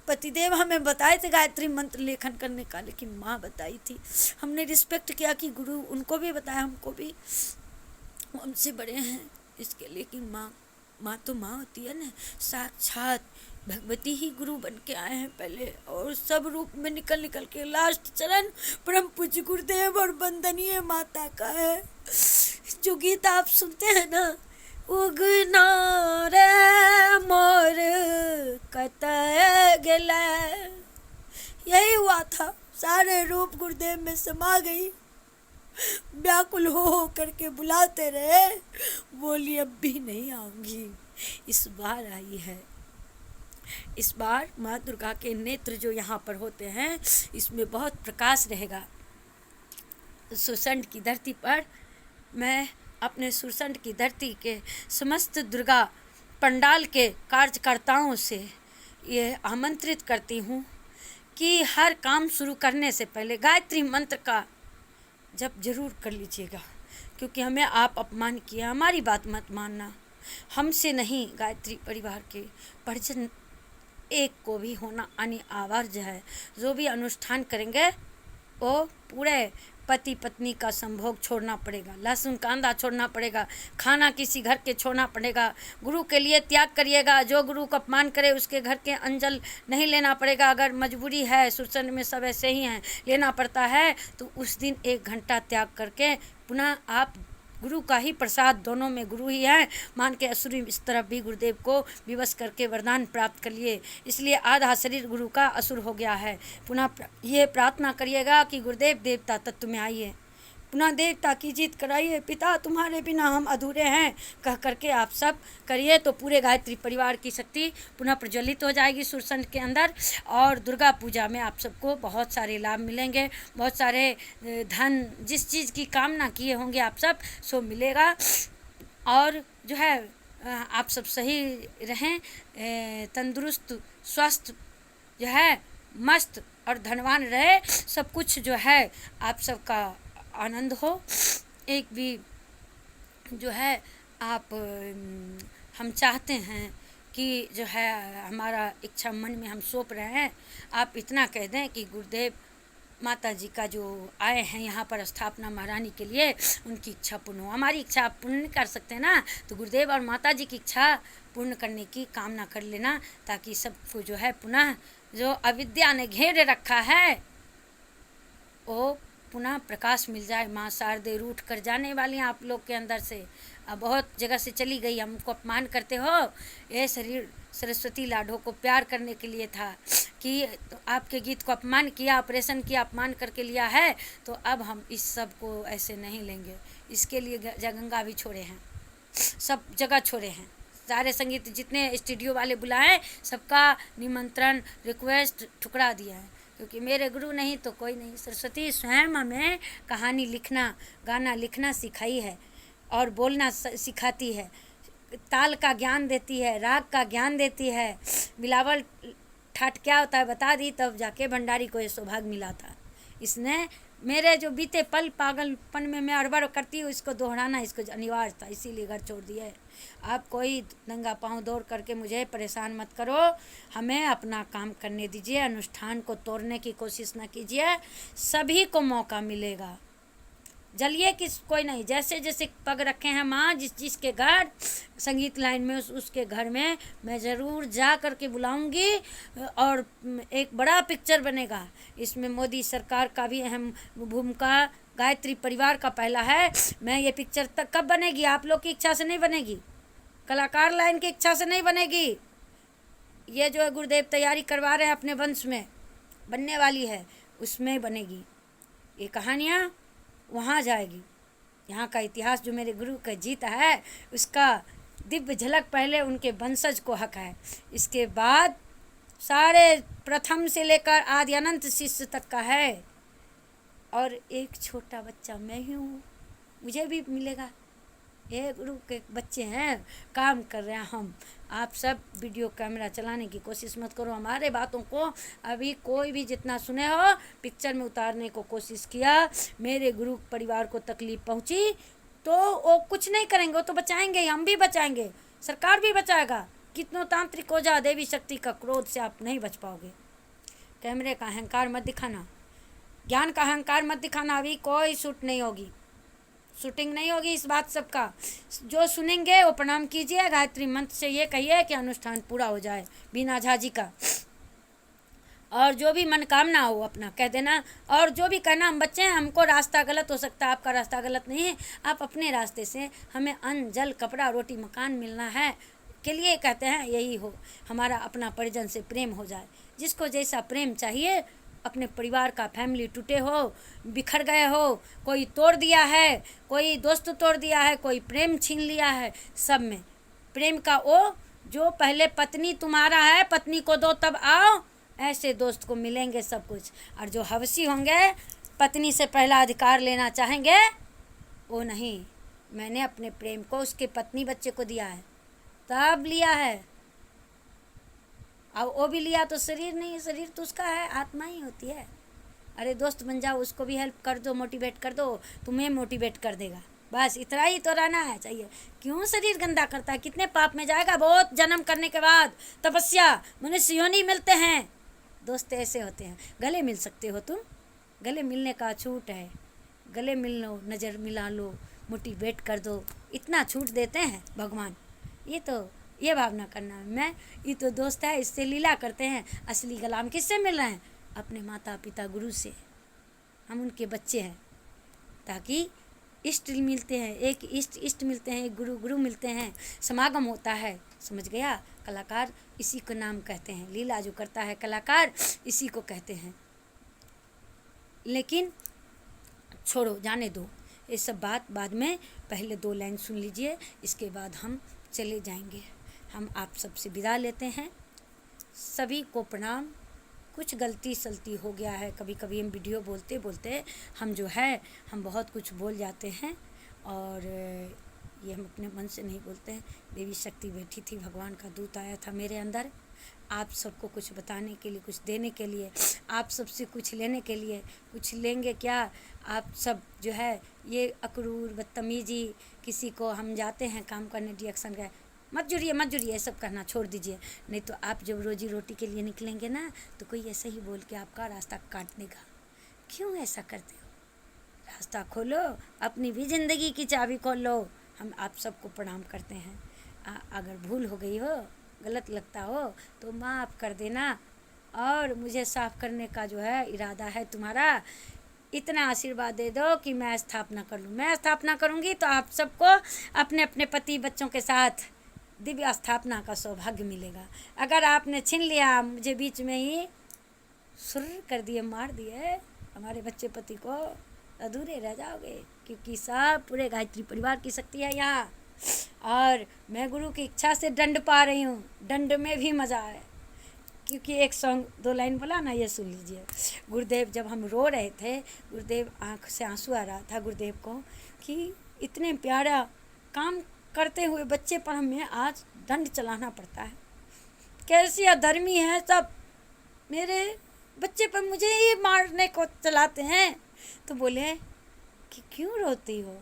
पतिदेव हमें बताए थे गायत्री मंत्र लेखन करने का, लेकिन माँ बताई थी। हमने रिस्पेक्ट किया कि गुरु उनको भी बताया, हमको भी, हमसे बड़े हैं इसके लिए कि माँ तो माँ होती है ना, साक्षात भगवती ही गुरु बन के आए हैं पहले, और सब रूप में निकल निकल के लास्ट चरण परम पूज्य गुरुदेव और वंदनीय माता का है। जो गीत आप सुनते हैं ना, उगना रे मोर कतय गेला, यही हुआ था। सारे रूप गुरुदेव में समा गई, व्याकुल हो करके बुलाते रहे, बोली अब भी नहीं आऊंगी। इस बार आई है। इस बार माँ दुर्गा के नेत्र जो यहाँ पर होते हैं, इसमें बहुत प्रकाश रहेगा। सुरसंड की धरती पर मैं अपने सुरसंड की धरती के समस्त दुर्गा पंडाल के कार्यकर्ताओं से ये आमंत्रित करती हूँ कि हर काम शुरू करने से पहले गायत्री मंत्र का जप जरूर कर लीजिएगा, क्योंकि हमें आप अपमान किया, हमारी बात मत मानना। हमसे नहीं, गायत्री परिवार के परिजन एक को भी होना अनिवार्य है। जो भी अनुष्ठान करेंगे वो पूरे पति पत्नी का संभोग छोड़ना पड़ेगा, लहसुन कांदा छोड़ना पड़ेगा, खाना किसी घर के छोड़ना पड़ेगा, गुरु के लिए त्याग करिएगा। जो गुरु को अपमान करे उसके घर के अंजल नहीं लेना पड़ेगा। अगर मजबूरी है, सुरसंड में सब ऐसे ही हैं, लेना पड़ता है, तो उस दिन 1 घंटा त्याग करके पुनः आप गुरु का ही प्रसाद, दोनों में गुरु ही है मान के असुरी इस तरफ भी गुरुदेव को विवश करके वरदान प्राप्त कर लिए। इसलिए आधा शरीर गुरु का असुर हो गया है। पुनः ये प्रार्थना करिएगा कि गुरुदेव देवता तत्व में आइए, पुनः देवता की जीत कराइए, पिता तुम्हारे बिना हम अधूरे हैं कह करके आप सब करिए, तो पूरे गायत्री परिवार की शक्ति पुनः प्रज्वलित हो जाएगी सुरसंड के अंदर। और दुर्गा पूजा में आप सबको बहुत सारे लाभ मिलेंगे, बहुत सारे धन, जिस चीज़ की कामना किए होंगे आप सब सो मिलेगा। और जो है आप सब सही रहें, तंदुरुस्त स्वस्थ जो है मस्त और धनवान रहे, सब कुछ जो है आप सबका आनंद हो। एक भी जो है आप हम चाहते हैं कि जो है हमारा इच्छा मन में हम सौंप रहे हैं, आप इतना कह दें कि गुरुदेव माता जी का जो आए हैं यहाँ पर स्थापना महारानी के लिए, उनकी इच्छा पूर्ण हो। हमारी इच्छा आप पूर्ण नहीं कर सकते ना, तो गुरुदेव और माता जी की इच्छा पूर्ण करने की कामना कर लेना, ताकि सबको जो है पुनः जो अविद्या ने घेरे रखा है वो पुनः प्रकाश मिल जाए। माँ शारदे रूठ कर जाने वाली हैं आप लोग के अंदर से, अब बहुत जगह से चली गई, हमको अपमान करते हो। ये शरीर सरस्वती लाडो को प्यार करने के लिए था कि तो आपके गीत को अपमान किया, ऑपरेशन किया, अपमान करके लिया है, तो अब हम इस सब को ऐसे नहीं लेंगे। इसके लिए जगंगा भी छोड़े हैं, सब जगह छोड़े हैं, सारे संगीत जितने स्टूडियो वाले बुलाए सबका निमंत्रण रिक्वेस्ट ठुकरा दिया है, क्योंकि मेरे गुरु नहीं तो कोई नहीं। सरस्वती स्वयं हमें कहानी लिखना, गाना लिखना सिखाई है और बोलना सिखाती है, ताल का ज्ञान देती है, राग का ज्ञान देती है, बिलावल ठाठ क्या होता है बता दी, तब जाके भंडारी को ये सौभाग्य मिला था। इसने मेरे जो बीते पल पागलपन में मैं अड़बड़ करती हूँ, इसको दोहराना इसको अनिवार्य था, इसीलिए घर छोड़ दिए। आप कोई नंगा पाँव दौड़ करके मुझे परेशान मत करो, हमें अपना काम करने दीजिए, अनुष्ठान को तोड़ने की कोशिश न कीजिए, सभी को मौका मिलेगा। जलिए किस कोई नहीं, जैसे जैसे पग रखे हैं माँ जिसके घर संगीत लाइन में उसके घर में मैं ज़रूर जा कर के बुलाऊंगी, और एक बड़ा पिक्चर बनेगा। इसमें मोदी सरकार का भी अहम भूमिका, गायत्री परिवार का पहला है। मैं ये पिक्चर तक कब बनेगी? आप लोग की इच्छा से नहीं बनेगी, कलाकार लाइन की इच्छा से नहीं बनेगी। ये जो है गुरुदेव तैयारी करवा रहे हैं अपने वंश में बनने वाली है, उसमें बनेगी। ये कहानियाँ वहाँ जाएगी। यहाँ का इतिहास जो मेरे गुरु का जीता है, उसका दिव्य झलक पहले उनके वंशज को हक है, इसके बाद सारे प्रथम से लेकर आदि अनंत शिष्य तक का है। और एक छोटा बच्चा मैं ही हूँ, मुझे भी मिलेगा। ये गुरु के बच्चे हैं, काम कर रहे हैं हम। आप सब वीडियो कैमरा चलाने की कोशिश मत करो। हमारे बातों को अभी कोई भी जितना सुने हो पिक्चर में उतारने को कोशिश किया, मेरे गुरु परिवार को तकलीफ पहुंची तो वो कुछ नहीं करेंगे, वो तो बचाएंगे, हम भी बचाएंगे, सरकार भी बचाएगा। कितनों तांत्रिक हो जा, देवी शक्ति का क्रोध से आप नहीं बच पाओगे। कैमरे का अहंकार मत दिखाना, ज्ञान का अहंकार मत दिखाना। अभी कोई शूट नहीं होगी, शूटिंग नहीं होगी इस बात सबका। जो सुनेंगे वो प्रणाम कीजिए, गायत्री मंत्र से ये कहिए कि अनुष्ठान पूरा हो जाए बिना झाजी का। और जो भी मनोकामना हो अपना कह देना। और जो भी कहना, हम बच्चे हैं, हमको रास्ता गलत हो सकता है, आपका रास्ता गलत नहीं है। आप अपने रास्ते से, हमें अन्न जल कपड़ा रोटी मकान मिलना है के लिए कहते हैं, यही हो हमारा अपना परिजन से प्रेम हो जाए। जिसको जैसा प्रेम चाहिए, अपने परिवार का फैमिली टूटे हो, बिखर गए हो, कोई तोड़ दिया है, कोई दोस्त तोड़ दिया है, कोई प्रेम छीन लिया है, सब में प्रेम का वो जो पहले पत्नी तुम्हारा है पत्नी को दो तब आओ, ऐसे दोस्त को मिलेंगे सब कुछ। और जो हवसी होंगे पत्नी से पहला अधिकार लेना चाहेंगे, वो नहीं। मैंने अपने प्रेम को उसके पत्नी बच्चे को दिया है, तब लिया है। अब वो भी लिया तो शरीर नहीं, शरीर तो उसका है, आत्मा ही होती है। अरे दोस्त बन जाओ, उसको भी हेल्प कर दो, मोटिवेट कर दो, तुम्हें मोटिवेट कर देगा। बस इतना ही तो रहना है चाहिए। क्यों शरीर गंदा करता है? कितने पाप में जाएगा? बहुत जन्म करने के बाद तपस्या मनुष्य योनि मिलते हैं। दोस्त ऐसे होते हैं। गले मिल सकते हो तुम, गले मिलने का छूट है, गले मिल लो, नज़र मिला लो, मोटिवेट कर दो, इतना छूट देते हैं भगवान। ये भावना करना है। मैं ये तो दोस्त है, इससे लीला करते हैं। असली गला हम किससे मिल रहे हैं? अपने माता पिता गुरु से। हम उनके बच्चे हैं, ताकि इष्ट मिलते हैं, एक इष्ट मिलते हैं, एक गुरु मिलते हैं, समागम होता है। समझ गया? कलाकार इसी को नाम कहते हैं, लीला जो करता है कलाकार इसी को कहते हैं। लेकिन छोड़ो, जाने दो ये सब बात बाद में। पहले 2 लाइन सुन लीजिए, इसके बाद हम चले जाएंगे। हम आप सबसे विदा लेते हैं। सभी को प्रणाम। कुछ गलती सलती हो गया है, कभी कभी हम वीडियो बोलते बोलते हम जो है हम बहुत कुछ बोल जाते हैं, और ये हम अपने मन से नहीं बोलते हैं। देवी शक्ति बैठी थी, भगवान का दूत आया था मेरे अंदर, आप सबको कुछ बताने के लिए, कुछ देने के लिए, आप सबसे कुछ लेने के लिए। कुछ लेंगे क्या? आप सब जो है ये अक्रूर बदतमीजी, किसी को हम जाते हैं काम करने रिएक्शन का, मत जुड़िए ये सब कहना छोड़ दीजिए। नहीं तो आप जब रोजी रोटी के लिए निकलेंगे ना, तो कोई ऐसे ही बोल के आपका रास्ता काट देगा। क्यों ऐसा करते हो? रास्ता खोलो, अपनी भी ज़िंदगी की चाबी खोल लो। हम आप सबको प्रणाम करते हैं। अगर भूल हो गई हो, गलत लगता हो तो माफ़ कर देना, और मुझे साफ़ करने का जो है इरादा है तुम्हारा। इतना आशीर्वाद दे दो कि मैं स्थापना कर लूँ। मैं स्थापना करूँगी तो आप सबको अपने अपने पति बच्चों के साथ दिव्य स्थापना का सौभाग्य मिलेगा। अगर आपने छीन लिया, मुझे बीच में ही सुर कर दिए, मार दिए हमारे बच्चे पति को, अधूरे रह जाओगे। क्योंकि सब पूरे गायत्री परिवार की शक्ति है यहाँ, और मैं गुरु की इच्छा से दंड पा रही हूँ। दंड में भी मज़ा है, क्योंकि एक सॉन्ग 2 लाइन बोला ना, ये सुन लीजिए। गुरुदेव जब हम रो रहे थे, गुरुदेव आँख से आंसू आ रहा था गुरुदेव को कि इतने प्यारा काम करते हुए बच्चे पर हमें आज दंड चलाना पड़ता है। कैसी अधर्मी है सब, मेरे बच्चे पर मुझे ही मारने को चलाते हैं। तो बोले कि क्यों रोती हो,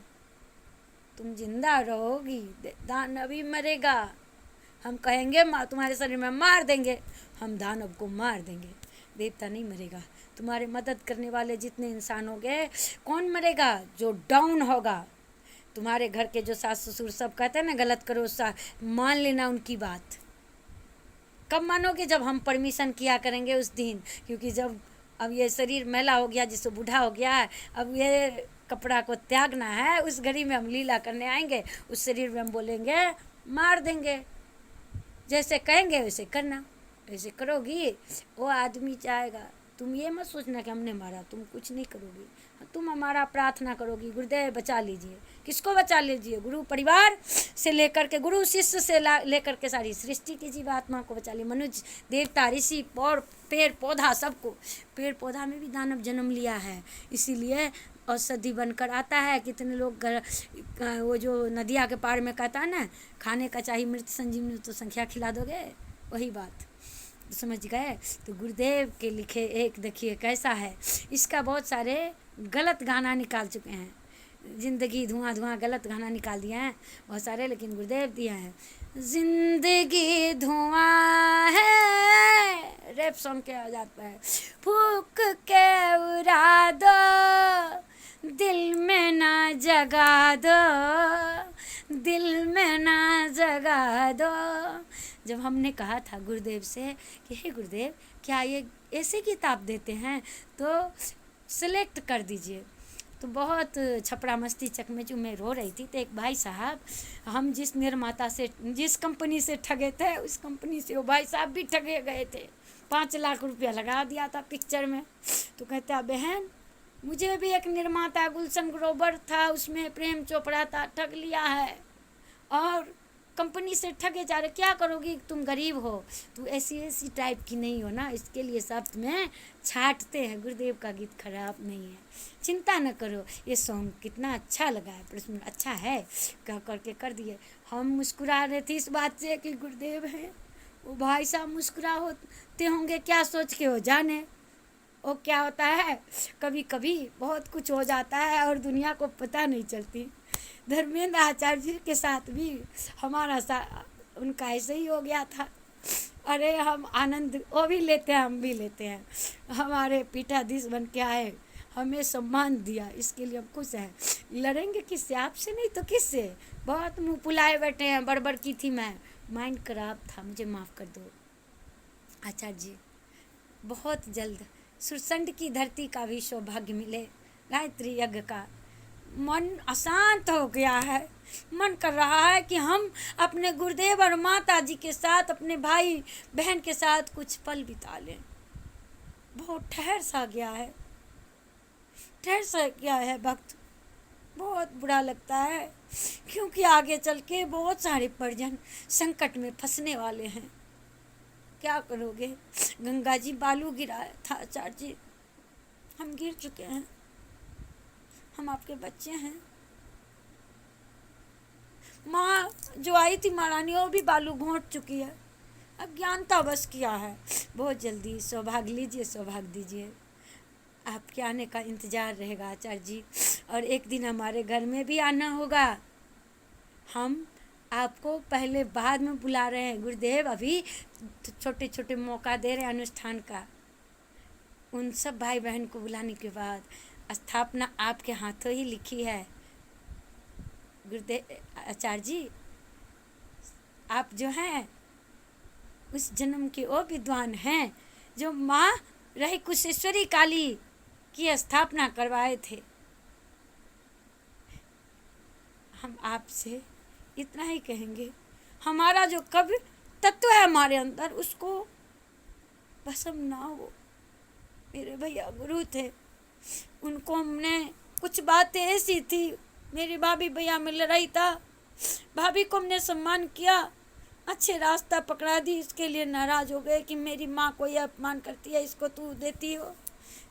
तुम जिंदा रहोगी, दानव ही मरेगा। हम कहेंगे तुम्हारे शरीर में मार देंगे, हम दानव को मार देंगे, देवता नहीं मरेगा। तुम्हारे मदद करने वाले जितने इंसान हो गए, कौन मरेगा? जो डाउन होगा। तुम्हारे घर के जो सास ससुर सब कहते हैं ना गलत करो, मान लेना उनकी बात। कब मानोगे? जब हम परमिशन किया करेंगे उस दिन। क्योंकि जब अब ये शरीर मैला हो गया, जिससे बूढ़ा हो गया है, अब ये कपड़ा को त्यागना है, उस घड़ी में हम लीला करने आएंगे। उस शरीर में हम बोलेंगे मार देंगे, जैसे कहेंगे वैसे करना। ऐसे करोगी वो आदमी चाहेगा। तुम ये मत सोचना कि हमने मारा, तुम कुछ नहीं करोगी, तुम हमारा प्रार्थना करोगी, गुरुदेव बचा लीजिए। किसको बचा लीजिए? गुरु परिवार से लेकर के, गुरु शिष्य से लेकर के सारी सृष्टि की जीवात्मा को बचा लीजिए। मनुष्य, देवता, ऋषि और पेड़ पौधा, सबको। पेड़ पौधा में भी दानव जन्म लिया है, इसीलिए औषधि बनकर आता है। कितने लोग वो जो नदिया के पार में कहता है ना, खाने का चाहिए मृत संजीवनी, तो संख्या खिला दोगे, वही बात समझ गए। तो गुरुदेव के लिखे एक देखिए कैसा है, इसका बहुत सारे गलत गाना निकाल चुके हैं, जिंदगी धुआं धुआं गलत गाना निकाल दिए हैं बहुत सारे, लेकिन गुरुदेव दिया है जिंदगी धुआं है, रैप सॉन्ग के आ जाता है, फूक के उड़ा दो, दिल में ना जगा दो, दिल में ना जगा दो। जब हमने कहा था गुरुदेव से कि हे गुरुदेव क्या ये ऐसे किताब देते हैं, तो सिलेक्ट कर दीजिए। तो बहुत छपड़ा मस्ती चकमेचू में रो रही थी। तो एक भाई साहब, हम जिस निर्माता से, जिस कंपनी से ठगे थे, उस कंपनी से वो भाई साहब भी ठगे गए थे। 5 लाख रुपया लगा दिया था पिक्चर में। तो कहता बहन मुझे भी एक निर्माता गुलशन ग्रोवर था, उसमें प्रेम चोपड़ा था, ठग लिया है और कंपनी से ठगे जा रहे, क्या करोगी? तुम गरीब हो, तू ऐसी टाइप की नहीं हो ना, इसके लिए सब तुम्हें छांटते हैं। गुरुदेव का गीत खराब नहीं है, चिंता न करो। ये सॉन्ग कितना अच्छा लगा है, प्रश्न अच्छा है, कह करके कर दिए। हम मुस्कुरा रहे थे इस बात से कि गुरुदेव हैं। वो भाई साहब मुस्कुरा होते होंगे क्या सोच के, हो जाने। वो क्या होता है, कभी कभी बहुत कुछ हो जाता है और दुनिया को पता नहीं चलती। धर्मेंद्र आचार्य जी के साथ भी हमारा उनका ऐसे ही हो गया था। अरे हम आनंद वो भी लेते हैं, हम भी लेते हैं। हमारे पीठाधीश बन के आए, हमें सम्मान दिया, इसके लिए हम खुश हैं। लड़ेंगे किससे? आपसे नहीं तो किससे? बहुत मुँह फुलाए बैठे हैं, बड़बड़ की थी मैं, माइंड खराब था, मुझे माफ़ कर दो आचार्य जी। बहुत जल्द सुरसंड की धरती का भी सौभाग्य मिले, गायत्री यज्ञ का। मन अशांत हो गया है, मन कर रहा है कि हम अपने गुरुदेव और माता जी के साथ, अपने भाई बहन के साथ कुछ पल बिता लें। बहुत ठहर सा गया है, ठहर सा गया है वक्त। बहुत बुरा लगता है, क्योंकि आगे चल के बहुत सारे परिजन संकट में फंसने वाले हैं। क्या करोगे? गंगा जी बालू गिराया था आचार्य जी, हम गिर चुके हैं, हम आपके बच्चे हैं। माँ जो आई थी महारानी, वो भी बालू घोंट चुकी है, अज्ञानता बस किया है। बहुत जल्दी सौभाग्य लीजिए, सौभाग्य दीजिए, आपके आने का इंतज़ार रहेगा आचार्य जी। और एक दिन हमारे घर में भी आना होगा, हम आपको पहले बाद में बुला रहे हैं। गुरुदेव अभी छोटे छोटे मौका दे रहे हैं अनुष्ठान का, उन सब भाई बहन को बुलाने के बाद स्थापना आपके हाथों ही लिखी है। गुरुदेव आचार्य जी आप जो हैं उस जन्म के वो विद्वान हैं जो माँ रही कुशेश्वरी काली की स्थापना करवाए थे। हम आपसे इतना ही कहेंगे, हमारा जो कवि तत्व है हमारे अंदर, उसको भस्म ना हो। मेरे भैया गुरु थे, उनको हमने कुछ बातें ऐसी थी, मेरी भाभी भैया में लड़ाई था, भाभी को हमने सम्मान किया, अच्छे रास्ता पकड़ा दी, इसके लिए नाराज हो गए कि मेरी माँ को यह अपमान करती है, इसको तू देती हो।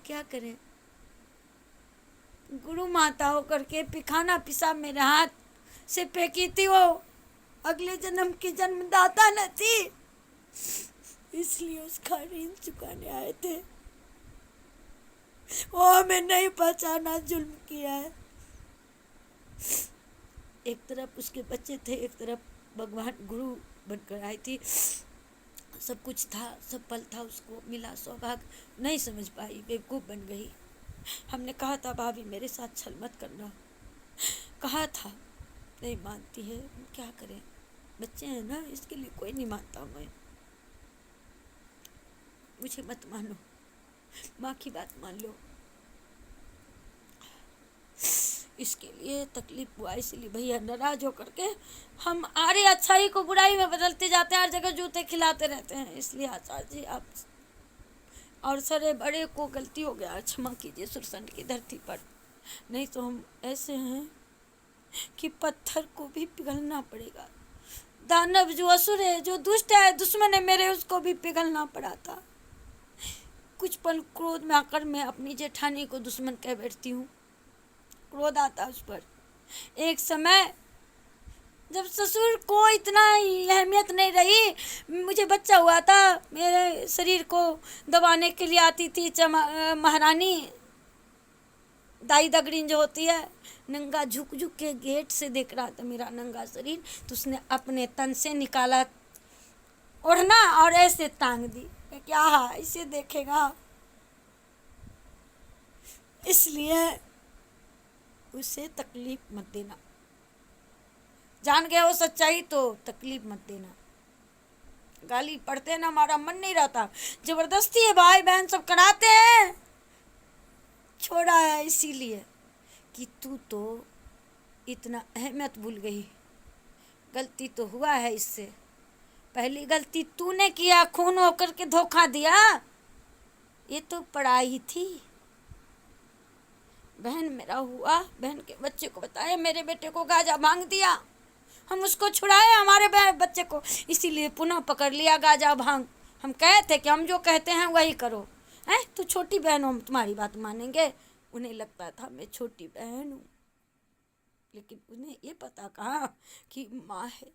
क्या करें? गुरु माता हो करके पिखाना पिसा मेरे हाथ से फेंकी थी, वो अगले जन्म की जन्मदाता न थी। इसलिए उसका ऋण चुकाने आए थे। वो हमें नहीं पहचाना, जुल्म किया है। एक तरफ उसके बच्चे थे, एक तरफ भगवान गुरु बनकर आई थी। सब कुछ था, सब पल था, उसको मिला सौभाग्य, नहीं समझ पाई, बेवकूफ़ बन गई। हमने कहा था भाभी मेरे साथ छल मत करना, कहा था, नहीं मानती है, क्या करें, बच्चे हैं ना, इसके लिए कोई नहीं मानता। मैं मुझे मत मानो, माँ की बात मान लो। इसके लिए तकलीफ हुआ, इसलिए भैया नाराज होकर के हम आरे अच्छाई को बुराई में बदलते जाते हैं, हर जगह जूते खिलाते रहते हैं। इसलिए आचार्य जी आप और सारे बड़े को गलती हो गया, क्षमा कीजिए सुरसंड की धरती पर। नहीं तो हम ऐसे हैं कि पत्थर को भी पिघलना पड़ेगा। दानव जो असुर है, जो दुष्ट है, दुश्मन है मेरे, उसको भी पिघलना पड़ा था। कुछ पल क्रोध में आकर मैं अपनी जेठानी को दुश्मन कह बैठती हूँ, क्रोध आता उस पर। एक समय जब ससुर को इतना अहमियत नहीं रही, मुझे बच्चा हुआ था, मेरे शरीर को दबाने के लिए आती थी महारानी दाई दगड़ीन जो होती है, नंगा झुक झुक के गेट से देख रहा था मेरा नंगा शरीर, तो उसने अपने तन से निकाला ओढ़ना और ऐसे टांग दी। क्या इसे देखेगा, इसलिए उसे तकलीफ मत देना। जान गया वो सच्चाई तो तकलीफ मत देना। गाली पढ़ते ना, हमारा मन नहीं रहता, जबरदस्ती है, भाई बहन सब कराते हैं, छोड़ा है इसीलिए कि तू तो इतना अहमियत भूल गई। गलती तो हुआ है, इससे पहली गलती तूने किया, खून होकर के धोखा दिया, ये तो पढ़ाई थी। बहन मेरा हुआ, बहन के बच्चे को बताया, मेरे बेटे को गाजा मांग दिया, हम उसको छुड़ाए हमारे बच्चे को, इसीलिए पुनः पकड़ लिया गाजा भांग। हम कहे थे कि हम जो कहते हैं वही करो, हैं तो छोटी बहन हो, हम तुम्हारी बात मानेंगे। उन्हें लगता था मैं छोटी बहन हूँ, लेकिन उन्हें ये पता कहाँ कि माँ है।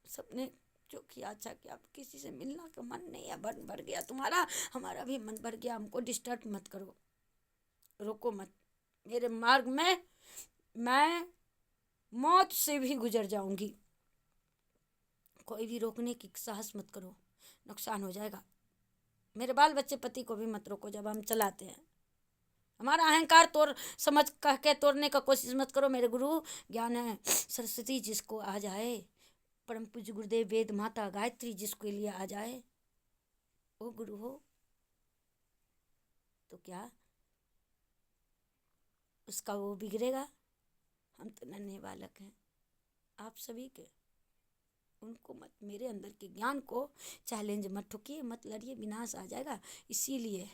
सबने जो किया अच्छा किया, अब किसी से मिलना का मन नहीं है, मन भर गया तुम्हारा, हमारा भी मन भर गया, हमको डिस्टर्ब मत करो, रोको मत मेरे मार्ग में, मैं मौत से भी गुजर जाऊंगी, कोई भी रोकने की साहस मत करो, नुकसान हो जाएगा। मेरे बाल बच्चे पति को भी मत रोको जब हम चलाते हैं, हमारा अहंकार तोड़ समझ कह के तोड़ने का कोशिश मत करो। मेरे गुरु ज्ञान है सरस्वती जिसको आ जाए, परम पूज्य गुरुदेव वेद माता गायत्री जिसके लिए आ जाए, वो गुरु हो तो क्या उसका वो बिगड़ेगा। हम तो नन्हे बालक हैं, आप सभी के, उनको मत, मेरे अंदर के ज्ञान को चैलेंज मत ठोकिए, मत लड़िए, विनाश आ जाएगा। इसीलिए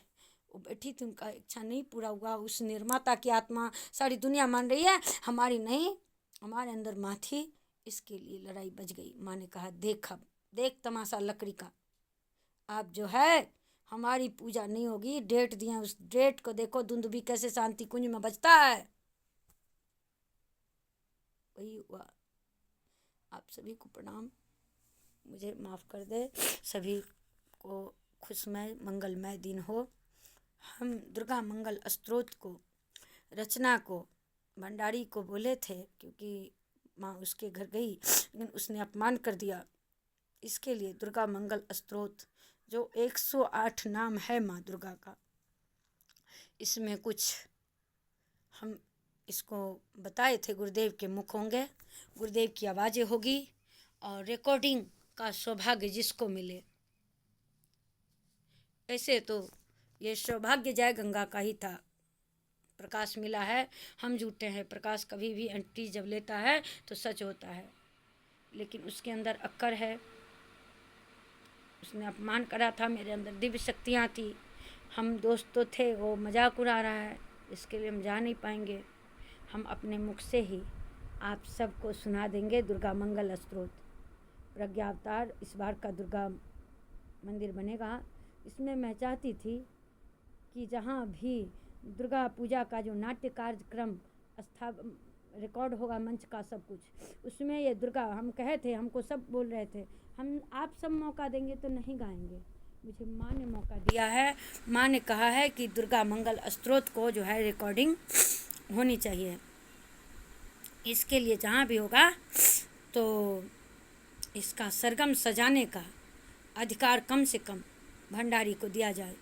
वो बैठी थी, उनका इच्छा नहीं पूरा हुआ, उस निर्माता की आत्मा सारी दुनिया मान रही है, हमारी नहीं, हमारे अंदर माँ थी, इसके लिए लड़ाई बच गई। माँ ने कहा देख, अब देख तमाशा लकड़ी का, आप जो है हमारी पूजा नहीं होगी, डेट दिया, उस डेट को देखो, दुंदुभी कैसे शांति कुंज में बजता है, वही हुआ। आप सभी को प्रणाम, मुझे माफ़ कर दे, सभी को खुशमय मंगलमय दिन हो। हम दुर्गा मंगल स्तोत्र को रचना को भंडारी को बोले थे, क्योंकि माँ उसके घर गई लेकिन उसने अपमान कर दिया, इसके लिए दुर्गा मंगल स्तोत्र जो 108 नाम है माँ दुर्गा का, इसमें कुछ हम इसको बताए थे, गुरुदेव के मुख होंगे, गुरुदेव की आवाज़ें होगी, और रिकॉर्डिंग का सौभाग्य जिसको मिले। ऐसे तो ये सौभाग्य जय गंगा का ही था, प्रकाश मिला है, हम झूठे हैं, प्रकाश कभी भी एंट्री जब लेता है तो सच होता है, लेकिन उसके अंदर अक्कर है, उसने अपमान करा था, मेरे अंदर दिव्य शक्तियाँ थी, हम दोस्त तो थे, वो मजाक उड़ा रहा है, इसके लिए हम जा नहीं पाएंगे। हम अपने मुख से ही आप सबको सुना देंगे दुर्गा मंगल स्तोत्र। प्रज्ञा अवतार इस बार का दुर्गा मंदिर बनेगा, इसमें मैं चाहती थी कि जहाँ भी दुर्गा पूजा का जो नाट्य कार्यक्रम रिकॉर्ड होगा, मंच का सब कुछ, उसमें ये दुर्गा, हम कहे थे, हमको सब बोल रहे थे हम आप सब मौका देंगे तो नहीं गाएंगे। मुझे माँ ने मौका दिया है, माँ ने कहा है कि दुर्गा मंगल स्तोत्र को जो है रिकॉर्डिंग होनी चाहिए। इसके लिए जहाँ भी होगा तो इसका सरगम सजाने का अधिकार कम से कम भंडारी को दिया जाए।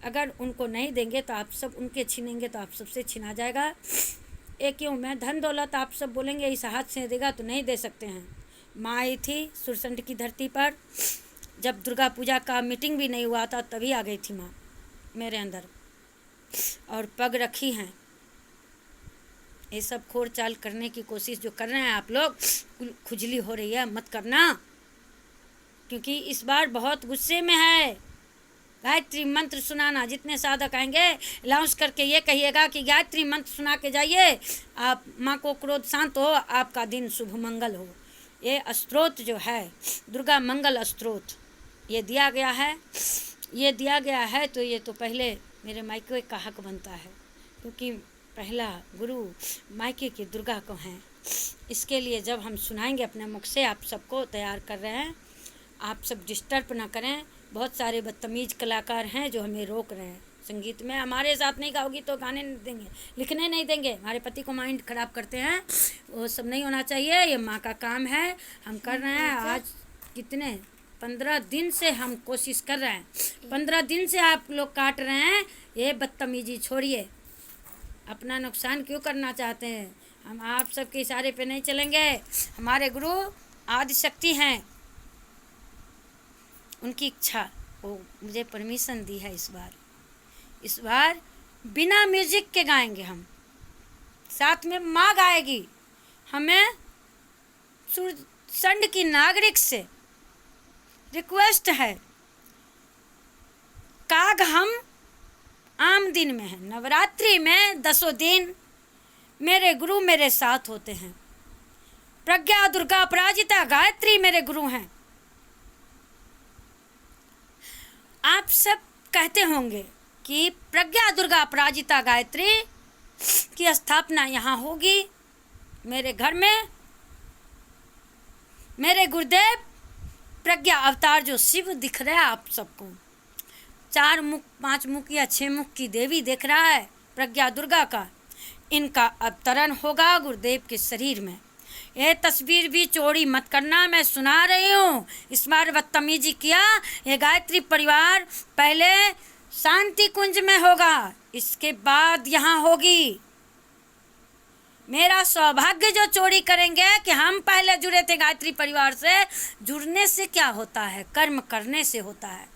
अगर उनको नहीं देंगे तो आप सब उनके छीनेंगे तो आप सबसे छीना जाएगा। ये क्यों, मैं धन दौलत आप सब बोलेंगे इस हाथ से देगा तो नहीं दे सकते हैं। माँ आई थी सुरसंड की धरती पर, जब दुर्गा पूजा का मीटिंग भी नहीं हुआ था तभी आ गई थी माँ मेरे अंदर, और पग रखी हैं। ये सब खोर चाल करने की कोशिश जो कर रहे हैं आप लोग, खुजली हो रही है, मत करना, क्योंकि इस बार बहुत गुस्से में है। गायत्री मंत्र सुनाना, जितने साधक आएंगे अनाउंस करके ये कहिएगा कि गायत्री मंत्र सुना के जाइए, आप माँ को क्रोध शांत हो, आपका दिन शुभ मंगल हो। ये स्तोत्र जो है दुर्गा मंगल स्तोत्र ये दिया गया है, तो ये तो पहले मेरे मायके का हक बनता है, क्योंकि पहला गुरु मायके की दुर्गा को हैं। इसके लिए जब हम सुनाएंगे अपने मुख से, आप सबको तैयार कर रहे हैं, आप सब डिस्टर्ब ना करें। बहुत सारे बदतमीज कलाकार हैं जो हमें रोक रहे हैं संगीत में। हमारे साथ नहीं गाओगी तो गाने नहीं देंगे, लिखने नहीं देंगे, हमारे पति को माइंड ख़राब करते हैं। वो सब नहीं होना चाहिए। ये माँ का काम है, हम कर रहे हैं। आज कितने 15 दिन से हम कोशिश कर रहे हैं, 15 दिन से आप लोग काट रहे हैं। ये बदतमीजी छोड़िए, अपना नुकसान क्यों करना चाहते हैं। हम आप सबके इशारे पे नहीं चलेंगे। हमारे गुरु आदिशक्ति हैं, उनकी इच्छा, वो मुझे परमिशन दी है। इस बार बिना म्यूजिक के गाएंगे हम, साथ में माँ गाएगी। हमें सुरसंड की नागरिक से रिक्वेस्ट है, काग हम आम दिन में है, नवरात्रि में 10 दिन मेरे गुरु मेरे साथ होते हैं। प्रज्ञा दुर्गा अपराजिता गायत्री मेरे गुरु हैं। आप सब कहते होंगे कि प्रज्ञा दुर्गा अपराजिता गायत्री की स्थापना यहाँ होगी मेरे घर में। मेरे गुरुदेव प्रज्ञा अवतार जो शिव दिख रहा है आप सबको, 4 मुख 5 मुख या 6 मुख की देवी दिख रहा है प्रज्ञा दुर्गा का, इनका अवतरण होगा गुरुदेव के शरीर में। ये तस्वीर भी चोरी मत करना, मैं सुना रही हूँ। इस बार बदतमीजी किया। ये गायत्री परिवार पहले शांति कुंज में होगा, इसके बाद यहाँ होगी। मेरा सौभाग्य जो चोरी करेंगे कि हम पहले जुड़े थे गायत्री परिवार से। जुड़ने से क्या होता है, कर्म करने से होता है।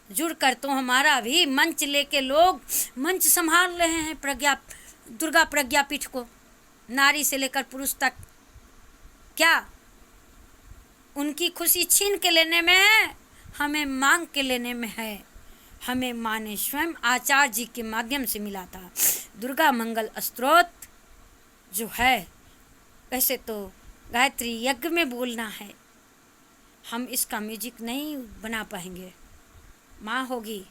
जुड़ कर तो हमारा भी मंच लेके लोग मंच संभाल रहे हैं दुर्गा प्रज्ञापीठ को, नारी से लेकर पुरुष तक। क्या उनकी खुशी छीन के लेने में है, हमें मांग के लेने में है। हमें माँ ने स्वयं आचार्य जी के माध्यम से मिला था। दुर्गा मंगल स्तोत्र जो है, वैसे तो गायत्री यज्ञ में बोलना है, हम इसका म्यूजिक नहीं बना पाएंगे। माँ होगी,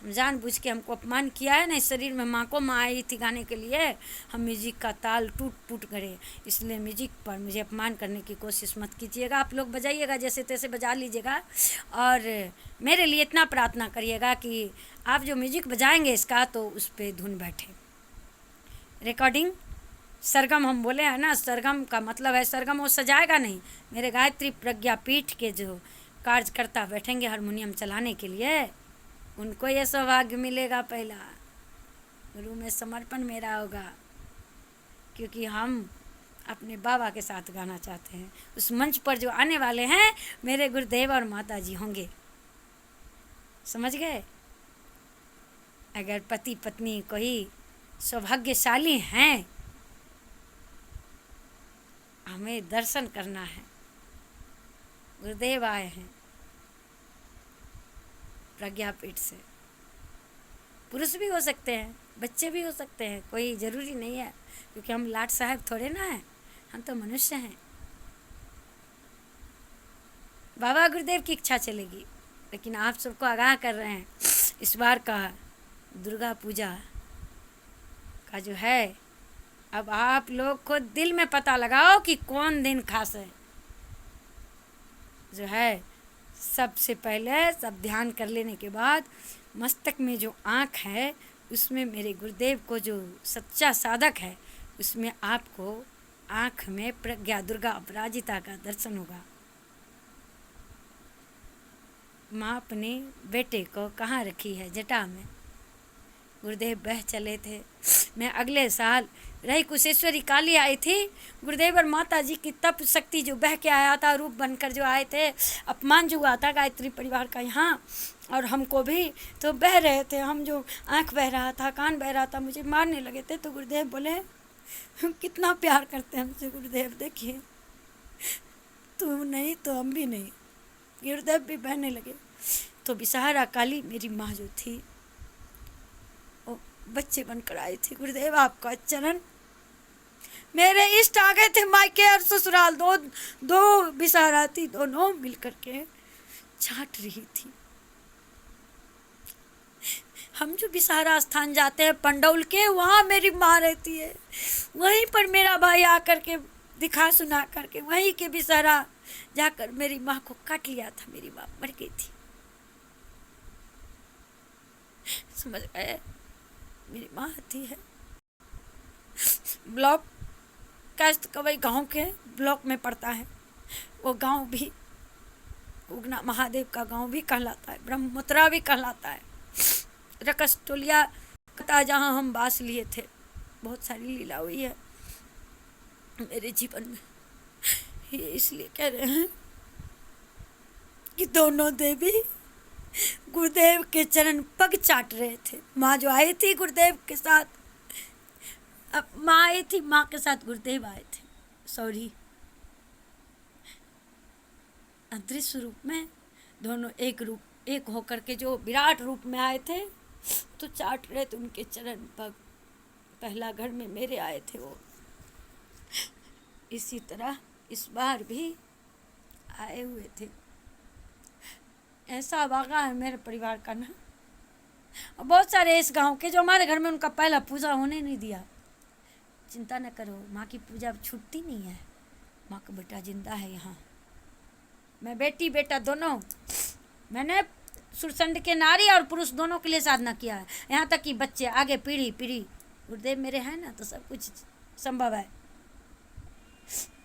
हम जानबूझ के हमको अपमान किया है ना इस शरीर में। माँ को, माँ आई थी गाने के लिए, हम म्यूजिक का ताल टूट करे, इसलिए म्यूजिक पर मुझे अपमान करने की कोशिश मत कीजिएगा। आप लोग बजाइएगा, जैसे तैसे बजा लीजिएगा, और मेरे लिए इतना प्रार्थना करिएगा कि आप जो म्यूजिक बजाएंगे इसका तो उस पर धुन बैठे। रिकॉर्डिंग सरगम हम बोले हैं ना, सरगम का मतलब है सरगम वो सजाएगा नहीं। मेरे गायत्री प्रज्ञापीठ के जो कार्यकर्ता बैठेंगे हारमोनियम चलाने के लिए, उनको ये सौभाग्य मिलेगा। पहला गुरु में समर्पण मेरा होगा, क्योंकि हम अपने बाबा के साथ गाना चाहते हैं। उस मंच पर जो आने वाले हैं मेरे गुरुदेव और माता जी होंगे, समझ गए। अगर पति पत्नी कोई सौभाग्यशाली हैं, हमें दर्शन करना है। गुरुदेव आए हैं प्रज्ञापीठ से, पुरुष भी हो सकते हैं, बच्चे भी हो सकते हैं, कोई ज़रूरी नहीं है, क्योंकि हम लाट साहब थोड़े ना हैं, हम तो मनुष्य हैं। बाबा गुरुदेव की इच्छा चलेगी, लेकिन आप सबको आगाह कर रहे हैं। इस बार का दुर्गा पूजा का जो है, अब आप लोग खुद दिल में पता लगाओ कि कौन दिन खास है। जो है सबसे पहले सब ध्यान कर लेने के बाद मस्तक में जो आँख है उसमें मेरे गुरुदेव को जो सच्चा साधक है उसमें आपको आँख में प्रज्ञा दुर्गा अपराजिता का दर्शन होगा। माँ अपने बेटे को कहाँ रखी है? जटा में। गुरुदेव बह चले थे। मैं अगले साल रही कुशेश्वरी काली आई थी। गुरुदेव और माता जी की तप शक्ति जो बह के आया था, रूप बनकर जो आए थे, अपमान जो हुआ था गायत्री परिवार का यहाँ, और हमको भी तो बह रहे थे। हम जो आँख बह रहा था, कान बह रहा था, मुझे मारने लगे थे। तो गुरुदेव बोले कितना प्यार करते हैं हमसे। गुरुदेव देखिए, तू नहीं तो हम भी नहीं। गुरुदेव भी बहने लगे। तो बिसहारा काली मेरी माँ जो थी वो बच्चे बनकर आई थी। गुरुदेव आपका चरण, मेरे इष्ट आ गए थे मायके और ससुराल, दो बिसहारा थी, दोनों मिलकर के छाट रही थी। हम जो बिसहारा स्थान जाते हैं पंडौल के, वहाँ मेरी माँ रहती है। वहीं पर मेरा भाई आकर के दिखा सुना करके वहीं के बिसहारा जाकर मेरी माँ को काट लिया था। मेरी माँ मर गई थी। समझ गए? मेरी माँ आती है ब्लॉक कास्ट कवई गांव के ब्लॉक में पड़ता है। वो गांव भी उगना महादेव का गांव भी कहलाता है, ब्रह्मोत्रा भी कहलाता है। रकसटोलिया कथा जहाँ हम बास लिए थे। बहुत सारी लीला हुई है मेरे जीवन में। ये इसलिए कह रहे हैं कि दोनों देवी गुरुदेव के चरण पग चाट रहे थे। माँ जो आई थी गुरुदेव के साथ, अब माँ आई थी, माँ के साथ गुरुदेव आए थे। सॉरी, अदृश्य रूप में दोनों एक होकर के जो विराट रूप में आए थे, तो चाट रहे थे उनके चरण पग। पहला घर में मेरे आए थे वो। इसी तरह इस बार भी आए हुए थे। ऐसा वाक़ा है मेरे परिवार का ना। और बहुत सारे इस गांव के जो हमारे घर में उनका पहला पूजा होने नहीं दिया। चिंता न करो, माँ की पूजा अब छूटती नहीं है। माँ का बेटा जिंदा है यहाँ। मैं बेटी बेटा दोनों, मैंने सुरसंड के नारी और पुरुष दोनों के लिए साधना किया है। यहाँ तक कि बच्चे आगे पीढ़ी गुरुदेव मेरे हैं ना, तो सब कुछ संभव है।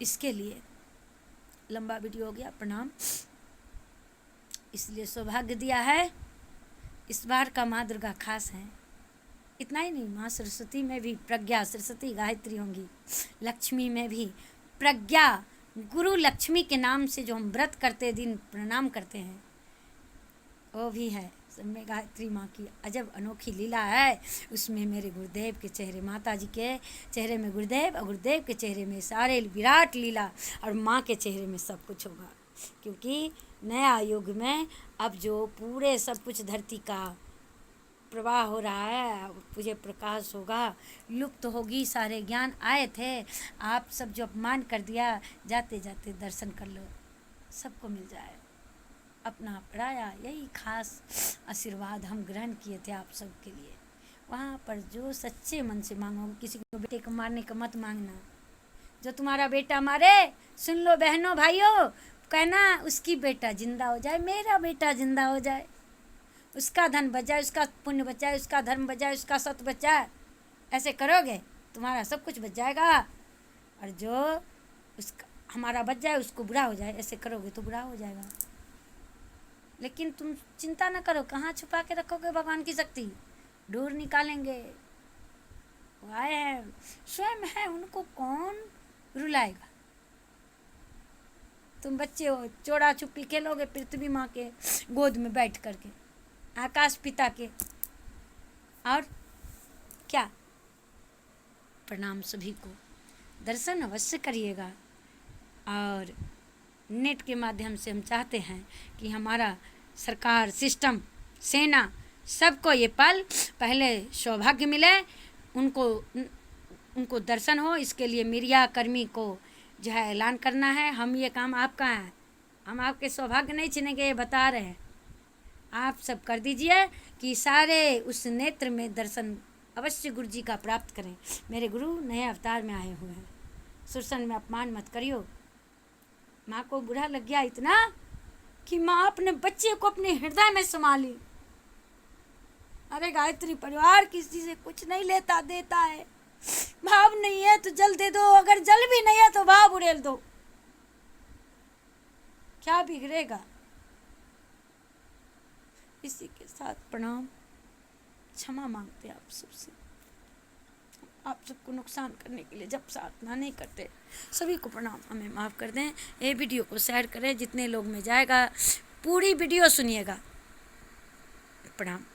इसके लिए लंबा वीडियो हो गया, प्रणाम। इसलिए सौभाग्य दिया है इस बार का माँ दुर्गा खास है। इतना ही नहीं, माँ सरस्वती में भी प्रज्ञा सरस्वती गायत्री होंगी। लक्ष्मी में भी प्रज्ञा गुरु लक्ष्मी के नाम से जो हम व्रत करते दिन प्रणाम करते हैं वो भी है। सब में गायत्री माँ की अजब अनोखी लीला है। उसमें मेरे गुरुदेव के चेहरे, माता जी के चेहरे में गुरुदेव और गुरुदेव के चेहरे में सारे विराट लीला, और माँ के चेहरे में सब कुछ होगा। क्योंकि नया युग में अब जो पूरे सब कुछ धरती का प्रवाह हो रहा है, मुझे प्रकाश होगा, लुप्त होगी। सारे ज्ञान आए थे, आप सब जो अपमान कर दिया, जाते जाते दर्शन कर लो, सबको मिल जाए। अपना पढ़ाया, यही खास आशीर्वाद हम ग्रहण किए थे आप सब के लिए। वहाँ पर जो सच्चे मन से मांगो, किसी को बेटे को मारने का मत मांगना। जो तुम्हारा बेटा मारे, सुन लो बहनों भाइयों, कहना उसकी बेटा जिंदा हो जाए, मेरा बेटा जिंदा हो जाए, उसका धन बचाए, उसका पुण्य बचाए, उसका धर्म बचाए, उसका सत्य बचाए। ऐसे करोगे तुम्हारा सब कुछ बच जाएगा। और जो उसका हमारा बच जाए उसको बुरा हो जाए, ऐसे करोगे तो बुरा हो जाएगा। लेकिन तुम चिंता न करो, कहाँ छुपा के रखोगे भगवान की शक्ति, ढूंढ निकालेंगे। वो आए हैं, स्वयं है, उनको कौन रुलाएगा। तुम बच्चे हो, चोरा छुपी खेलोगे पृथ्वी माँ के गोद में बैठ करके, आकाश पिता के, और क्या। प्रणाम सभी को, दर्शन अवश्य करिएगा। और नेट के माध्यम से हम चाहते हैं कि हमारा सरकार, सिस्टम, सेना, सबको ये पल पहले सौभाग्य मिले, उनको दर्शन हो। इसके लिए मीडिया कर्मी को जो है ऐलान करना है। हम ये काम आपका है, हम आपके सौभाग्य नहीं छीनेंगे, ये बता रहे हैं। आप सब कर दीजिए कि सारे उस नेत्र में दर्शन अवश्य गुरु जी का प्राप्त करें। मेरे गुरु नए अवतार में आए हुए हैं। सुरसन में अपमान मत करियो। माँ को बुरा लग गया इतना, कि माँ अपने बच्चे को अपने हृदय में संभाली। अरे गायत्री परिवार किसी से कुछ नहीं लेता देता है। भाव नहीं है तो जल दे दो, अगर जल भी नहीं है तो भाव उड़ेल दो, क्या बिगड़ेगा। इसी के साथ प्रणाम, क्षमा मांगते आप सबसे। आप सबको नुकसान करने के लिए जब साधना नहीं करते, सभी को प्रणाम, हमें माफ़ कर दें। ये वीडियो को शेयर करें, जितने लोग में जाएगा पूरी वीडियो सुनिएगा। प्रणाम।